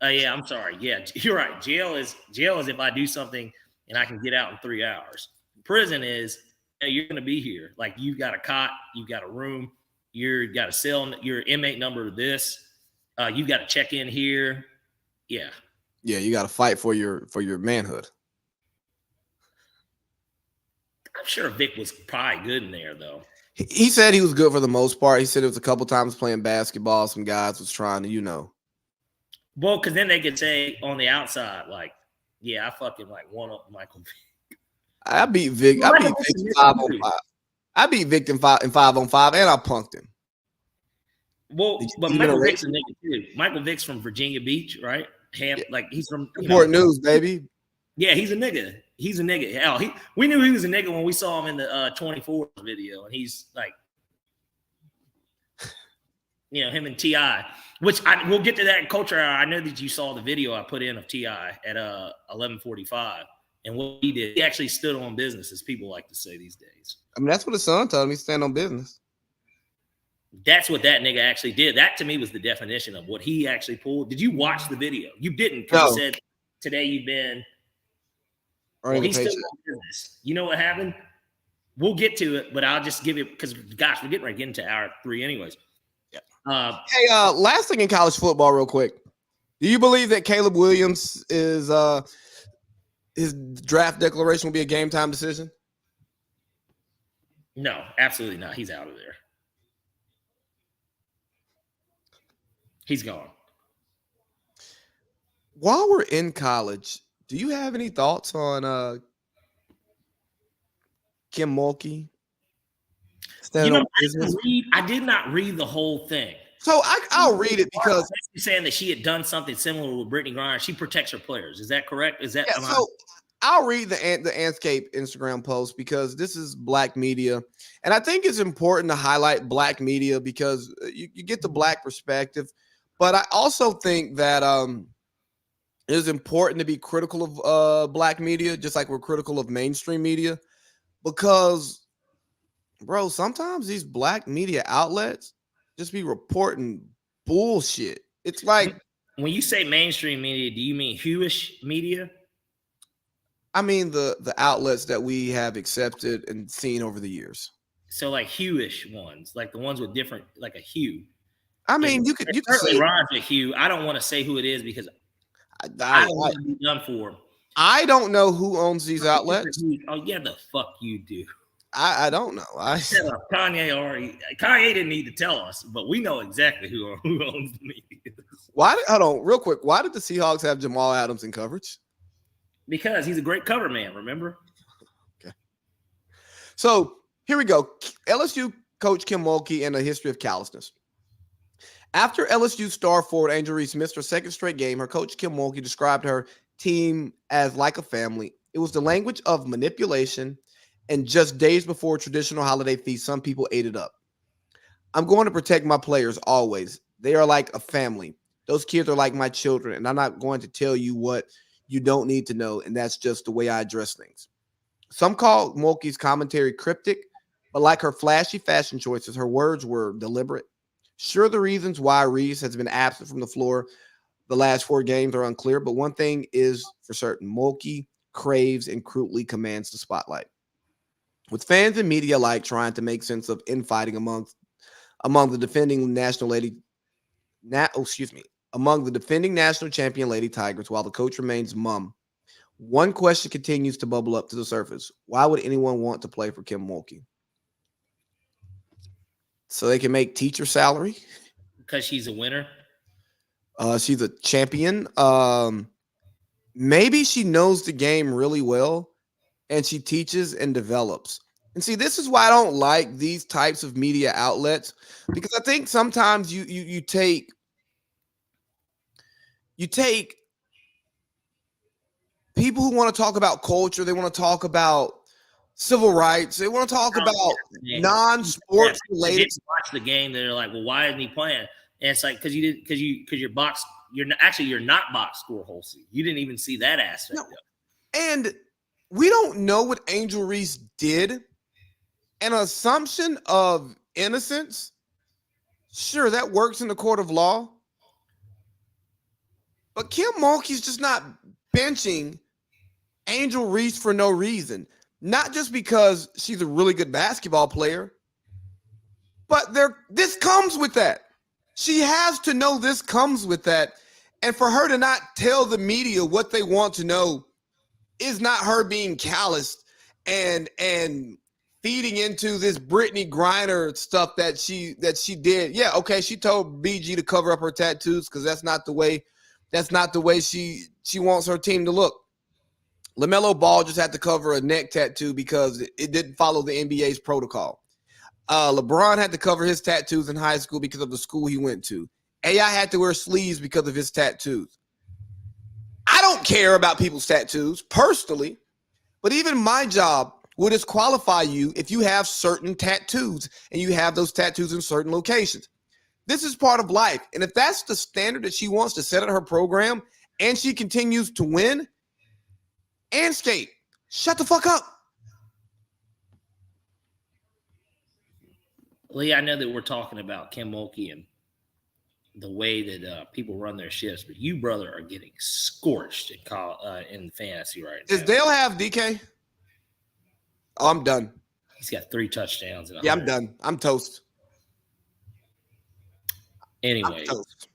[SPEAKER 2] Yeah, I'm sorry. Yeah, you're right. Jail is if I do something and I can get out in 3 hours. Prison is you're going to be here. Like you've got a cot, you've got a room, you've got a cell, your inmate number. This, you've got to check in here. Yeah,
[SPEAKER 1] you got to fight for your manhood.
[SPEAKER 2] I'm sure Vic was probably good in there though.
[SPEAKER 1] He said he was good for the most part. He said it was a couple times playing basketball. Some guys was trying to,
[SPEAKER 2] Well, because then they could say on the outside, like, yeah, I fucking like one up Michael Vick.
[SPEAKER 1] I beat Vic. I beat Vic in 5-on-5. I beat Vic in 5-on-5, and I punked him.
[SPEAKER 2] Well, but Michael Vick's a nigga too. Michael Vick's from Virginia Beach, right? Like he's from
[SPEAKER 1] Newport News, baby.
[SPEAKER 2] Yeah, he's a nigga. He's a nigga. Hell, we knew he was a nigga when we saw him in the 24 video, and he's like, him and T.I., which we'll get to that in Culture Hour. I know that you saw the video I put in of T.I. at 11:45, and what he did, he actually stood on business, as people like to say these days.
[SPEAKER 1] I mean, that's what his son told him. He stand on business.
[SPEAKER 2] That's what that nigga actually did. That to me was the definition of what he actually pulled. Did you watch the video? You didn't, because he said today you've been. Well, he's still on business. You know what happened? We'll get to it, but I'll just give it because, gosh, we're getting right into hour 3 anyways. Yeah.
[SPEAKER 1] Hey, last thing in college football, real quick. Do you believe that Caleb Williams is his draft declaration will be a game time decision?
[SPEAKER 2] No, absolutely not. He's out of there. He's gone.
[SPEAKER 1] While we're in college, do you have any thoughts on Kim Mulkey?
[SPEAKER 2] I did not read the whole thing.
[SPEAKER 1] So I'll read it because
[SPEAKER 2] you're saying that she had done something similar with Brittany Griner. She protects her players. Is that correct? Is that
[SPEAKER 1] so? I'll read the Anscape Instagram post because this is Black media, and I think it's important to highlight Black media because you get the Black perspective. But I also think that it is important to be critical of Black media, just like we're critical of mainstream media, because, bro, sometimes these Black media outlets just be reporting bullshit. It's like,
[SPEAKER 2] when you say mainstream media, do you mean Hewish media?
[SPEAKER 1] I mean the outlets that we have accepted and seen over the years.
[SPEAKER 2] So like Hewish ones, like the ones with different, like a hue.
[SPEAKER 1] I mean, you could
[SPEAKER 2] say rhymes with Hugh. I don't want to say who it is because I don't want to be done for.
[SPEAKER 1] I don't know who owns these outlets.
[SPEAKER 2] Oh yeah, the fuck you do.
[SPEAKER 1] I don't know.
[SPEAKER 2] Kanye didn't need to tell us, but we know exactly who owns the media.
[SPEAKER 1] Hold on, real quick. Why did the Seahawks have Jamal Adams in coverage?
[SPEAKER 2] Because he's a great cover man. Remember?
[SPEAKER 1] Okay. So here we go. LSU coach Kim Mulkey and a history of callousness. After LSU star forward Angel Reese missed her second straight game, her coach Kim Mulkey described her team as like a family. It was the language of manipulation, and just days before a traditional holiday feast, some people ate it up. I'm going to protect my players always. They are like a family. Those kids are like my children, and I'm not going to tell you what you don't need to know, and that's just the way I address things. Some call Mulkey's commentary cryptic, but like her flashy fashion choices, her words were deliberate. Sure, the reasons why Reese has been absent from the floor the last 4 games are unclear, but one thing is for certain. Mulkey craves and crudely commands the spotlight. With fans and media alike trying to make sense of infighting among the defending national champion Lady Tigers, while the coach remains mum, one question continues to bubble up to the surface. Why would anyone want to play for Kim Mulkey? So they can make teacher salary?
[SPEAKER 2] Because she's a winner.
[SPEAKER 1] She's a champion. Maybe she knows the game really well, and she teaches and develops. And see, this is why I don't like these types of media outlets, because I think sometimes you take people who want to talk about culture, they want to talk about civil rights, they want to talk about non-sports
[SPEAKER 2] They
[SPEAKER 1] related.
[SPEAKER 2] didn't watch the game. They're like, well, why isn't he playing? And it's like because you're box. You're not box score whole season. You didn't even see that aspect.
[SPEAKER 1] No.
[SPEAKER 2] Of it.
[SPEAKER 1] And we don't know what Angel Reese did. An assumption of innocence, sure, that works in the court of law. But Kim Mulkey's just not benching Angel Reese for no reason. Not just because she's a really good basketball player, but this comes with that. She has to know this comes with that. And for her to not tell the media what they want to know is not her being calloused and feeding into this Brittany Griner stuff that she did. Yeah, okay, she told BG to cover up her tattoos because that's not the way she wants her team to look. LaMelo Ball just had to cover a neck tattoo because it didn't follow the NBA's protocol. LeBron had to cover his tattoos in high school because of the school he went to. AI had to wear sleeves because of his tattoos. I don't care about people's tattoos personally, but even my job will disqualify you if you have certain tattoos and you have those tattoos in certain locations. This is part of life. And if that's the standard that she wants to set at her program and she continues to win and skate, shut the fuck up.
[SPEAKER 2] Lee, I know that we're talking about Kim Mulkey and the way that people run their shifts, but you, brother, are getting scorched in fantasy right now.
[SPEAKER 1] Does Dale have DK? Oh, I'm done.
[SPEAKER 2] He's got 3 touchdowns.
[SPEAKER 1] Yeah, I'm done. I'm toast.
[SPEAKER 2] Anyway,
[SPEAKER 1] I'm toast.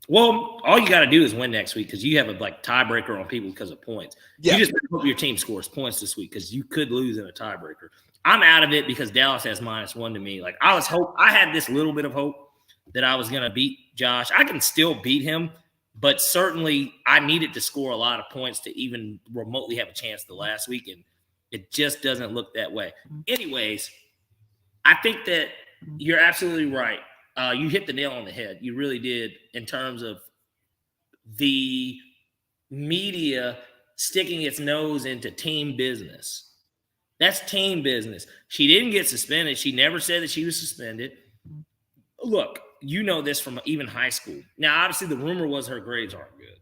[SPEAKER 2] Well, all you got to do is win next week because you have a tiebreaker on people because of points.
[SPEAKER 1] Yeah.
[SPEAKER 2] You just hope your team scores points this week because you could lose in a tiebreaker. I'm out of it because Dallas has -1 to me. I had this little bit of hope that I was going to beat Josh. I can still beat him, but certainly I needed to score a lot of points to even remotely have a chance the last week, and it just doesn't look that way. Anyways, I think that you're absolutely right. You hit the nail on the head. You really did in terms of the media sticking its nose into team business. That's team business. She didn't get suspended. She never said that she was suspended. Look, you know this from even high school. Now, obviously, the rumor was her grades aren't good.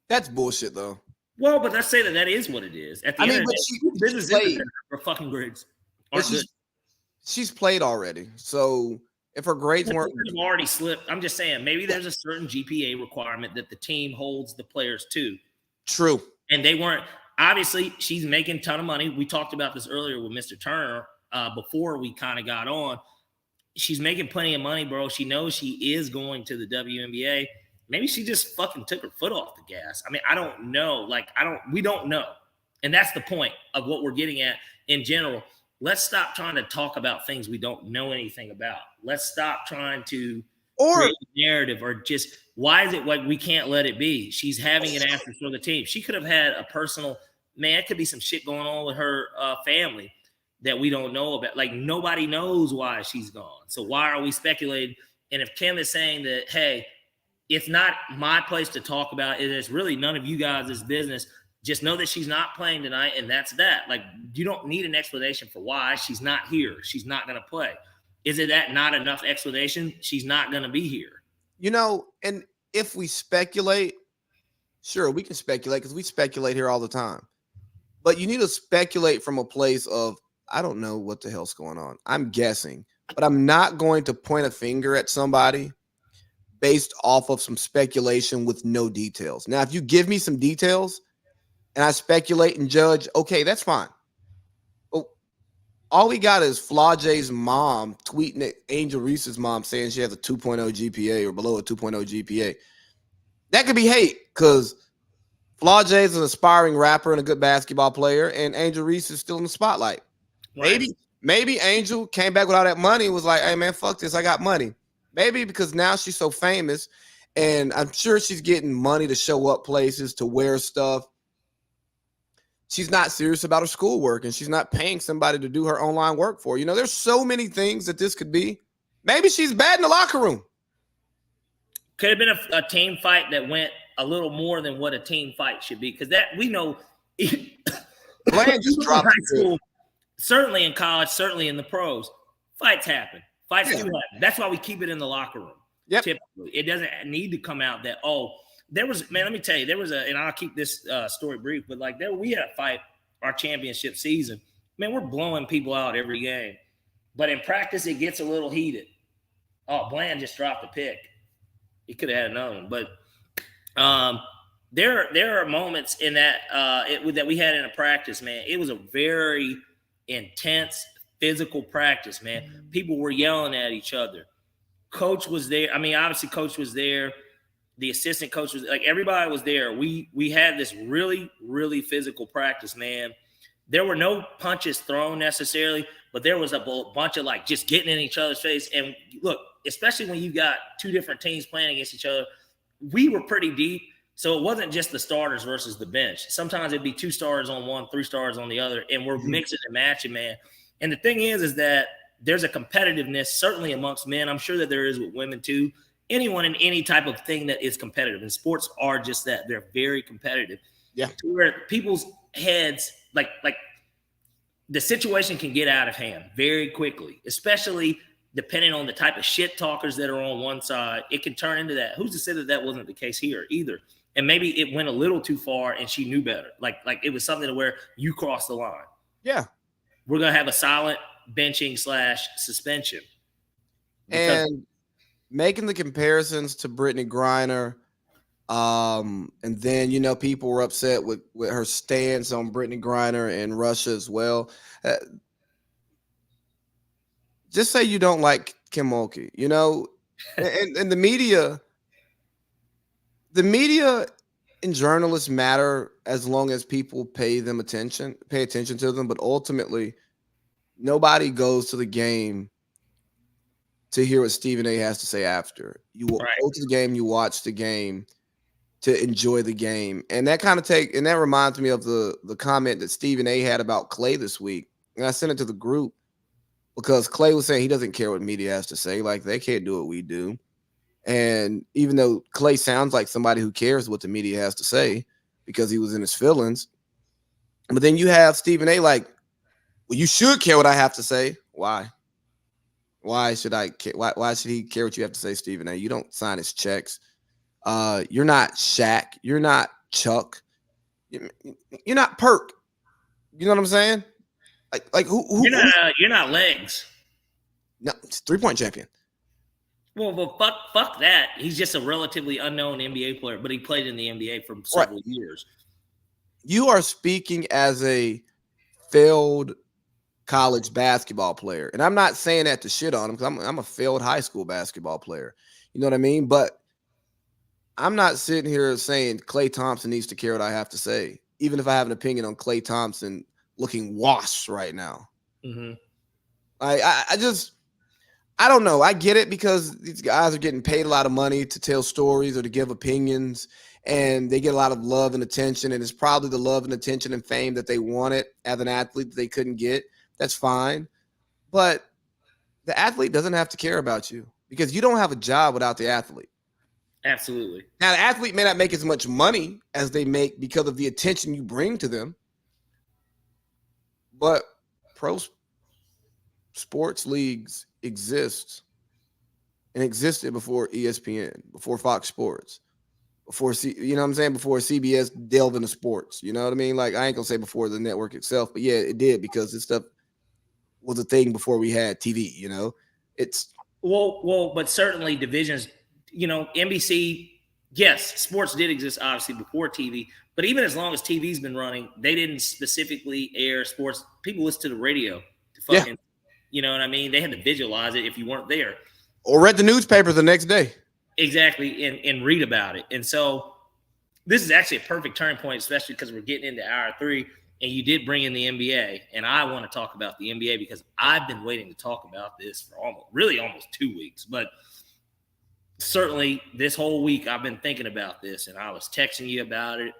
[SPEAKER 1] That's bullshit, though.
[SPEAKER 2] Well, but let's say that is what it is. At the end of the day, business is her fucking grades aren't good.
[SPEAKER 1] She's played already, so if her grades weren't
[SPEAKER 2] already slipped, I'm just saying maybe there's a certain GPA requirement that the team holds the players to.
[SPEAKER 1] True.
[SPEAKER 2] And they weren't. Obviously, she's making a ton of money. We talked about this earlier with Mr. Turner before we kind of got on. She's making plenty of money, bro. She knows she is going to the WNBA. Maybe she just fucking took her foot off the gas. I mean, I don't know. We don't know. And that's the point of what we're getting at in general. Let's stop trying to talk about things we don't know anything about. Let's stop trying to create a narrative or just why is it like we can't let it be? She's having an answer for the team. She could have had a personal it could be some shit going on with her family that we don't know about. Like nobody knows why she's gone. So why are we speculating? And if Kim is saying that, hey, it's not my place to talk about it, it's really none of you guys' business. Just know that she's not playing tonight, and that's that. Like, you don't need an explanation for why she's not here. She's not going to play. Is it that not enough explanation? She's not going to be here.
[SPEAKER 1] You know, and if we speculate, sure, we can speculate because we speculate here all the time. But you need to speculate from a place of, I don't know what the hell's going on. I'm guessing, but I'm not going to point a finger at somebody based off of some speculation with no details. Now, if you give me some details and I speculate and judge, okay, that's fine. But all we got is Flage's mom tweeting at Angel Reese's mom saying she has a 2.0 GPA or below a 2.0 GPA. That could be hate because Flage is an aspiring rapper and a good basketball player, and Angel Reese is still in the spotlight. Right. Maybe Angel came back with all that money and was like, hey, man, fuck this. I got money. Maybe because now she's so famous And I'm sure she's getting money to show up places, to wear stuff. She's not serious about her schoolwork, and she's not paying somebody to do her online work for her. You know, there's so many things that this could be. Maybe she's bad in the locker room.
[SPEAKER 2] Could have been a team fight that went a little more than what a team fight should be, because that we know.
[SPEAKER 1] Bland just dropped
[SPEAKER 2] high school, certainly in college, certainly in the pros, fights happen. Fights do happen. That's why we keep it in the locker room.
[SPEAKER 1] Yep.
[SPEAKER 2] Typically, it doesn't need to come out that there was, man. Let me tell you, there was and I'll keep this story brief, but like we had a fight our championship season. Man, we're blowing people out every game, but in practice it gets a little heated. Oh, Bland just dropped a pick. He could have had another one, but there are moments in that that we had in a practice, man. It was a very intense physical practice, man. People were yelling at each other. Coach was there. I mean, obviously, coach was there. The assistant coach was like, everybody was there. We had this really, really physical practice, man. There were no punches thrown necessarily, but there was a bunch of like just getting in each other's face. And look, especially when you got two different teams playing against each other, we were pretty deep. So it wasn't just the starters versus the bench. Sometimes it'd be 2 starters on one, 3 starters on the other, and we're mixing and matching, man. And the thing is that there's a competitiveness, certainly amongst men. I'm sure that there is with women too. Anyone in any type of thing that is competitive, and sports are just that. They're very competitive.
[SPEAKER 1] Yeah.
[SPEAKER 2] To where people's heads, like the situation can get out of hand very quickly, especially depending on the type of shit talkers that are on one side. It can turn into that. Who's to say that wasn't the case here either? And maybe it went a little too far and she knew better. Like it was something to where you crossed the line.
[SPEAKER 1] Yeah. We're
[SPEAKER 2] going to have a silent benching / suspension.
[SPEAKER 1] And making the comparisons to Brittany Griner, and then, you know, people were upset with her stance on Brittany Griner in Russia as well. Just say you don't like Kim Mulkey, you know, and the media and journalists matter as long as people pay attention to them. But ultimately, nobody goes to the game to hear what Stephen A has to say after. You will go to the game, you watch the game to enjoy the game. And that that reminds me of the comment that Stephen A had about Clay this week. And I sent it to the group because Clay was saying he doesn't care what media has to say. Like, they can't do what we do. And even though Clay sounds like somebody who cares what the media has to say because he was in his feelings, but then you have Stephen A like, well, you should care what I have to say. Why? Why should I care? Why should he care what you have to say, Stephen A? You don't sign his checks. You're not Shaq. You're not Chuck. You're not Perk. You know what I'm saying? Like who?
[SPEAKER 2] You're not Legs.
[SPEAKER 1] No, it's 3-point champion.
[SPEAKER 2] Well, fuck that. He's just a relatively unknown NBA player, but he played in the NBA for several years.
[SPEAKER 1] You are speaking as a failed college basketball player. And I'm not saying that to shit on him because I'm a failed high school basketball player. You know what I mean? But I'm not sitting here saying Klay Thompson needs to care what I have to say, even if I have an opinion on Klay Thompson looking washed right now.
[SPEAKER 2] Mm-hmm.
[SPEAKER 1] I don't know. I get it because these guys are getting paid a lot of money to tell stories or to give opinions, and they get a lot of love and attention, and it's probably the love and attention and fame that they wanted as an athlete that they couldn't get. That's fine. But the athlete doesn't have to care about you because you don't have a job without the athlete.
[SPEAKER 2] Absolutely.
[SPEAKER 1] Now, the athlete may not make as much money as they make because of the attention you bring to them, but pro sports leagues exist and existed before ESPN, before Fox Sports, before you know what I'm saying, before CBS delved into sports. You know what I mean? Like, I ain't gonna say before the network itself, but yeah, it did because this stuff was a thing before we had TV. You know, it's
[SPEAKER 2] but certainly divisions. You know, NBC. Yes, sports did exist obviously before TV, but even as long as TV's been running, they didn't specifically air sports. People listen to the radio to fucking. Yeah. You know what I mean? They had to visualize it if you weren't there.
[SPEAKER 1] Or read the newspaper the next day.
[SPEAKER 2] Exactly, and read about it. And so this is actually a perfect turning point, especially because we're getting into hour 3, and you did bring in the NBA. And I want to talk about the NBA because I've been waiting to talk about this for almost 2 weeks. But certainly this whole week I've been thinking about this, and I was texting you about it.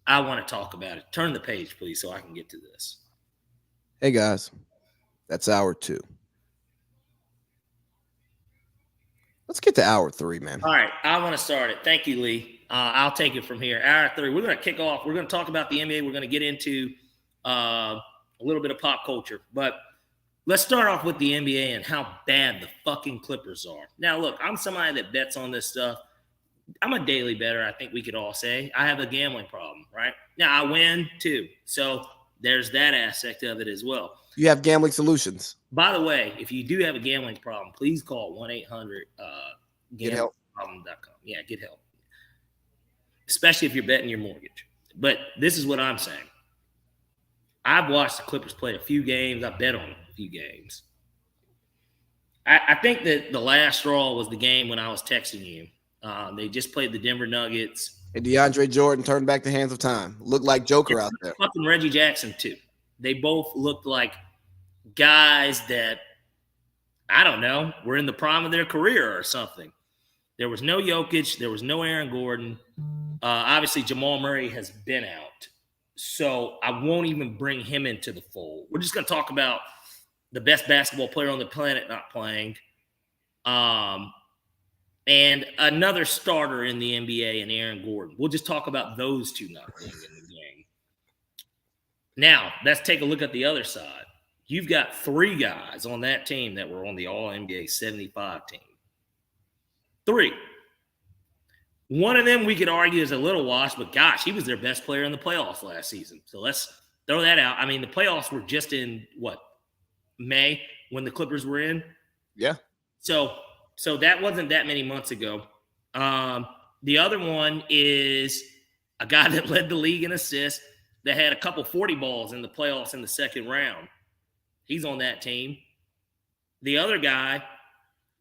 [SPEAKER 2] I want to talk about it. Turn the page, please, so I can get to this.
[SPEAKER 1] Hey, guys. That's hour 2. Let's get to hour 3, man.
[SPEAKER 2] All right. I want to start it. Thank you, Lee. I'll take it from here. Hour 3. We're going to kick off. We're going to talk about the NBA. We're going to get into a little bit of pop culture. But let's start off with the NBA and how bad the fucking Clippers are. Now, look, I'm somebody that bets on this stuff. I'm a daily bettor, I think we could all say. I have a gambling problem, right? Now, I win, too. So there's that aspect of it as well.
[SPEAKER 1] You have gambling solutions.
[SPEAKER 2] By the way, if you do have a gambling problem, please call 1-800-GAMBLINGPROBLEM.com. Yeah, get help. Especially if you're betting your mortgage. But this is what I'm saying. I've watched the Clippers play a few games. I bet on a few games. I think that the last straw was the game when I was texting you. They just played the Denver Nuggets.
[SPEAKER 1] And DeAndre Jordan turned back the hands of time. Looked like Joker out there.
[SPEAKER 2] Fucking Reggie Jackson, too. They both looked like guys that, I don't know, were in the prime of their career or something. There was no Jokic. There was no Aaron Gordon. Obviously, Jamal Murray has been out. So I won't even bring him into the fold. We're just going to talk about the best basketball player on the planet not playing. And another starter in the NBA and Aaron Gordon. We'll just talk about those two not playing in the game. Now, let's take a look at the other side. You've got 3 guys on that team that were on the All-NBA 75 team. 3. One of them we could argue is a little washed, but gosh, he was their best player in the playoffs last season. So let's throw that out. I mean, the playoffs were just in, May when the Clippers were in?
[SPEAKER 1] Yeah.
[SPEAKER 2] So that wasn't that many months ago. The other one is a guy that led the league in assists that had a couple 40 balls in the playoffs in the second round. He's on that team. The other guy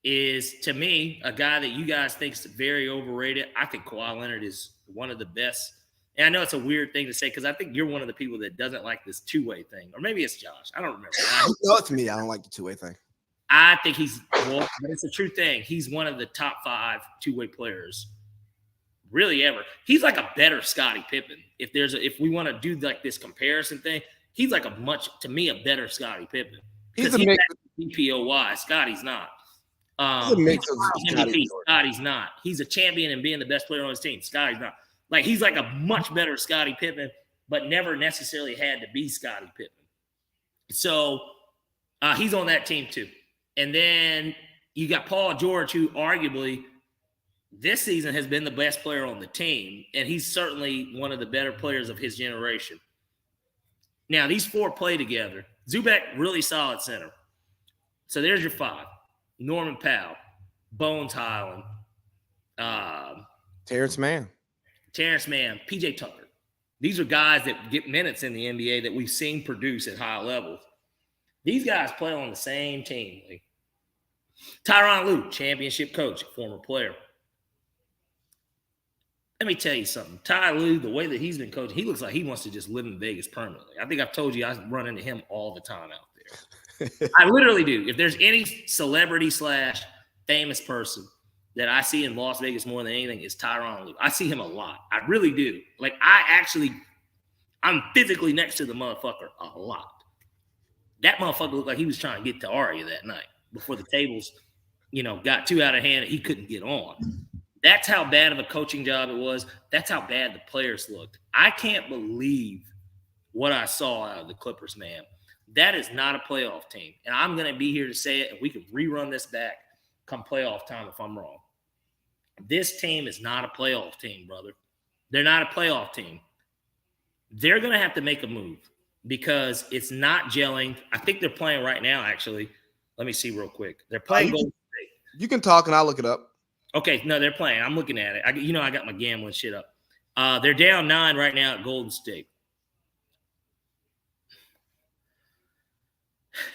[SPEAKER 2] is, to me, a guy that you guys think is very overrated. I think Kawhi Leonard is one of the best. And I know it's a weird thing to say because I think you're one of the people that doesn't like this two-way thing. Or maybe it's Josh. I don't remember.
[SPEAKER 1] No, it's me. I don't like the two-way thing.
[SPEAKER 2] I think but it's a true thing. He's one of the top 5 two-way players really ever. He's like a better Scottie Pippen. If we want to do like this comparison thing, he's like a better Scottie Pippen.
[SPEAKER 1] He's a mix.
[SPEAKER 2] DPOY. Scottie's not.
[SPEAKER 1] He's a mix of
[SPEAKER 2] MVP. Scottie's not. He's a champion and being the best player on his team. Scottie's not. Like, he's like a much better Scottie Pippen, but never necessarily had to be Scottie Pippen. So he's on that team too. And then you got Paul George, who arguably this season has been the best player on the team, and he's certainly one of the better players of his generation. Now, these 4 play together. Zubac, really solid center. So there's your 5. Norman Powell, Bones Highland,
[SPEAKER 1] Terrence Mann,
[SPEAKER 2] PJ Tucker. These are guys that get minutes in the NBA that we've seen produce at high levels. These guys play on the same team. Tyronn Lue, championship coach, former player. Let me tell you something. Ty Lue, the way that he's been coaching, he looks like he wants to just live in Vegas permanently. I think I've told you I run into him all the time out there. I literally do. If there's any celebrity / famous person that I see in Las Vegas more than anything, is Tyronn Lue. I see him a lot. I really do. Like, I'm physically next to the motherfucker a lot. That motherfucker looked like he was trying to get to Aria that night before the tables, got too out of hand and he couldn't get on. That's how bad of a coaching job it was. That's how bad the players looked. I can't believe what I saw out of the Clippers, man. That is not a playoff team. And I'm going to be here to say it, and we can rerun this back come playoff time if I'm wrong. This team is not a playoff team, brother. They're not a playoff team. They're going to have to make a move because it's not gelling. I think they're playing right now, actually. Let me see real quick. They're playing Golden State.
[SPEAKER 1] You can talk and I'll look it up.
[SPEAKER 2] Okay, no, they're playing. I'm looking at it. I got my gambling shit up. They're down 9 right now at Golden State.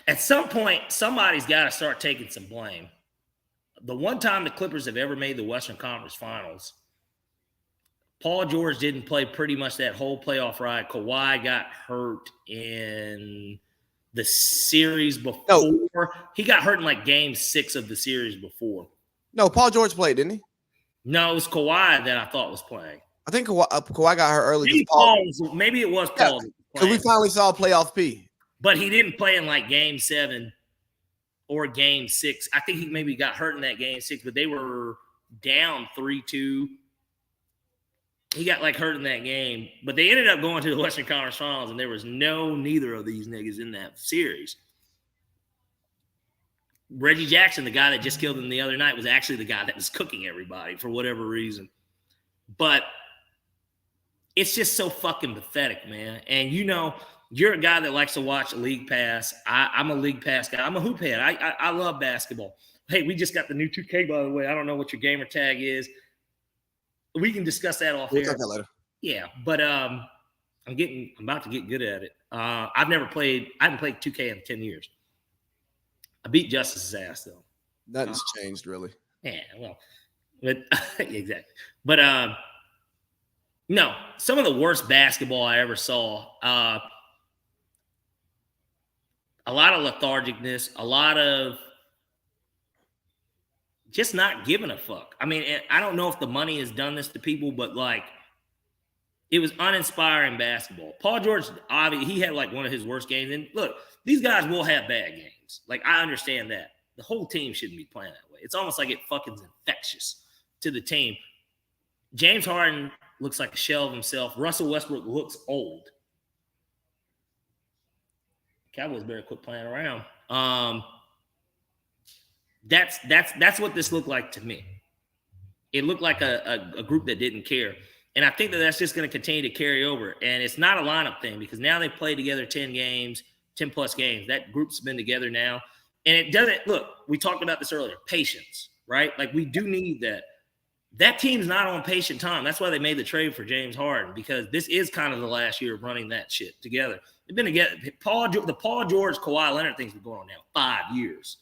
[SPEAKER 2] At some point, somebody's got to start taking some blame. The one time the Clippers have ever made the Western Conference Finals, Paul George didn't play pretty much that whole playoff ride. Kawhi got hurt in the series before. He got hurt in like game 6 of the series before.
[SPEAKER 1] No, Paul George played, didn't he?
[SPEAKER 2] No, it was Kawhi that I thought was playing.
[SPEAKER 1] I think Kawhi got hurt early.
[SPEAKER 2] Maybe it was
[SPEAKER 1] Yeah,
[SPEAKER 2] Paul.
[SPEAKER 1] because we finally saw playoff P.
[SPEAKER 2] But he didn't play in like Game 7 or Game 6. I think he maybe got hurt in that Game 6, but they were down 3-2. He got like hurt in that game, but they ended up going to the Western Conference Finals, and there was neither of these niggas in that series. Reggie Jackson, the guy that just killed him the other night, was actually the guy that was cooking everybody for whatever reason. But it's just so fucking pathetic, man. And you're a guy that likes to watch League Pass. I'm a League Pass guy. I'm a hoop head. I love basketball. Hey, we just got the new 2K, by the way. I don't know what your gamer tag is. We can discuss that off
[SPEAKER 1] We'll
[SPEAKER 2] air.
[SPEAKER 1] talk that later.
[SPEAKER 2] Yeah, but I'm about to get good at it. I haven't played 2K in 10 years. I beat Justice's ass though.
[SPEAKER 1] Nothing's changed really.
[SPEAKER 2] Yeah, well, but exactly. But no, some of the worst basketball I ever saw. A lot of lethargicness, a lot of just not giving a fuck. I mean, I don't know if the money has done this to people, but like, it was uninspiring basketball. Paul George, obviously, he had like one of his worst games. And look, these guys will have bad games. Like, I understand that. The whole team shouldn't be playing that way. It's almost like it fucking infectious to the team. James Harden looks like a shell of himself. Russell Westbrook looks old. Cowboys better quit playing around. That's what this looked like to me. It looked like a group that didn't care. And I think that that's just going to continue to carry over. And it's not a lineup thing because now they play together 10 plus games. That group's been together now. And it doesn't – look, we talked about this earlier, patience, right? Like we do need that. That team's not on patient time. That's why they made the trade for James Harden because this is kind of the last year of running that shit together. They've been together. The Paul George, Kawhi Leonard thing's been going on now 5 years.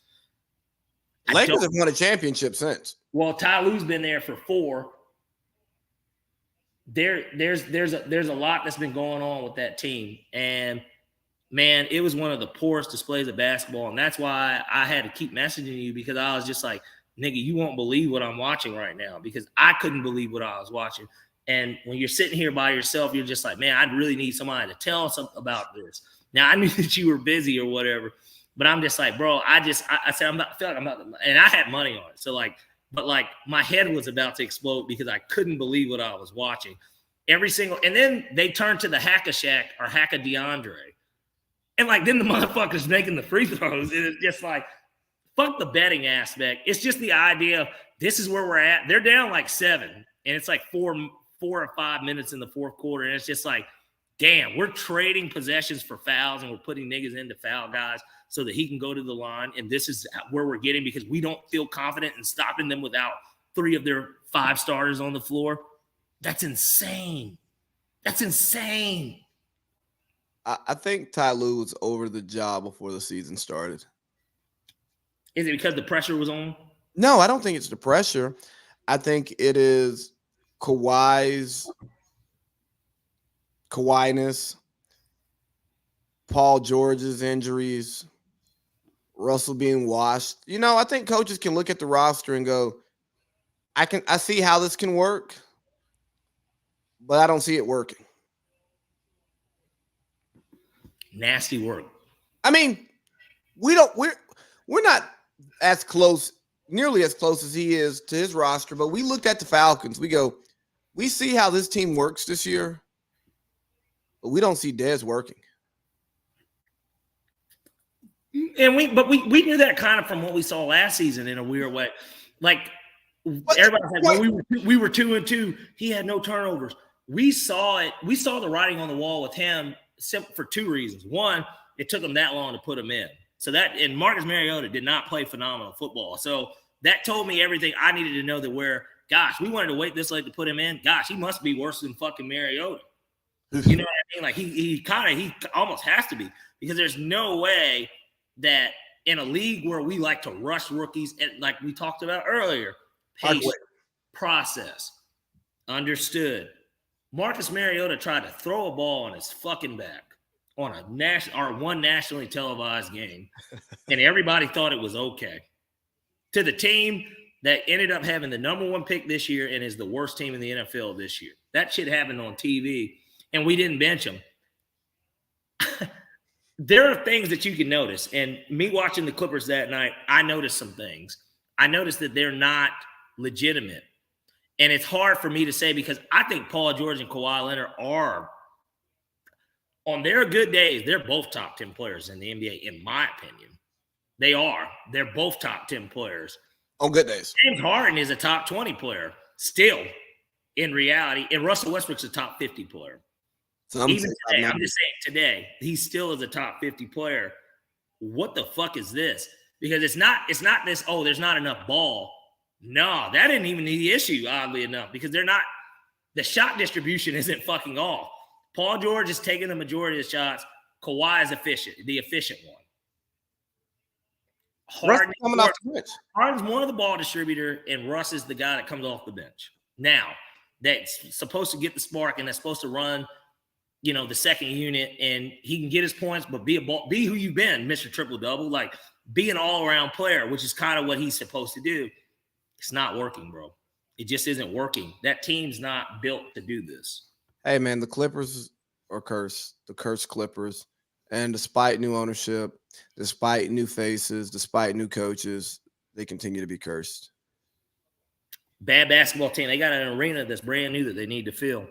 [SPEAKER 1] Lakers have won a championship since.
[SPEAKER 2] Well, Ty Lue's been there for 4. There's a lot that's been going on with that team, and man, it was one of the poorest displays of basketball, and that's why I had to keep messaging you because I was just like, nigga, you won't believe what I'm watching right now because I couldn't believe what I was watching. And when you're sitting here by yourself, you're just like, man, I really need somebody to tell something about this. Now I knew that you were busy or whatever, but I'm just like, bro, I said I feel like I'm about to, and I had money on it, so like. But like my head was about to explode because I couldn't believe what I was watching. And then they turned to the Hack-a-Shaq or Hack-a-DeAndre. And like then the motherfucker's making the free throws. And it's just like, fuck the betting aspect. It's just the idea of this is where we're at. They're down like 7. And it's like 4 or 5 minutes in the fourth quarter. And it's just like, damn, we're trading possessions for fouls and we're putting niggas into foul guys so that he can go to the line. And this is where we're getting because we don't feel confident in stopping them without 3 of their 5 starters on the floor. That's insane. That's insane.
[SPEAKER 1] I think Ty Lue was over the job before the season started.
[SPEAKER 2] Is it because the pressure was on?
[SPEAKER 1] No, I don't think it's the pressure. I think it is Kawhi's Kawhi-ness, Paul George's injuries, Russell being washed. I think coaches can look at the roster and go, I see how this can work, but I don't see it working.
[SPEAKER 2] Nasty work.
[SPEAKER 1] I mean, we're not as close, nearly as close as he is to his roster, but we looked at the Falcons. We go, we see how this team works this year, but we don't see Dez working.
[SPEAKER 2] And we knew that kind of from what we saw last season in a weird way. Like everybody said, when we were 2-2, he had no turnovers. We saw it. We saw the writing on the wall with him for 2 reasons. One, it took him that long to put him in. And Marcus Mariota did not play phenomenal football. So that told me everything I needed to know we wanted to wait this late to put him in. Gosh, he must be worse than fucking Mariota. You know what I mean? Like he almost has to be because there's no way that in a league where we like to rush rookies and like we talked about earlier, patience, process, understood. Marcus Mariota tried to throw a ball on his fucking back on one nationally televised game, and everybody thought it was okay. To the team that ended up having the number 1 pick this year and is the worst team in the NFL this year. That shit happened on TV, and we didn't bench him. There are things that you can notice. And me watching the Clippers that night, I noticed some things. I noticed that they're not legitimate. And it's hard for me to say because I think Paul George and Kawhi Leonard are, on their good days, they're both top 10 players in the NBA, in my opinion. They are. They're both top 10 players.
[SPEAKER 1] On good days.
[SPEAKER 2] James Harden is a top 20 player still in reality. And Russell Westbrook's a top 50 player.
[SPEAKER 1] So
[SPEAKER 2] Even today, I'm just saying today, he still is a top 50 player. What the fuck is this? Because it's not this, oh, there's not enough ball. No, that isn't even the issue, oddly enough, because the shot distribution isn't fucking off. Paul George is taking the majority of the shots. Kawhi is the efficient one. Harden's
[SPEAKER 1] coming off the bench.
[SPEAKER 2] Harden's one of the ball distributor, and Russ is the guy that comes off the bench. Now, that's supposed to get the spark, and that's supposed to run the second unit, and he can get his points, but be who you've been, Mr. Triple-Double. Like, be an all-around player, which is kind of what he's supposed to do. It's not working, bro. It just isn't working. That team's not built to do this.
[SPEAKER 1] Hey, man, the Clippers are cursed. The cursed Clippers. And despite new ownership, despite new faces, despite new coaches, they continue to be cursed.
[SPEAKER 2] Bad basketball team. They got an arena that's brand new that they need to fill.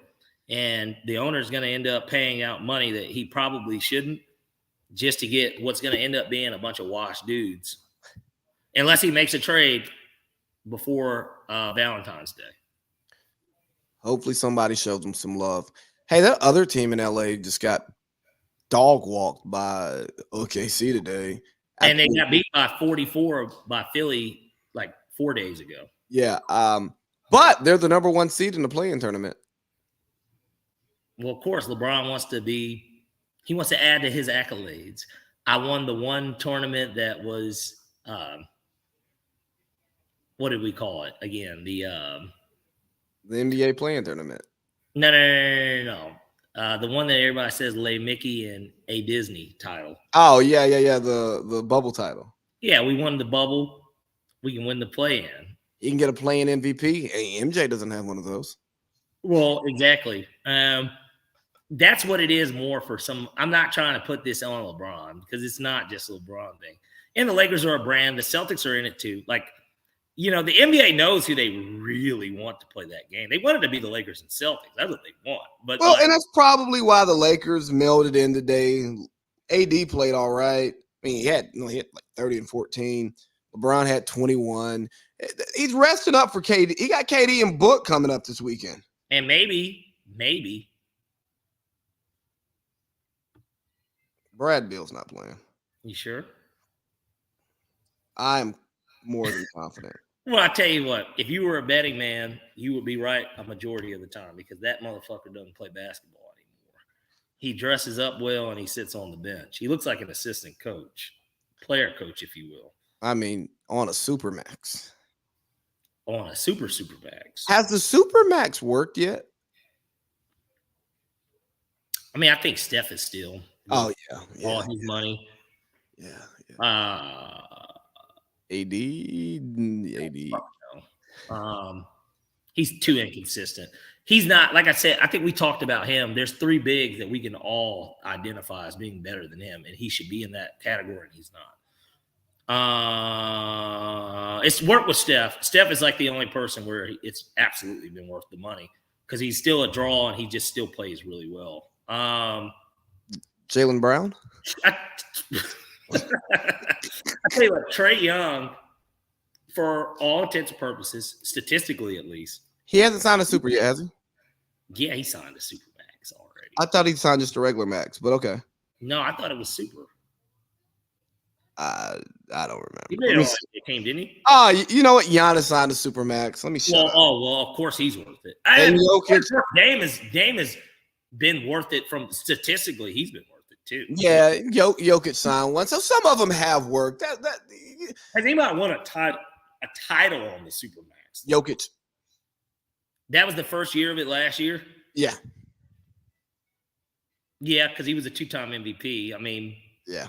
[SPEAKER 2] And the owner's going to end up paying out money that he probably shouldn't just to get what's going to end up being a bunch of washed dudes. Unless he makes a trade before Valentine's Day.
[SPEAKER 1] Hopefully somebody shows them some love. Hey, that other team in LA just got dog walked by OKC today.
[SPEAKER 2] And they got beat by 44 by Philly like 4 days ago.
[SPEAKER 1] Yeah. But they're the number 1 seed in the play-in tournament.
[SPEAKER 2] Well, of course, LeBron wants to add to his accolades. I won the one tournament that was, what did we call it again? The
[SPEAKER 1] NBA play-in tournament.
[SPEAKER 2] No. The one that everybody says lay Mickey and a Disney title.
[SPEAKER 1] Oh, yeah. The bubble title.
[SPEAKER 2] Yeah, we won the bubble. We can win the play-in.
[SPEAKER 1] You can get a play-in MVP. Hey, MJ doesn't have one of those.
[SPEAKER 2] Well, exactly. That's what it is more for some. I'm not trying to put this on LeBron because it's not just a LeBron thing. And the Lakers are a brand. The Celtics are in it too. Like, the NBA knows who they really want to play that game. They want it to be the Lakers and Celtics. That's what they want. But
[SPEAKER 1] and that's probably why the Lakers melded in today. AD played all right. I mean, he had like 30 and 14. LeBron had 21. He's resting up for KD. He got KD and Book coming up this weekend.
[SPEAKER 2] And maybe
[SPEAKER 1] Brad Beal's not playing.
[SPEAKER 2] You sure?
[SPEAKER 1] I'm more than confident.
[SPEAKER 2] Well, I tell you what, if you were a betting man, you would be right a majority of the time because that motherfucker doesn't play basketball anymore. He dresses up well and he sits on the bench. He looks like an assistant coach, player coach, if you will.
[SPEAKER 1] I mean, on a Supermax.
[SPEAKER 2] On a Supermax.
[SPEAKER 1] Has the Supermax worked yet?
[SPEAKER 2] I mean, I think Steph is still.
[SPEAKER 1] Oh, yeah.
[SPEAKER 2] All his money.
[SPEAKER 1] Yeah. AD.
[SPEAKER 2] He's too inconsistent. He's not, like I said, I think we talked about him. There's 3 bigs that we can all identify as being better than him, and he should be in that category, and he's not. It's worked with Steph. Steph is like the only person where it's absolutely been worth the money because he's still a draw and he just still plays really well.
[SPEAKER 1] Jaylen Brown?
[SPEAKER 2] I tell you what, Trae Young, for all intents and purposes, statistically at least.
[SPEAKER 1] He hasn't signed a super yet, has he?
[SPEAKER 2] Yeah, he signed a super max already.
[SPEAKER 1] I thought he signed just a regular max, but okay.
[SPEAKER 2] No, I thought it was super.
[SPEAKER 1] I don't remember.
[SPEAKER 2] He made it all the team, didn't he?
[SPEAKER 1] Oh, you know what? Giannis signed a super max. Let me shut up.
[SPEAKER 2] Well, of course he's worth it.
[SPEAKER 1] And Jokic,
[SPEAKER 2] Dame has been worth it from statistically. He's been worth it too.
[SPEAKER 1] Yeah, Jokic signed one. So some of them have worked.
[SPEAKER 2] Has anybody won a title on the Supermax?
[SPEAKER 1] Jokic.
[SPEAKER 2] That was the first year of it last year?
[SPEAKER 1] Yeah.
[SPEAKER 2] Yeah, because he was a 2-time MVP. I mean,
[SPEAKER 1] yeah.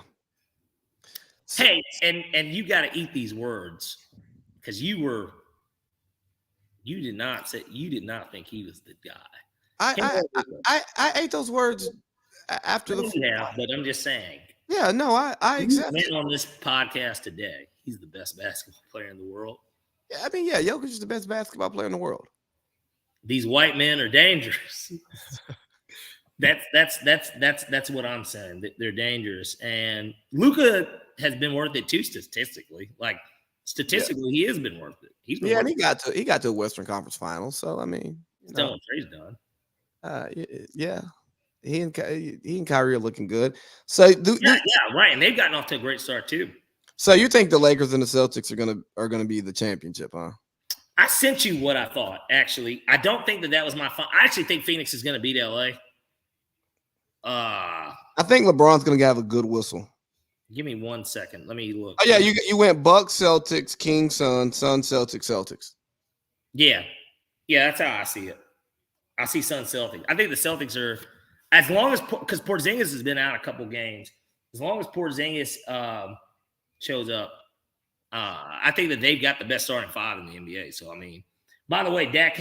[SPEAKER 2] Hey, and you got to eat these words because you were You did not think he was the guy.
[SPEAKER 1] I ate those words after the.
[SPEAKER 2] Yeah, but I'm just saying.
[SPEAKER 1] Yeah, no, I accept it.
[SPEAKER 2] On this podcast today, he's the best basketball player in the world.
[SPEAKER 1] Yeah, I mean, yeah, Jokic is the best basketball player in the world.
[SPEAKER 2] These white men are dangerous. That's what I'm saying. They're dangerous, and Luka has been worth it too statistically. Like statistically, he has been worth it. He's been
[SPEAKER 1] and he got to a Western Conference Finals. So I mean,
[SPEAKER 2] still what Trey's done.
[SPEAKER 1] Yeah. He and Kyrie are looking good. So
[SPEAKER 2] right, and they've gotten off to a great start too.
[SPEAKER 1] So you think the Lakers and the Celtics are gonna be the championship, huh?
[SPEAKER 2] I sent you what I thought. Actually, I don't think that was my. I actually think Phoenix is going to beat LA.
[SPEAKER 1] I think LeBron's gonna have a good whistle.
[SPEAKER 2] Give me 1 second. Let me look.
[SPEAKER 1] Oh yeah, you went Bucks, Celtics, Kings, Suns, Celtics.
[SPEAKER 2] Yeah, that's how I see it. I see Suns, Celtics. I think the Celtics are, as long as, because Porzingis has been out a couple games, as long as Porzingis shows up, I think that they've got the best starting five in the NBA. So I mean, by the way, Dak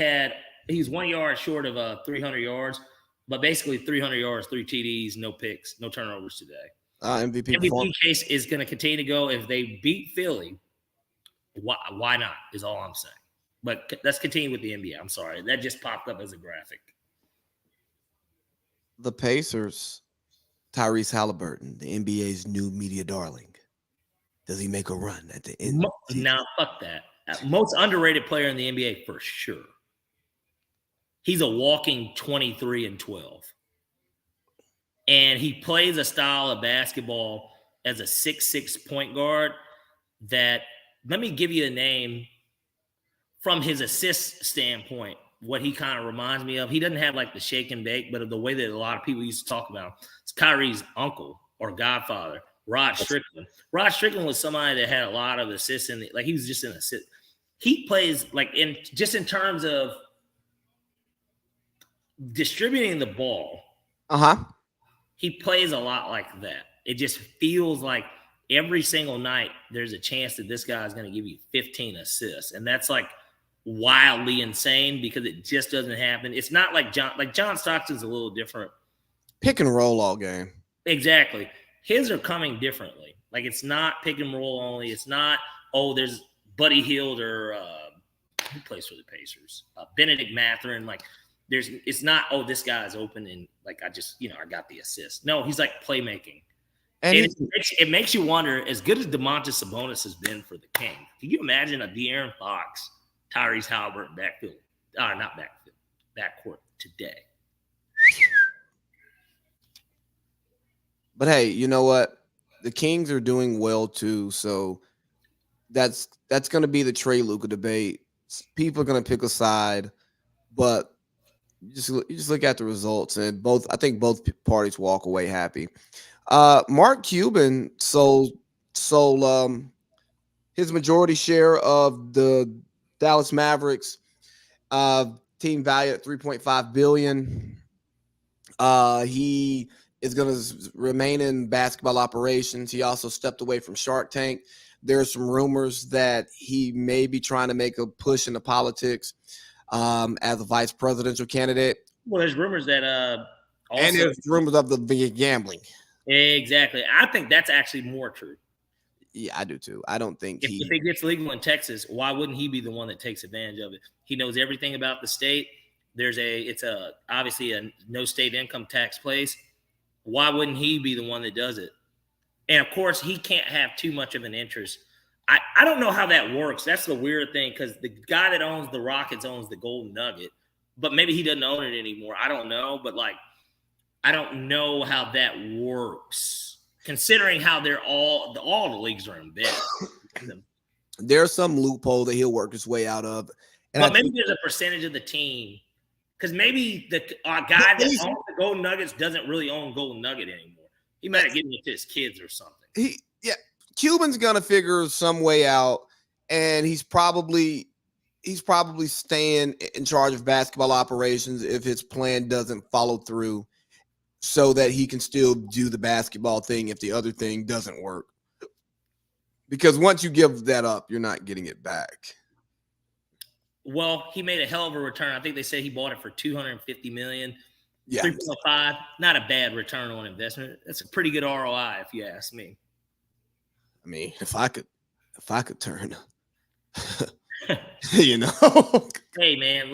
[SPEAKER 2] he's 1 yard short of 300 yards. But basically 300 yards, 3 TDs, no picks, no turnovers today. MVP case is going to continue to go. If they beat Philly, why not is all I'm saying. But let's continue with the NBA. I'm sorry. That just popped up as a graphic.
[SPEAKER 1] The Pacers, Tyrese Halliburton, the NBA's new media darling. Does he make a run at the end?
[SPEAKER 2] Now, fuck that. Most underrated player in the NBA for sure. He's a walking 23-12. And he plays a style of basketball as a 6'6" point guard that, let me give you a name from his assist standpoint, what he kind of reminds me of. He doesn't have like the shake and bake, but of the way that a lot of people used to talk about him. It's Kyrie's uncle or godfather, Rod Strickland. Rod Strickland was somebody that had a lot of assists like he was just an assist. He plays like in terms of distributing the ball, he plays a lot like that. It just feels like every single night there's a chance that this guy is going to give you 15 assists, and that's like wildly insane because it just doesn't happen. It's not like John Stockton's a little different. Pick and roll all game. Exactly. His are coming differently. Like it's not pick and roll only. It's not there's Buddy Hield or who plays for the Pacers, Benedict Mathurin. Like it's not, this guy's open and like I just, I got the assist. No, he's like playmaking. And it makes you wonder, as good as DeMontis Sabonis has been for the Kings, can you imagine a De'Aaron Fox, Tyrese Halliburton backcourt today?
[SPEAKER 1] But hey, you know what? The Kings are doing well too, so that's going to be the Trey Luka debate. People are going to pick a side, but you just look at the results, and I think both parties walk away happy. Mark Cuban sold his majority share of the Dallas Mavericks team value at $3.5 billion. He is going to remain in basketball operations. He also stepped away from Shark Tank. There are some rumors that he may be trying to make a push into politics as a vice presidential candidate.
[SPEAKER 2] Well, there's rumors that
[SPEAKER 1] and there's rumors of the gambling.
[SPEAKER 2] Exactly. I think that's actually more true.
[SPEAKER 1] Yeah, I do too. I don't think
[SPEAKER 2] if it gets legal in Texas, why wouldn't he be the one that takes advantage of it? He knows everything about the state. It's obviously a no state income tax place. Why wouldn't he be the one that does it? And of course, he can't have too much of an interest. I don't know how that works. That's the weird thing, because the guy that owns the Rockets owns the Golden Nugget, but maybe he doesn't own it anymore. I don't know, but I don't know how that works, considering how they're all the leagues are in bed.
[SPEAKER 1] There's some loophole that he'll work his way out of.
[SPEAKER 2] But maybe there's a percentage of the team, because maybe the guy that owns the Golden Nuggets doesn't really own Golden Nugget anymore. He might have given it to his kids or something.
[SPEAKER 1] Cuban's gonna figure some way out, and he's probably staying in charge of basketball operations if his plan doesn't follow through, so that he can still do the basketball thing if the other thing doesn't work. Because once you give that up, you're not getting it back.
[SPEAKER 2] Well, he made a hell of a return. I think they said he bought it for $250 million.
[SPEAKER 1] Yeah.
[SPEAKER 2] 3.5, not a bad return on investment. That's a pretty good ROI, if you ask me.
[SPEAKER 1] I mean, if I could turn, you know.
[SPEAKER 2] Hey man,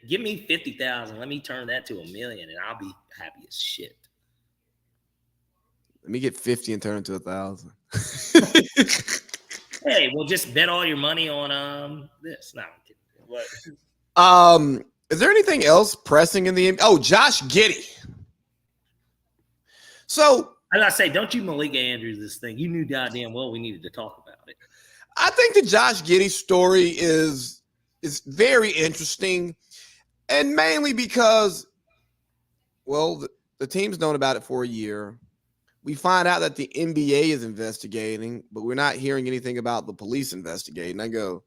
[SPEAKER 2] give me 50,000. Let me turn that to $1 million, and I'll be happy as shit.
[SPEAKER 1] Let me get 50 and turn it to 1,000.
[SPEAKER 2] Hey, well, just bet all your money on this. No, I'm kidding. What?
[SPEAKER 1] Is there anything else pressing in the? Oh, Josh Giddey. So
[SPEAKER 2] I gotta say, don't you Malika Andrews this thing? You knew goddamn well we needed to talk about it.
[SPEAKER 1] I think the Josh Giddey story is very interesting, and mainly because, well, the team's known about it for a year. We find out that the NBA is investigating, but we're not hearing anything about the police investigating. I go,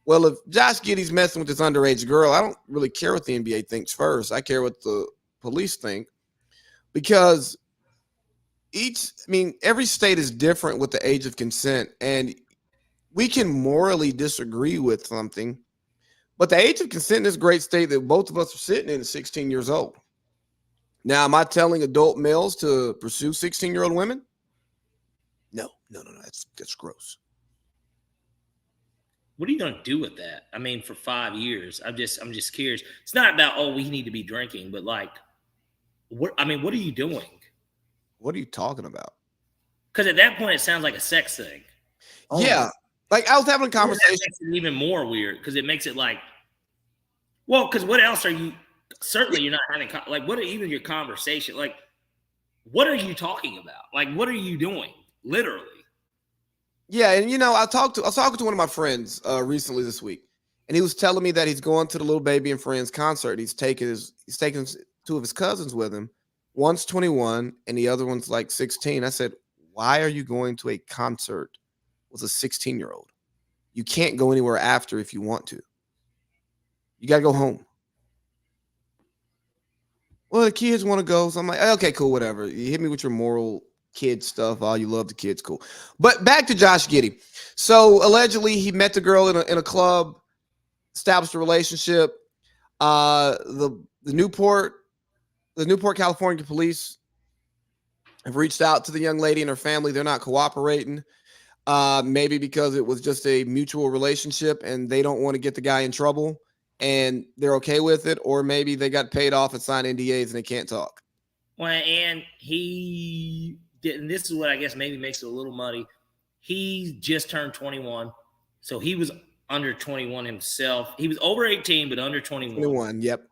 [SPEAKER 1] well, if Josh Giddey's messing with this underage girl, I don't really care what the NBA thinks first. I care what the police think, because every state is different with the age of consent, and we can morally disagree with something, but the age of consent in this great state that both of us are sitting in is 16 years old. Now, am I telling adult males to pursue 16-year-old women? No. That's gross.
[SPEAKER 2] What are you going to do with that? I mean, for 5 years, I'm just curious. It's not about, we need to be drinking, but like, what are you doing?
[SPEAKER 1] What are you talking about?
[SPEAKER 2] Because at that point, it sounds like a sex thing.
[SPEAKER 1] Yeah. Like, I was having a conversation.
[SPEAKER 2] That makes it even more weird, because it makes it like, well, because what else are you, certainly you're not having, like, what are even your conversation? Like, what are you talking about? Like, what are you doing? Literally.
[SPEAKER 1] Yeah, and I was talking to one of my friends recently this week, and he was telling me that he's going to the Little Baby and Friends concert. He's taking two of his cousins with him. One's 21, and the other one's like 16. I said, why are you going to a concert with a 16-year-old? You can't go anywhere after if you want to. You got to go home. Well, the kids want to go, so I'm like, okay, cool, whatever. You hit me with your moral kid stuff. Oh, you love the kids, cool. But back to Josh Giddey. So allegedly, he met the girl in a club, established a relationship. The Newport, California police have reached out to the young lady and her family. They're not cooperating. Maybe because it was just a mutual relationship and they don't want to get the guy in trouble and they're okay with it, or maybe they got paid off and signed NDAs and they can't talk.
[SPEAKER 2] Well, and he did, and this is what I guess maybe makes it a little muddy. He just turned 21, so he was under 21 himself. He was over 18, but under 21.
[SPEAKER 1] 21, yep.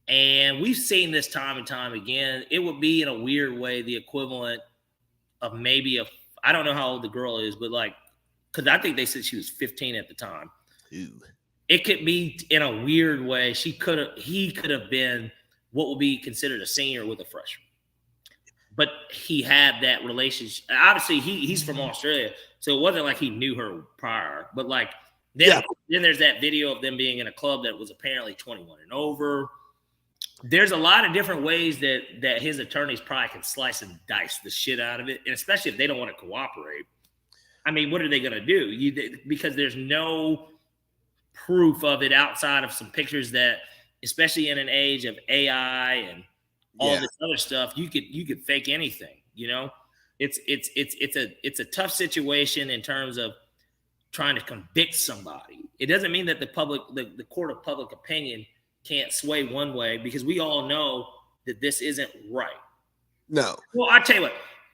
[SPEAKER 2] And we've seen this time and time again. It would be in a weird way the equivalent of maybe I don't know how old the girl is, but like, because I think they said she was 15 at the time.
[SPEAKER 1] Ew.
[SPEAKER 2] It could be in a weird way. He could have been what would be considered a senior with a freshman. But he had that relationship. Obviously, he's from Australia, so it wasn't like he knew her prior. But like then there's that video of them being in a club that was apparently 21 and over. There's a lot of different ways that his attorneys probably can slice and dice the shit out of it, and especially if they don't want to cooperate. I mean, what are they going to do? Because there's no proof of it outside of some pictures that, especially in an age of AI and all this other stuff, you could fake anything. It's a tough situation in terms of trying to convict somebody. It doesn't mean that the court of public opinion can't sway one way, because we all know that this isn't right. No. Well, I tell you what,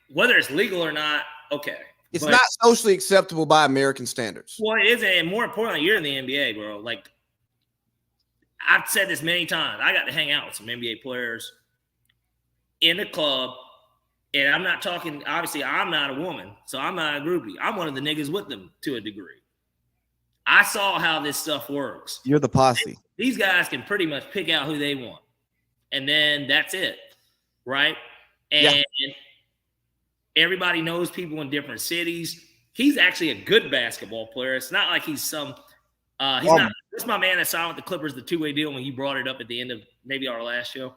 [SPEAKER 2] whether it's legal or not, okay.
[SPEAKER 1] It's not socially acceptable by American standards.
[SPEAKER 2] Well, it isn't, and more importantly, you're in the NBA, bro. Like, I've said this many times. I got to hang out with some NBA players in the club, and I'm not talking, obviously, I'm not a woman, so I'm not a groupie. I'm one of the niggas with them to a degree. I saw how this stuff works.
[SPEAKER 1] You're the posse.
[SPEAKER 2] These guys can pretty much pick out who they want, and then that's it, right? And everybody knows people in different cities. He's actually a good basketball player. It's not like he's some he's not. This is my man that signed with the Clippers, the two-way deal, when he brought it up at the end of maybe our last show.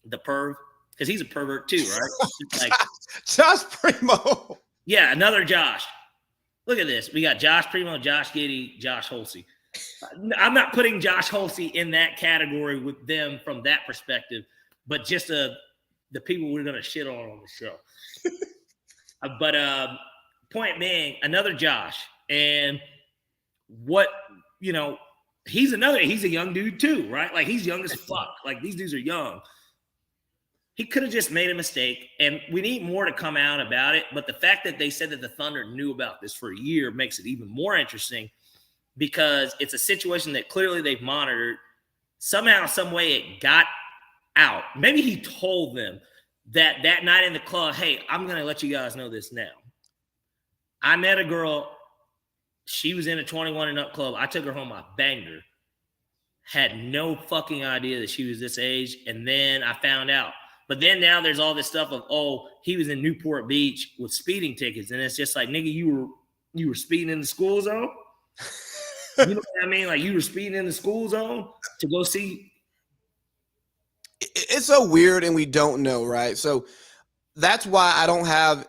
[SPEAKER 2] The perv, because he's a pervert too, right? Like,
[SPEAKER 1] Josh Primo.
[SPEAKER 2] Yeah, another Josh. Look at this. We got Josh Primo, Josh Giddey, Josh Holsey. I'm not putting Josh Holsey in that category with them from that perspective, but just the people we're going to shit on the show. But point being, another Josh. And what, he's a young dude too, right? Like, he's young as fuck. Like, these dudes are young. He could have just made a mistake, and we need more to come out about it. But the fact that they said that the Thunder knew about this for a year makes it even more interesting, because it's a situation that clearly they've monitored. Somehow, some way it got out. Maybe he told them that night in the club, hey, I'm going to let you guys know this now. I met a girl. She was in a 21 and up club. I took her home. I banged her. Had no fucking idea that she was this age. And then I found out. But then now there's all this stuff of, oh, he was in Newport Beach with speeding tickets. And it's just like, nigga, you were speeding in the school zone? You know what I mean? Like, you were speeding in the school zone to go see.
[SPEAKER 1] It's so weird, and we don't know, right? So that's why I don't have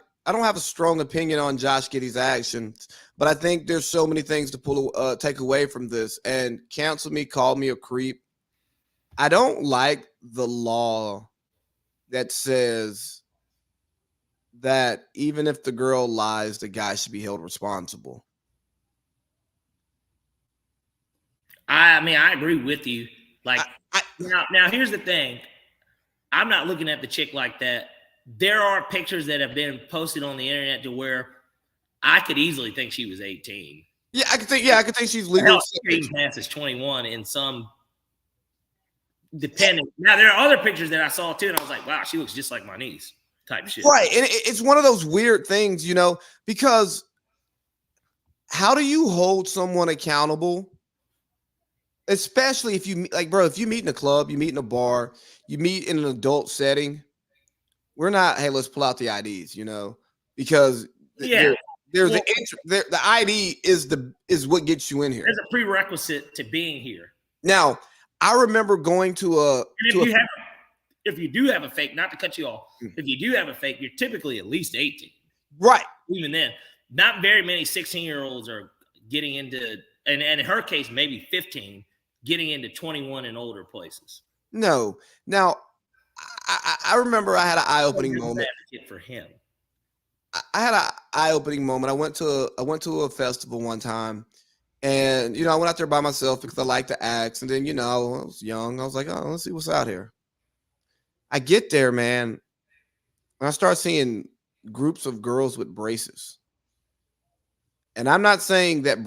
[SPEAKER 1] a strong opinion on Josh Giddey's actions. But I think there's so many things to take away from this. And cancel me, call me a creep. I don't like the law that says that even if the girl lies, the guy should be held responsible.
[SPEAKER 2] I mean, I agree with you. Like, now here's the thing. I'm not looking at the chick like that. There are pictures that have been posted on the internet to where I could easily think she was 18.
[SPEAKER 1] Yeah, I could think she's legal.
[SPEAKER 2] Screen pass is 21 in some depending. Now, there are other pictures that I saw too, and I was like, wow, she looks just like my niece type shit.
[SPEAKER 1] Right. And it's one of those weird things, because how do you hold someone accountable? Especially if you if you meet in a club, you meet in a bar, you meet in an adult setting, we're not, hey, let's pull out the IDs, because the ID is what gets you in here.
[SPEAKER 2] There's a prerequisite to being here.
[SPEAKER 1] Now, I remember going to
[SPEAKER 2] if you do have a fake, not to cut you off, if you do have a fake, you're typically at least 18.
[SPEAKER 1] Right.
[SPEAKER 2] Even then, not very many 16-year-olds are getting into, and in her case, maybe 15, getting into 21 and older places.
[SPEAKER 1] No. Now, I remember I had an eye-opening moment
[SPEAKER 2] for him.
[SPEAKER 1] I had an eye-opening moment. I went to a festival one time, and I went out there by myself because I like to act. And then I was young. I was like, oh, let's see what's out here. I get there, man, and I start seeing groups of girls with braces. And I'm not saying that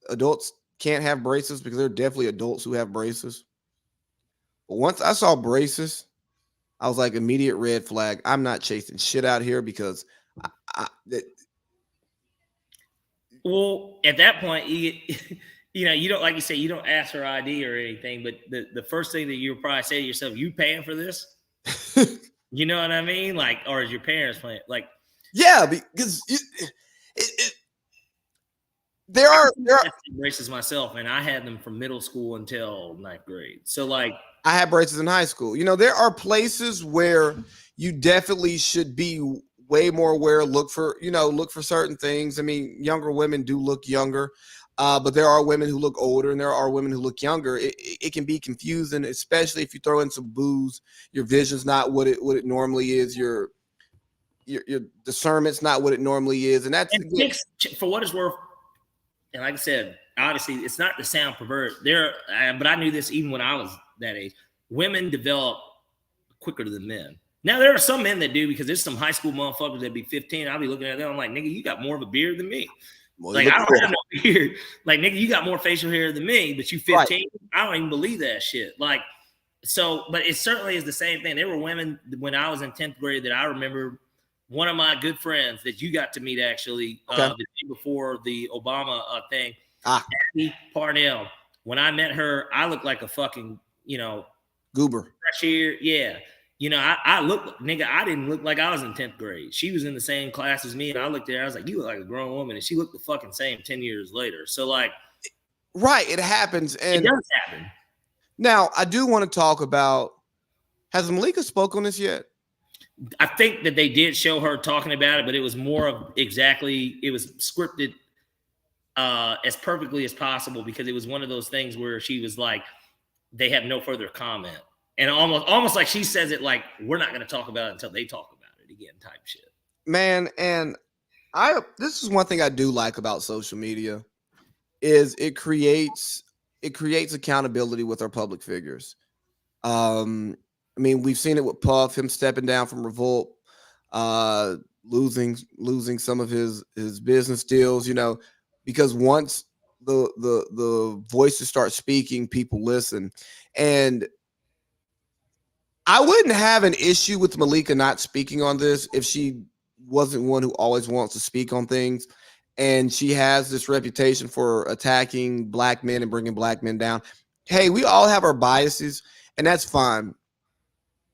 [SPEAKER 1] adults can't have braces, because there are definitely adults who have braces. But once I saw braces, I was like, immediate red flag. I'm not chasing shit out here, because
[SPEAKER 2] well, at that point, you don't, like you say, you don't ask for ID or anything, but the first thing that you'll probably say to yourself, you paying for this? You know what I mean? Like, or is your parents paying? Like,
[SPEAKER 1] yeah, because there are
[SPEAKER 2] braces myself, and I had them from middle school until 9th grade. So, like,
[SPEAKER 1] I had braces in high school. There are places where you definitely should be way more aware. Look for certain things. I mean, younger women do look younger, but there are women who look older, and there are women who look younger. It can be confusing, especially if you throw in some booze. Your vision's not what it normally is. Your discernment's not what it normally is, and that's
[SPEAKER 2] for what it's worth. And like I said, obviously, it's not to sound perverted. But I knew this even when I was that age. Women develop quicker than men. Now, there are some men that do, because there's some high school motherfuckers that be 15. I'll be looking at them. I'm like, nigga, you got more of a beard than me.
[SPEAKER 1] Well,
[SPEAKER 2] like, I don't have no beard. Like, nigga, you got more facial hair than me, but you 15. Right. I don't even believe that shit. Like, so, but it certainly is the same thing. There were women when I was in 10th grade that I remember. One of my good friends that you got to meet, actually, the day before the Obama thing, Abby Parnell. When I met her, I looked like a fucking,
[SPEAKER 1] goober.
[SPEAKER 2] Fresh ear. Yeah. I look, nigga, I didn't look like I was in 10th grade. She was in the same class as me, and I looked at her, I was like, you look like a grown woman, and she looked the fucking same 10 years later. So, like,
[SPEAKER 1] right, it happens. And
[SPEAKER 2] it does happen.
[SPEAKER 1] Now, I do want to talk about, has Malika spoken on this yet?
[SPEAKER 2] I think that they did show her talking about it, but it was more of it was scripted. as perfectly as possible, because it was one of those things where she was like, they have no further comment. And almost like she says it like, we're not going to talk about it until they talk about it again type shit.
[SPEAKER 1] Man, and this is one thing I do like about social media is it creates accountability with our public figures. I mean, we've seen it with Puff, him stepping down from Revolt, losing some of his business deals, because once the voices start speaking, people listen. And I wouldn't have an issue with Malika not speaking on this if she wasn't one who always wants to speak on things. And she has this reputation for attacking black men and bringing black men down. Hey, we all have our biases, and that's fine.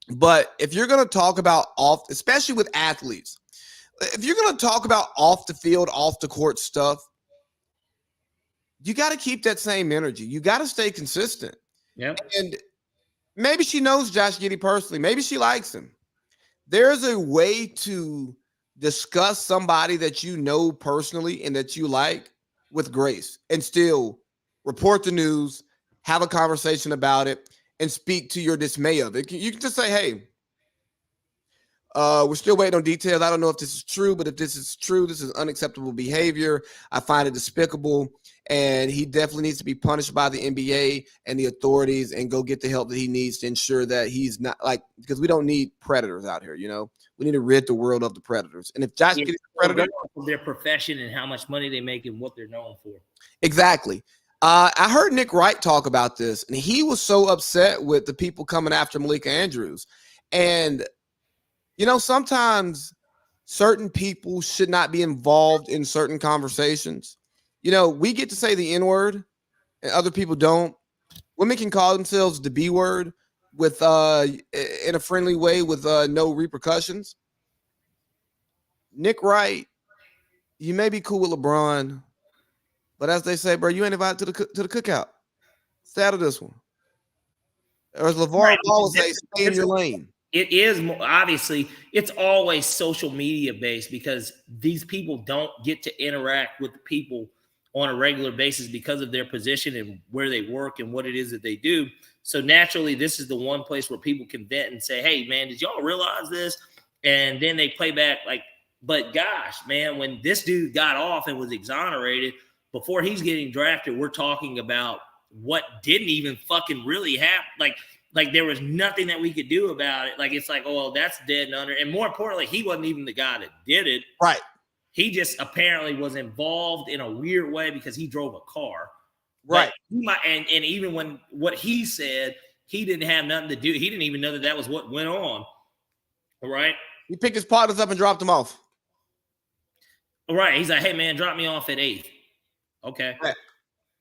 [SPEAKER 1] But if you're going to talk about especially with athletes, if you're going to talk about off the field, off the court stuff, you got to keep that same energy. You got to stay consistent.
[SPEAKER 2] Yep.
[SPEAKER 1] And maybe she knows Josh Giddey personally. Maybe she likes him. There's a way to discuss somebody that you know personally and that you like with grace and still report the news, have a conversation about it, and speak to your dismay of it. You can just say, hey, we're still waiting on details. I don't know if this is true, but if this is true, this is unacceptable behavior. I find it despicable. And he definitely needs to be punished by the NBA and the authorities and go get the help that he needs to ensure that he's not because we don't need predators out here. We need to rid the world of the predators. And if Josh Giddey's a predator,
[SPEAKER 2] their profession and how much money they make and what they're known for.
[SPEAKER 1] Exactly. I heard Nick Wright talk about this, and he was so upset with the people coming after Malika Andrews. And, sometimes certain people should not be involved in certain conversations. We get to say the N-word and other people don't. Women can call themselves the B-word with in a friendly way with no repercussions. Nick Wright, you may be cool with LeBron, but as they say, bro, you ain't invited to the cookout. Stay out of this one. Or as LeVar Ball would say, stay in your lane.
[SPEAKER 2] It is obviously it's always social media based because these people don't get to interact with people on a regular basis because of their position and where they work and what it is that they do. So naturally, this is the one place where people can vent and say, hey, man, did y'all realize this? And then they play back but gosh, man, when this dude got off and was exonerated, before he's getting drafted, we're talking about what didn't even fucking really happen. Like there was nothing that we could do about it. It's like, oh, well, that's dead and under. And more importantly, he wasn't even the guy that did it.
[SPEAKER 1] Right.
[SPEAKER 2] He just apparently was involved in a weird way because he drove a car.
[SPEAKER 1] Right.
[SPEAKER 2] And even when what he said, he didn't have nothing to do. He didn't even know that was what went on. All right.
[SPEAKER 1] He picked his partners up and dropped them off.
[SPEAKER 2] All right. He's like, hey, man, drop me off at 8. Okay. Right.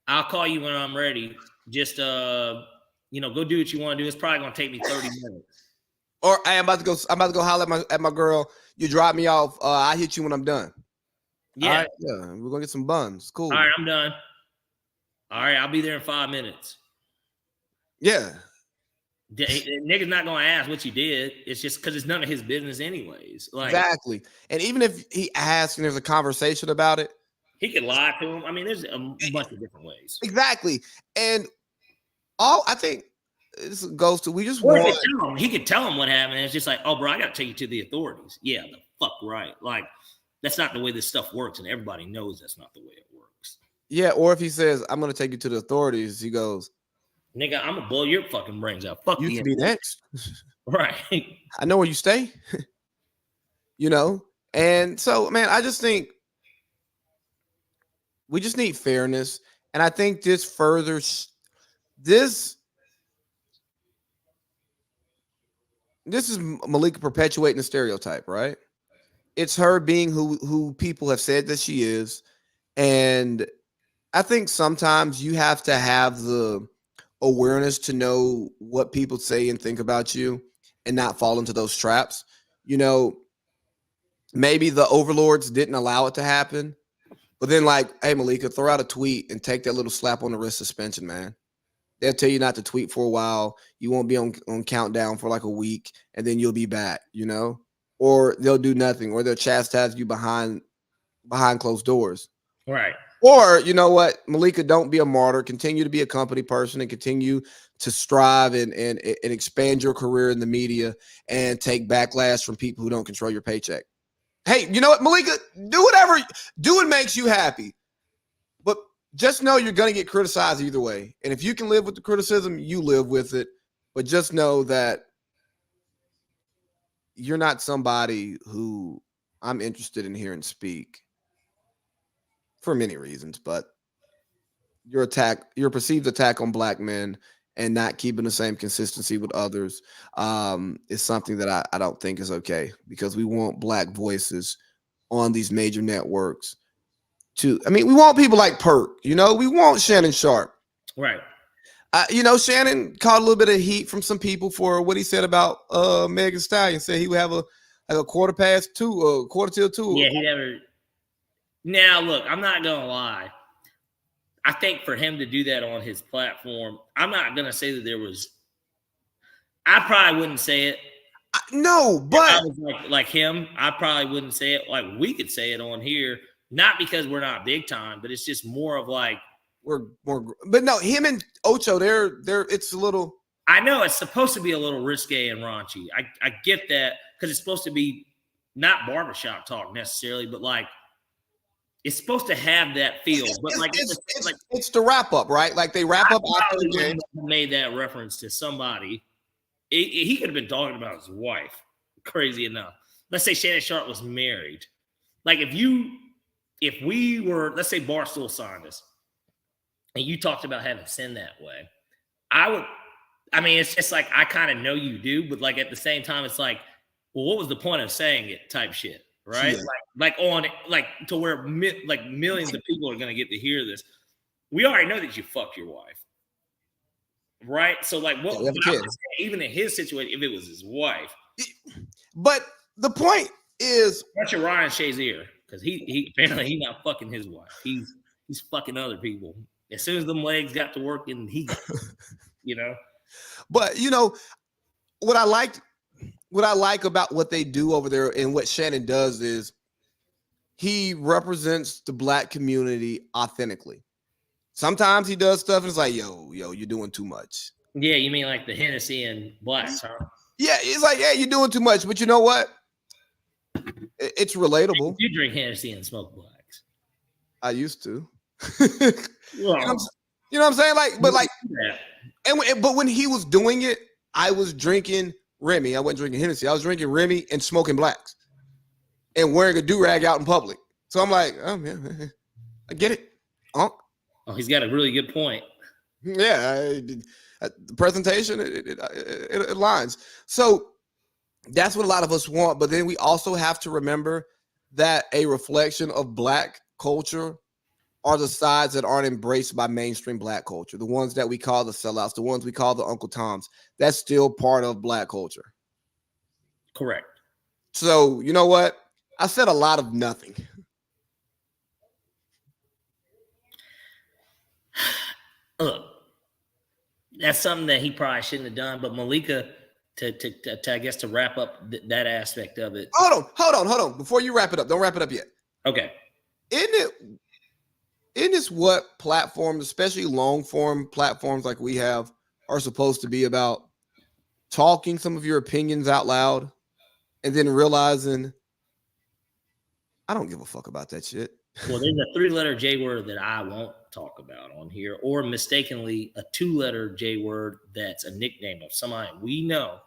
[SPEAKER 2] I'll call you when I'm ready. Just, go do what you want to do. It's probably going to take me 30 minutes.
[SPEAKER 1] Or hey, I'm about to go holler at my girl. You drop me off. I hit you when I'm done.
[SPEAKER 2] Yeah.
[SPEAKER 1] All right, yeah. We're going to get some buns. Cool.
[SPEAKER 2] All right. I'm done. All right. I'll be there in 5 minutes.
[SPEAKER 1] Yeah.
[SPEAKER 2] Nigga's not going to ask what you did. It's just because it's none of his business anyways.
[SPEAKER 1] Exactly. And even if he asks and there's a conversation about it,
[SPEAKER 2] he could lie to him. I mean, there's a bunch of different ways.
[SPEAKER 1] Exactly. And I think this goes to we just
[SPEAKER 2] want. He could tell him what happened. And it's just like, oh, bro, I got to take you to the authorities. Yeah, the fuck right. That's not the way this stuff works. And everybody knows that's not the way it works.
[SPEAKER 1] Yeah. Or if he says, I'm going to take you to the authorities, he goes,
[SPEAKER 2] nigga, I'm going to blow your fucking brains out. Fuck
[SPEAKER 1] you can be next.
[SPEAKER 2] Right.
[SPEAKER 1] I know where you stay. And so, man, I just think we just need fairness. And I think this furthers this is Malika perpetuating the stereotype, right? It's her being who people have said that she is. And I think sometimes you have to have the awareness to know what people say and think about you and not fall into those traps. Maybe the overlords didn't allow it to happen. But then hey, Malika, throw out a tweet and take that little slap on the wrist suspension, man. They'll tell you not to tweet for a while. You won't be on countdown for a week, and then you'll be back, or they'll do nothing, or they'll chastise you behind closed doors.
[SPEAKER 2] Right.
[SPEAKER 1] Or, you know what, Malika, don't be a martyr. Continue to be a company person and continue to strive and expand your career in the media and take backlash from people who don't control your paycheck. Hey, you know what, Malika, do what makes you happy. But just know you're going to get criticized either way. And if you can live with the criticism, you live with it. But just know that you're not somebody who I'm interested in hearing speak for many reasons, but your perceived attack on black men and not keeping the same consistency with others is something that I don't think is okay, because we want black voices on these major networks we want people like Perk, we want Shannon Sharp.
[SPEAKER 2] Right.
[SPEAKER 1] Shannon caught a little bit of heat from some people for what he said about Megan Stallion. Said he would have a quarter till two.
[SPEAKER 2] Yeah, he never. Now, look, I'm not gonna lie. I think for him to do that on his platform, I'm not gonna say that there was. I probably wouldn't say it.
[SPEAKER 1] No, but
[SPEAKER 2] if I was like him, I probably wouldn't say it. Like we could say it on here, not because we're not big time, but it's just more of like.
[SPEAKER 1] We're more, but no, him and Ocho, they're it's a little.
[SPEAKER 2] I know it's supposed to be a little risque and raunchy. I get that, because it's supposed to be not barbershop talk necessarily, but like it's supposed to have that feel. But
[SPEAKER 1] it's the wrap up, right? Like they wrap up after the game.
[SPEAKER 2] Made that reference to somebody. He could have been talking about his wife. Crazy enough. Let's say Shannon Sharp was married. Like if we were, let's say Barstool signed us, and you talked about having sin that way, it's just like, I kind of know you do, but like at the same time, it's like, well, what was the point of saying it type shit, right? Yeah. Like to where millions of people are going to get to hear this. We already know that you fucked your wife, right? So like, even in his situation, if it was his wife.
[SPEAKER 1] But the point is,
[SPEAKER 2] that's your Ryan Shazier, because he apparently he's not fucking his wife. He's fucking other people. As soon as them legs got to working,
[SPEAKER 1] But what I like about what they do over there and what Shannon does is he represents the black community authentically. Sometimes he does stuff and it's like, yo, you're doing too much.
[SPEAKER 2] Yeah, you mean like the Hennessy and blacks, huh?
[SPEAKER 1] Yeah, it's like, yeah, you're doing too much. But you know what? It's relatable.
[SPEAKER 2] You drink Hennessy and smoke blacks.
[SPEAKER 1] I used to.
[SPEAKER 2] Well,
[SPEAKER 1] you know what I'm saying? But when he was doing it, I was drinking Remy. I wasn't drinking Hennessy. I was drinking Remy and smoking blacks and wearing a do-rag out in public. So I'm like, oh man, I get it.
[SPEAKER 2] Oh, he's got a really good point.
[SPEAKER 1] Yeah, the presentation it aligns. So that's what a lot of us want. But then we also have to remember that a reflection of black culture are the sides that aren't embraced by mainstream black culture, the ones that we call the sellouts, the ones we call the Uncle Toms. That's still part of black culture.
[SPEAKER 2] Correct.
[SPEAKER 1] So, you know what? I said a lot of nothing.
[SPEAKER 2] Look, that's something that he probably shouldn't have done, but Malika, to I guess to wrap up that aspect of it.
[SPEAKER 1] Hold on. Before you wrap it up, don't wrap it up yet.
[SPEAKER 2] Okay.
[SPEAKER 1] Isn't this what platforms, especially long form platforms like we have, are supposed to be about? Talking some of your opinions out loud and then realizing I don't give a fuck about that shit.
[SPEAKER 2] Well, there's a 3-letter J word that I won't talk about on here, or mistakenly a 2-letter J word that's a nickname of somebody we know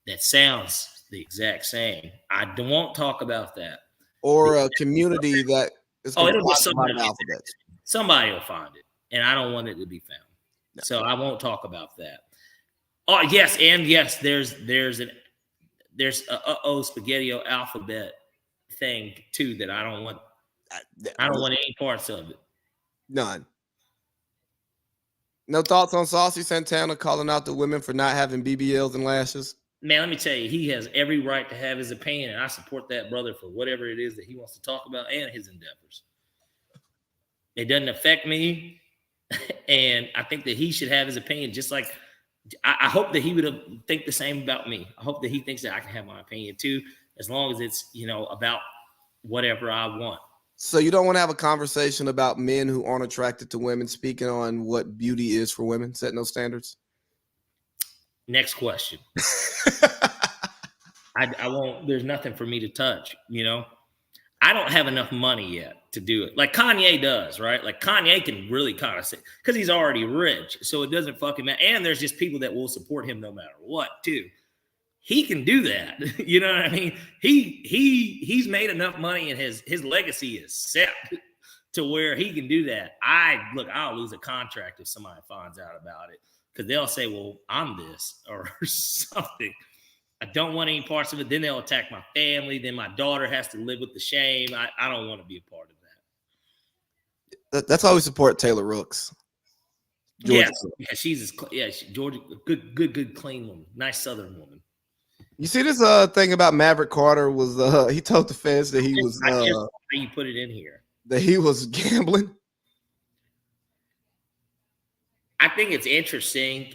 [SPEAKER 2] that sounds the exact same. I won't talk about that.
[SPEAKER 1] Or a community that is
[SPEAKER 2] it'll be somebody will find it, and I don't want it to be found. No. So I won't talk about that. Oh yes, and yes, there's a spaghetti-o alphabet thing too that I don't want. I don't want any parts of it.
[SPEAKER 1] None. No thoughts on Saucy Santana calling out the women for not having BBLs and lashes?
[SPEAKER 2] Man, let me tell you, he has every right to have his opinion, and I support that brother for whatever it is that he wants to talk about and his endeavors. It doesn't affect me, and I think that he should have his opinion. Just like I hope that he would think the same about me. I hope that he thinks that I can have my opinion too, as long as it's about whatever I want.
[SPEAKER 1] So you don't want to have a conversation about men who aren't attracted to women, speaking on what beauty is for women, setting those standards?
[SPEAKER 2] Next question. I won't. There's nothing for me to touch. I don't have enough money yet to do it. Like Kanye does, right? Like Kanye can really kind of say, because he's already rich, so it doesn't fucking matter. And there's just people that will support him no matter what, too. He can do that. You know what I mean? He's made enough money, and his legacy is set to where he can do that. I'll lose a contract if somebody finds out about it, because they'll say, well, I'm this or something. I don't want any parts of it. Then they'll attack my family. Then my daughter has to live with the shame. I don't want to be a part of that.
[SPEAKER 1] That's why we support Taylor Rooks.
[SPEAKER 2] Georgia. Yeah, Georgia, good, clean woman, nice Southern woman.
[SPEAKER 1] You see this thing about Maverick Carter was he told the fans that he was
[SPEAKER 2] I guess how you put it in here,
[SPEAKER 1] that he was gambling.
[SPEAKER 2] I think it's interesting.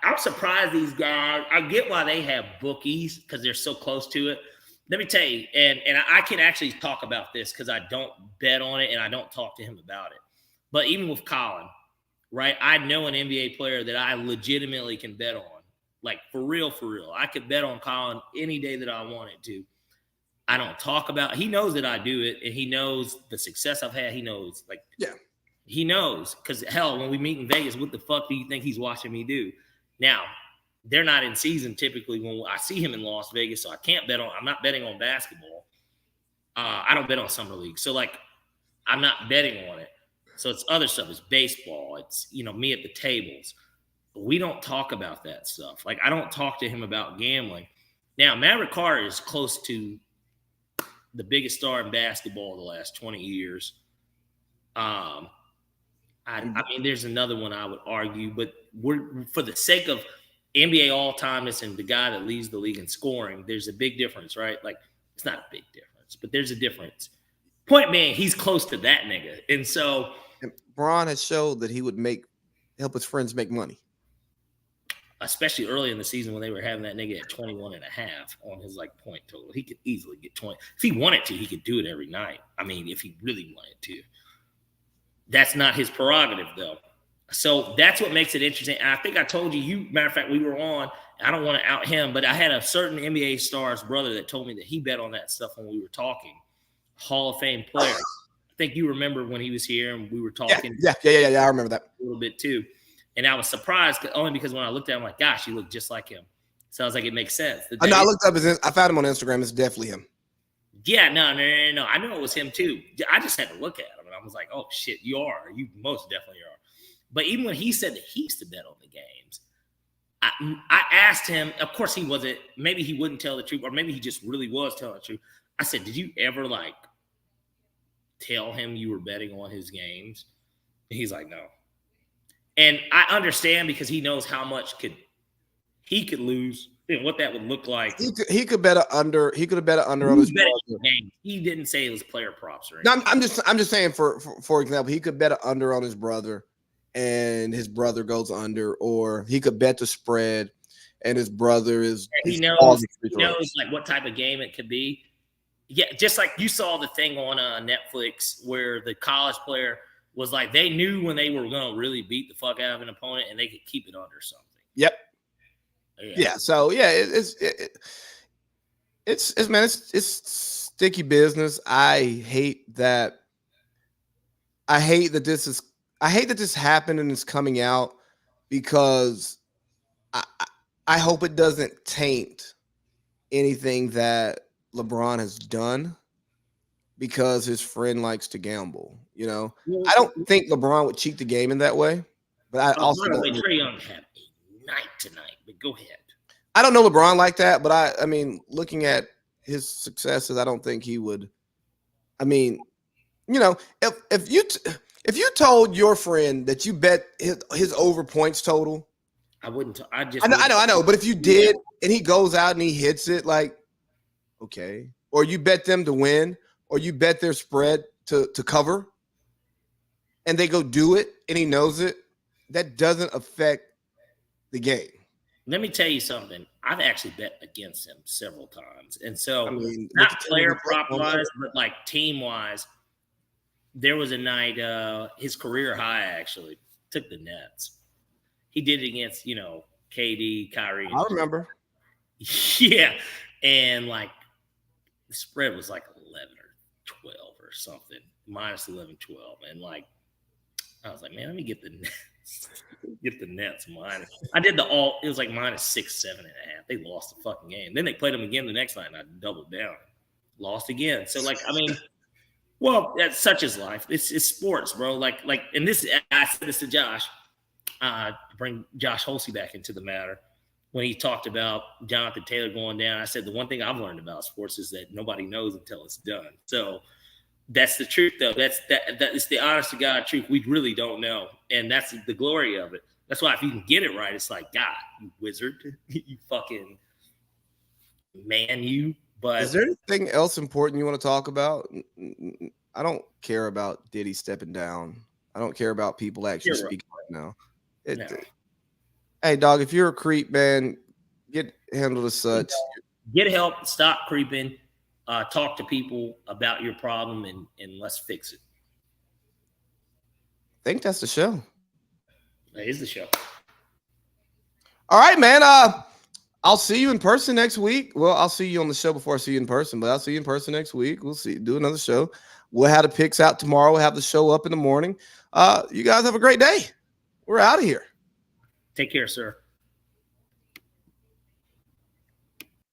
[SPEAKER 2] I'm surprised these guys. I get why they have bookies because they're so close to it. Let me tell you, and I can actually talk about this because I don't bet on it and I don't talk to him about it. But even with Colin, right? I know an NBA player that I legitimately can bet on. Like, for real. I could bet on Colin any day that I wanted to. I don't talk about – he knows that I do it, and he knows the success I've had. He knows. He knows. Because, hell, when we meet in Vegas, what the fuck do you think he's watching me do? Now, they're not in season typically when I see him in Las Vegas, so I can't bet on – I'm not betting on basketball. I don't bet on Summer League. So, I'm not betting on it. So it's other stuff. It's baseball. It's, me at the tables. But we don't talk about that stuff. I don't talk to him about gambling. Now, Maverick Carter is close to the biggest star in basketball the last 20 years. I mean, there's another one I would argue, but we're for the sake of NBA all-timers and the guy that leads the league in scoring, there's a big difference, right? It's not a big difference, but there's a difference. Point being, he's close to that nigga. And so
[SPEAKER 1] Bron has showed that he would help his friends make money.
[SPEAKER 2] Especially early in the season when they were having that nigga at 21 and a half on his point total. He could easily get 20. If he wanted to, he could do it every night. I mean, if he really wanted to. That's not his prerogative, though. So that's what makes it interesting. And I think I told you, matter of fact, we were on, I don't want to out him, but I had a certain NBA star's brother that told me that he bet on that stuff when we were talking. Hall of Fame player. I think you remember when he was here and we were talking.
[SPEAKER 1] Yeah, I remember that.
[SPEAKER 2] A little bit too. And I was surprised only because when I looked at him, I'm like, gosh, you look just like him. So I was like, it makes sense.
[SPEAKER 1] I looked up I found him on Instagram. It's definitely him.
[SPEAKER 2] Yeah, no. I knew it was him too. I just had to look at him and I was like, oh shit, you are. You most definitely are. But even when he said that he used to bet on the games, I asked him, of course he wasn't, maybe he wouldn't tell the truth, or maybe he just really was telling the truth. I said, did you ever tell him you were betting on his games? And he's like, no. And I understand because he knows how much he could lose and what that would look like.
[SPEAKER 1] He could bet under. He could have bet under on his brother.
[SPEAKER 2] He didn't say it was player props or
[SPEAKER 1] anything. No, I'm just saying for example, he could bet under on his brother, and his brother goes under, or he could bet the spread, and his brother is.
[SPEAKER 2] He knows what type of game it could be. Yeah, just like you saw the thing on Netflix where the college player was they knew when they were going to really beat the fuck out of an opponent and they could keep it under something.
[SPEAKER 1] Yep. Yeah. So yeah, it's sticky business. I hate that this happened and it's coming out because I hope it doesn't taint anything that LeBron has done because his friend likes to gamble. I don't think LeBron would cheat the game in that way, but I also don't.
[SPEAKER 2] Trae Young had a night tonight, but go ahead.
[SPEAKER 1] I don't know LeBron like that, but I mean, looking at his successes, I don't think he would. I mean, if you told your friend that you bet his over points total,
[SPEAKER 2] I wouldn't. I
[SPEAKER 1] know. But if you did, and he goes out and he hits it, okay, or you bet them to win, or you bet their spread to cover, and they go do it, and he knows it, that doesn't affect the game.
[SPEAKER 2] Let me tell you something. I've actually bet against him several times. And so not player prop wise, but team wise, there was a night, his career high actually took the Nets. He did it against, KD, Kyrie.
[SPEAKER 1] I remember.
[SPEAKER 2] Yeah. And like the spread was like 11 or 12 or something, minus 11, 12. And like, I was like, man, let me get the Nets. Get the Nets minus. I did it was like minus 6, 7.5. They lost the fucking game. Then they played them again the next night and I doubled down. Lost again. So like, I mean, well, that's such is life. It's sports, bro. Like, and this, I said this to Josh, bring Josh Holsey back into the matter. When he talked about Jonathan Taylor going down, I said, the one thing I've learned about sports is that nobody knows until it's done. So that's the truth, though. That is the honest to God truth. We really don't know. And that's the glory of it. That's why if you can get it right, it's like, God, you wizard, you fucking man, you. But
[SPEAKER 1] is there anything else important you want to talk about? I don't care about Diddy stepping down. I don't care about people actually speaking right now.
[SPEAKER 2] No.
[SPEAKER 1] Hey, dog, if you're a creep, man, get handled as such.
[SPEAKER 2] Get help. Stop creeping. Talk to people about your problem and let's fix it.
[SPEAKER 1] I think that's the show.
[SPEAKER 2] That is the show.
[SPEAKER 1] All right, man. I'll see you in person next week. Well, I'll see you on the show before I see you in person, but I'll see you in person next week. We'll do another show. We'll have the picks out tomorrow. We'll have the show up in the morning. You guys have a great day. We're out of here.
[SPEAKER 2] Take care, sir.